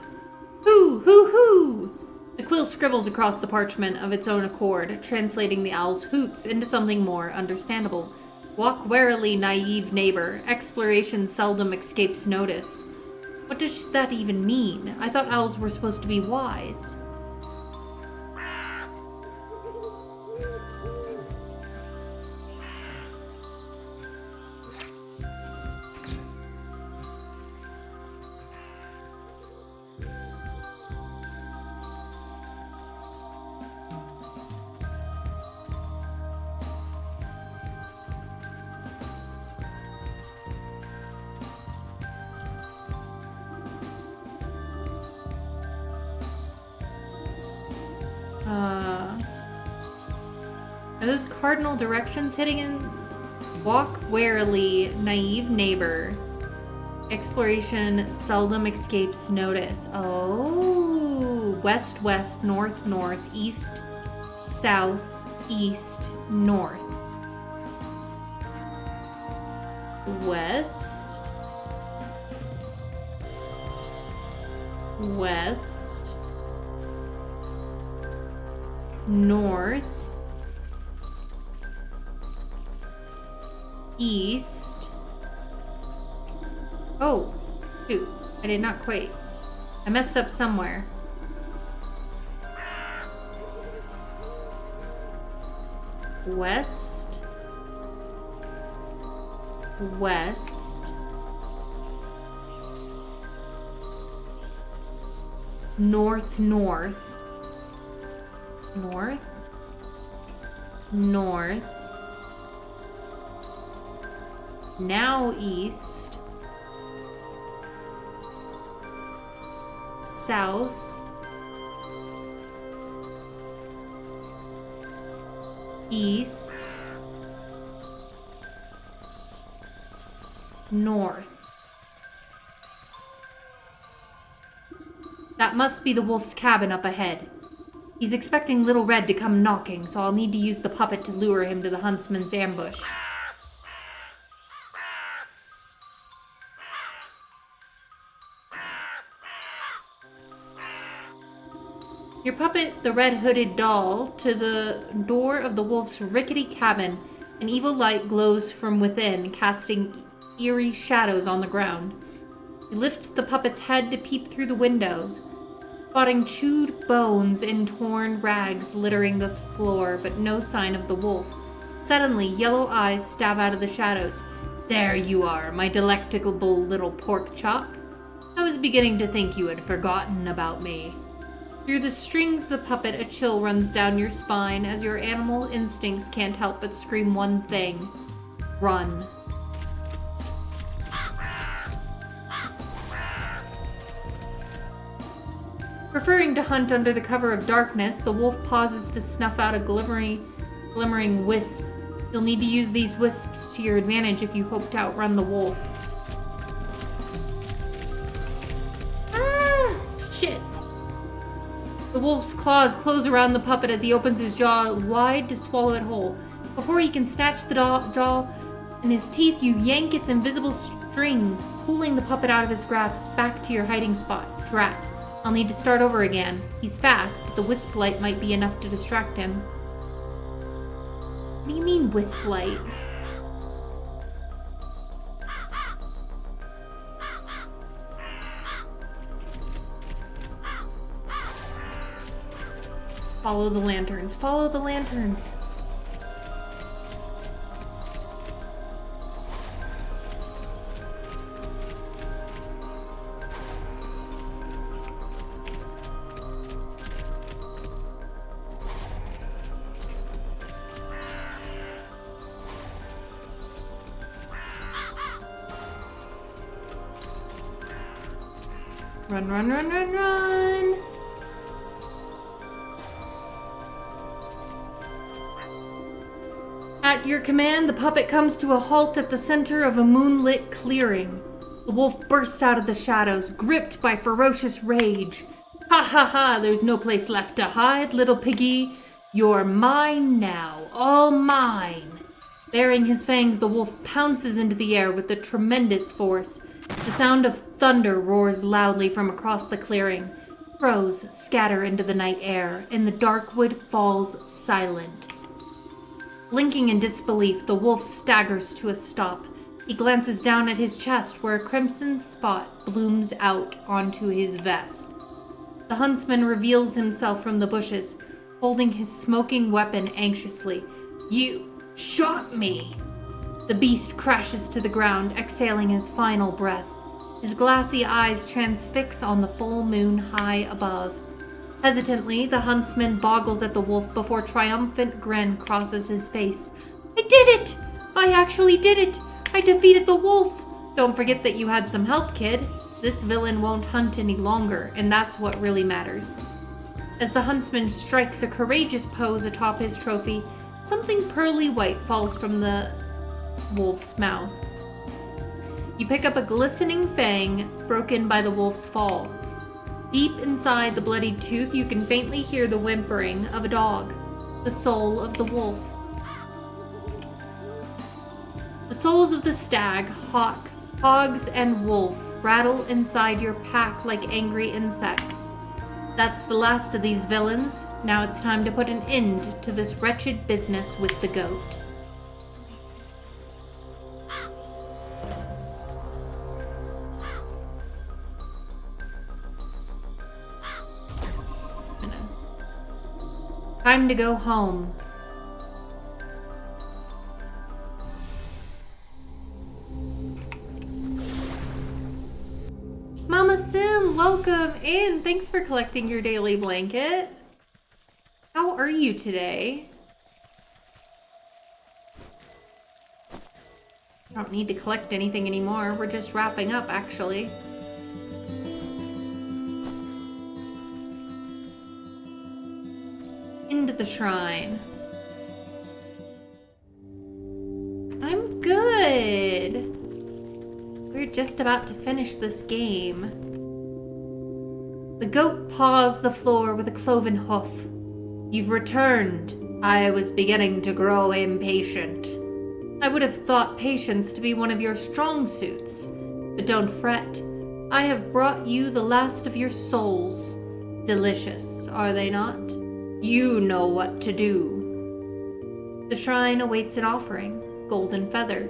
Hoo, hoo, hoo! The quill scribbles across the parchment of its own accord, translating the owl's hoots into something more understandable. Walk warily, naive neighbor. Exploration seldom escapes notice. What does that even mean? I thought owls were supposed to be wise. Are those cardinal directions hitting in? Walk warily, naive neighbor. Exploration seldom escapes notice. Oh, west, west, north, north, east, south, east, north. West. West. North. East. Oh, shoot. I did not quite. I messed up somewhere. West. West. North, north. North. North. Now east. South. East. North. That must be the wolf's cabin up ahead. He's expecting Little Red to come knocking, so I'll need to use the puppet to lure him to the huntsman's ambush. You puppet the red-hooded doll to the door of the wolf's rickety cabin. An evil light glows from within, casting eerie shadows on the ground. You lift the puppet's head to peep through the window, spotting chewed bones and torn rags littering the floor, but no sign of the wolf. Suddenly, yellow eyes stab out of the shadows. There you are, my delectable little pork chop. I was beginning to think you had forgotten about me. Through the strings of the puppet, a chill runs down your spine as your animal instincts can't help but scream one thing. Run. Preferring to hunt under the cover of darkness, the wolf pauses to snuff out a glimmering wisp. You'll need to use these wisps to your advantage if you hope to outrun the wolf. Ah! Shit. The wolf's claws close around the puppet as he opens his jaw wide to swallow it whole. Before he can snatch the jaw in his teeth, you yank its invisible strings, pulling the puppet out of his grasp back to your hiding spot. Drat. I'll need to start over again. He's fast, but the wisp light might be enough to distract him. What do you mean, wisp light? Follow the lanterns. Follow the lanterns. Run, run, run, run, run! At your command, the puppet comes to a halt at the center of a moonlit clearing. The wolf bursts out of the shadows, gripped by ferocious rage. Ha ha ha, there's no place left to hide, little piggy. You're mine now, all mine. Baring his fangs, the wolf pounces into the air with a tremendous force. The sound of thunder roars loudly from across the clearing. Crows scatter into the night air, and the dark wood falls silent. Blinking in disbelief, the wolf staggers to a stop. He glances down at his chest, where a crimson spot blooms out onto his vest. The huntsman reveals himself from the bushes, holding his smoking weapon anxiously. You shot me! The beast crashes to the ground, exhaling his final breath. His glassy eyes transfix on the full moon high above. Hesitantly, the huntsman boggles at the wolf before a triumphant grin crosses his face. I did it! I actually did it! I defeated the wolf! Don't forget that you had some help, kid. This villain won't hunt any longer, and that's what really matters. As the huntsman strikes a courageous pose atop his trophy, something pearly white falls from the wolf's mouth. You pick up a glistening fang broken by the wolf's fall. Deep inside the bloodied tooth, you can faintly hear the whimpering of a dog, the soul of the wolf. The souls of the stag, hawk, hogs, and wolf rattle inside your pack like angry insects. That's the last of these villains. Now it's time to put an end to this wretched business with the goat. Time to go home. Mama Sim, welcome in. Thanks for collecting your daily blanket. How are you today? I don't need to collect anything anymore. We're just wrapping up, actually. Into the shrine. I'm good. We're just about to finish this game. The goat paws the floor with a cloven hoof. You've returned. I was beginning to grow impatient. I would have thought patience to be one of your strong suits. But don't fret. I have brought you the last of your souls. Delicious, are they not? You know what to do. The shrine awaits an offering, golden feather.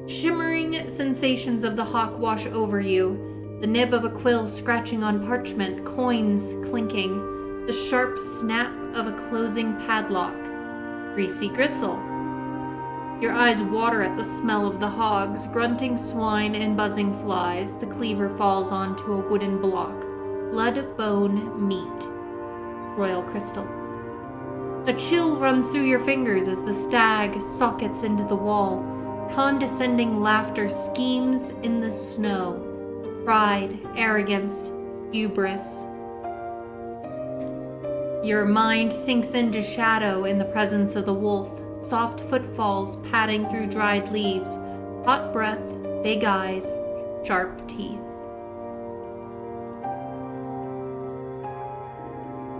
Shimmering sensations of the hawk wash over you, the nib of a quill scratching on parchment, coins clinking, the sharp snap of a closing padlock. Greasy gristle. Your eyes water at the smell of the hogs, grunting swine and buzzing flies. The cleaver falls onto a wooden block. Blood bone meat. Royal crystal. A chill runs through your fingers as the stag sockets into the wall. Condescending laughter schemes in the snow. Pride, arrogance, hubris. Your mind sinks into shadow in the presence of the wolf. Soft footfalls padding through dried leaves. Hot breath, big eyes, sharp teeth.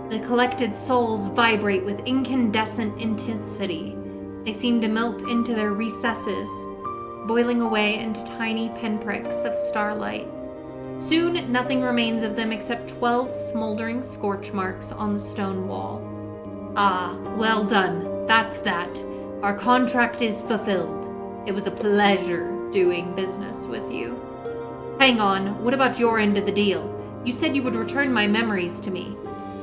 The collected souls vibrate with incandescent intensity. They seem to melt into their recesses, boiling away into tiny pinpricks of starlight. Soon, nothing remains of them except 12 smoldering scorch marks on the stone wall. Ah, well done. That's that. Our contract is fulfilled. It was a pleasure doing business with you. Hang on, what about your end of the deal? You said you would return my memories to me.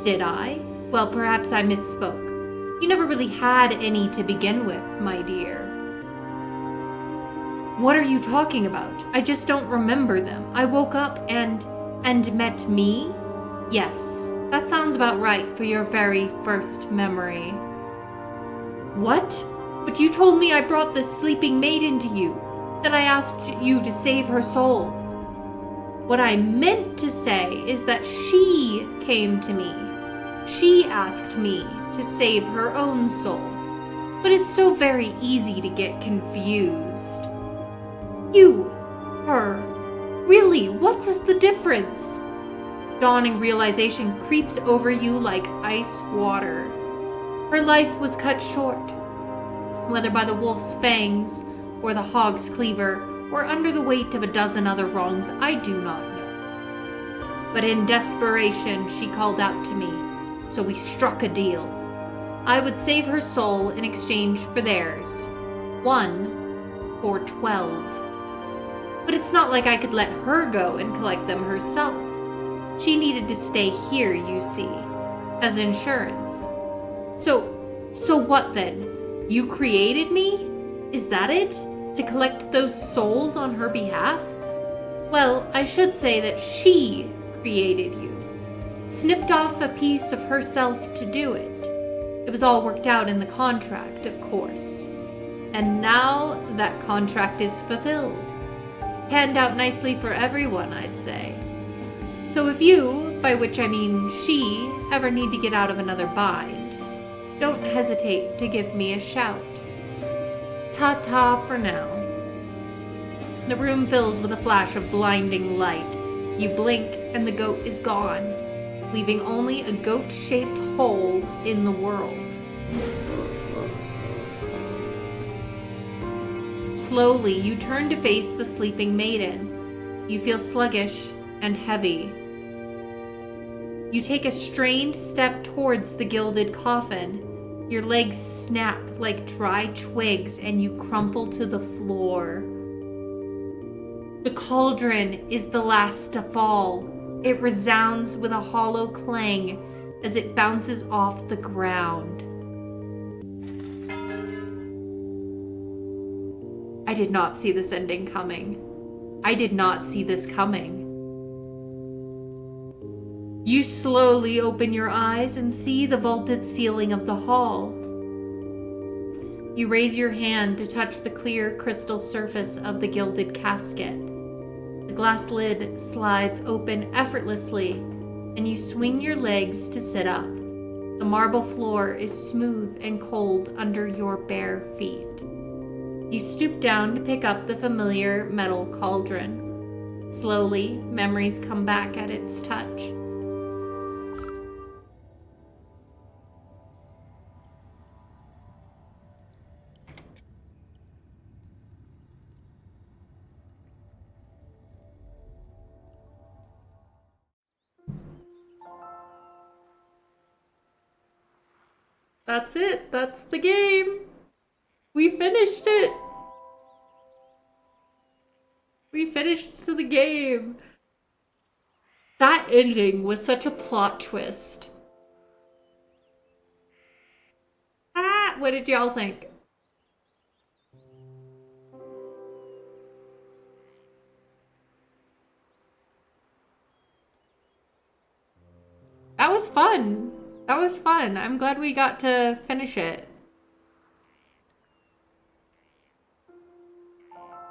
Did I? Well, perhaps I misspoke. You never really had any to begin with, my dear. What are you talking about? I just don't remember them. I woke up and met me? Yes, that sounds about right for your very first memory. What? But you told me I brought this sleeping maiden to you, that I asked you to save her soul. What I meant to say is that she came to me. She asked me to save her own soul. But it's so very easy to get confused. You, her, really, what's the difference? Dawning realization creeps over you like ice water. Her life was cut short, whether by the wolf's fangs, or the hog's cleaver, or under the weight of a dozen other wrongs, I do not know. But in desperation, she called out to me, so we struck a deal. I would save her soul in exchange for theirs. 1 or 12. But it's not like I could let her go and collect them herself. She needed to stay here, you see, as insurance. So what then? You created me? Is that it? To collect those souls on her behalf? Well, I should say that she created you. Snipped off a piece of herself to do it. It was all worked out in the contract, of course. And now that contract is fulfilled. Panned out nicely for everyone, I'd say. So if you, by which I mean she, ever need to get out of another bind, don't hesitate to give me a shout. Ta-ta for now. The room fills with a flash of blinding light. You blink and the goat is gone, leaving only a goat-shaped hole in the world. Slowly, you turn to face the sleeping maiden. You feel sluggish and heavy. You take a strained step towards the gilded coffin. Your legs snap like dry twigs and you crumple to the floor. The cauldron is the last to fall. It resounds with a hollow clang as it bounces off the ground. I did not see this ending coming. I did not see this coming. You slowly open your eyes and see the vaulted ceiling of the hall. You raise your hand to touch the clear crystal surface of the gilded casket. The glass lid slides open effortlessly, and you swing your legs to sit up. The marble floor is smooth and cold under your bare feet. You stoop down to pick up the familiar metal cauldron. Slowly, memories come back at its touch. That's it. That's the game. We finished it. We finished the game. That ending was such a plot twist. Ah, what did y'all think? That was fun. That was fun. I'm glad we got to finish it.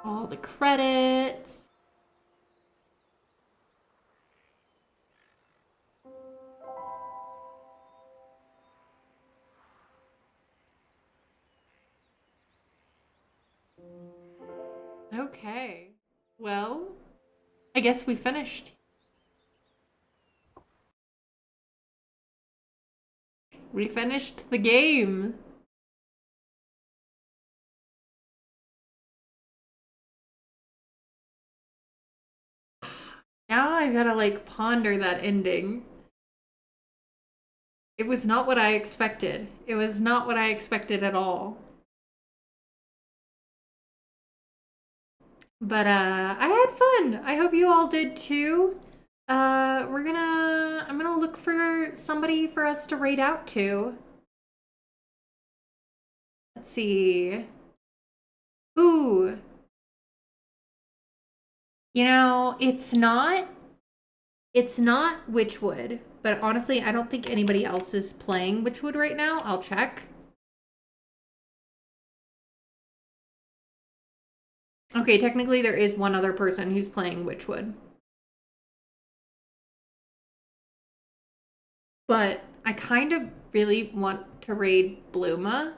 All the credits. Okay. Well, I guess we finished. We finished the game. Now I gotta like ponder that ending. It was not what I expected. It was not what I expected at all. But I had fun. I hope you all did too. I'm gonna look for somebody for us to raid out to. Let's see. Ooh. You know, it's not Wytchwood, but honestly, I don't think anybody else is playing Wytchwood right now. I'll check. Okay, technically there is one other person who's playing Wytchwood. But I kind of really want to raid Bluma.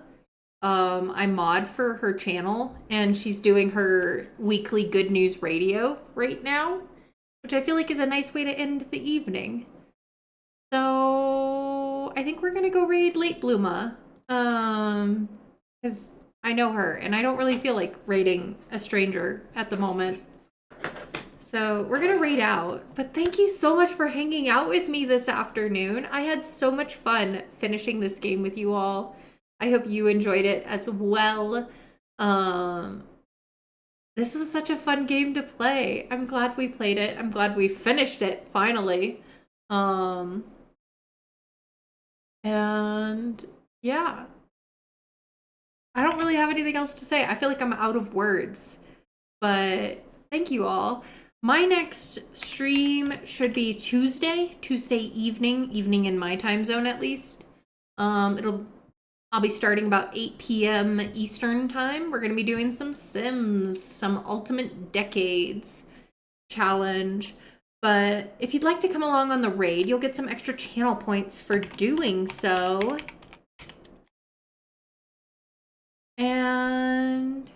I mod for her channel, and she's doing her weekly good news radio right now, which I feel like is a nice way to end the evening. So I think we're gonna go raid late Bluma, because I know her, and I don't really feel like raiding a stranger at the moment. So we're gonna raid out, but thank you so much for hanging out with me this afternoon. I had so much fun finishing this game with you all. I hope you enjoyed it as well. Um, this was such a fun game to play. I'm glad we played it. I'm glad we finished it finally. Um, and yeah, I don't really have anything else to say. I feel like I'm out of words, but thank you all. My next stream should be Tuesday evening in my time zone at least. I'll be starting about 8 p.m. Eastern time. We're going to be doing some Sims, some Ultimate Decades challenge. But if you'd like to come along on the raid, you'll get some extra channel points for doing so. And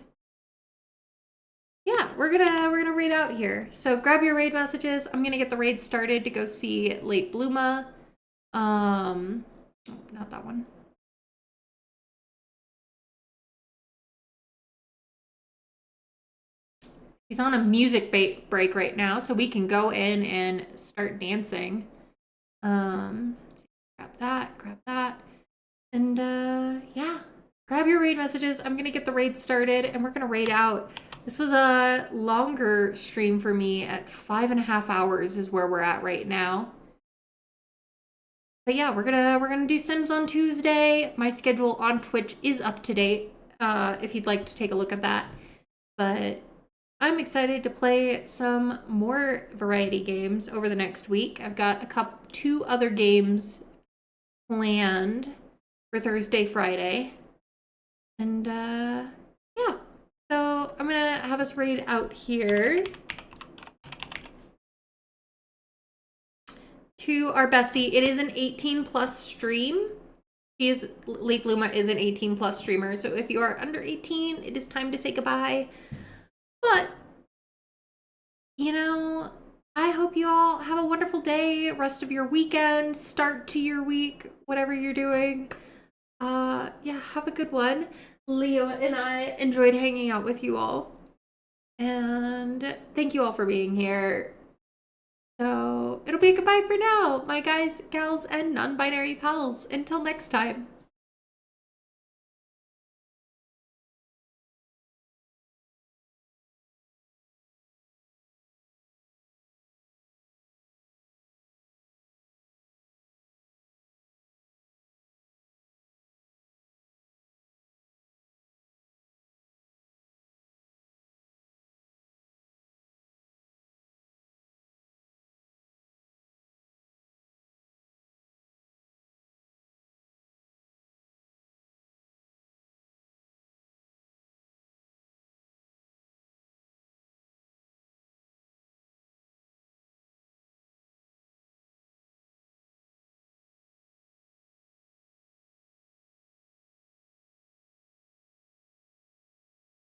yeah, we're gonna raid out here. So grab your raid messages. I'm gonna get the raid started to go see Late Bluma. Not that one. He's on a music break right now, so we can go in and start dancing. Let's see, grab that, and yeah, grab your raid messages. I'm gonna get the raid started, and we're gonna raid out. This was a longer stream for me at 5.5 hours is where we're at right now. But yeah, we're gonna do Sims on Tuesday. My schedule on Twitch is up to date. If you'd like to take a look at that, but I'm excited to play some more variety games over the next week. I've got two other games planned for Thursday, Friday. And yeah. So I'm gonna have us raid out here to our bestie. It is an 18 plus stream. Late Bluma is an 18 plus streamer. So if you are under 18, it is time to say goodbye. But, you know, I hope you all have a wonderful day, rest of your weekend, start to your week, whatever you're doing. Yeah, have a good one. Leo and I enjoyed hanging out with you all. And thank you all for being here. So it'll be a goodbye for now, my guys, gals, and non-binary pals. Until next time.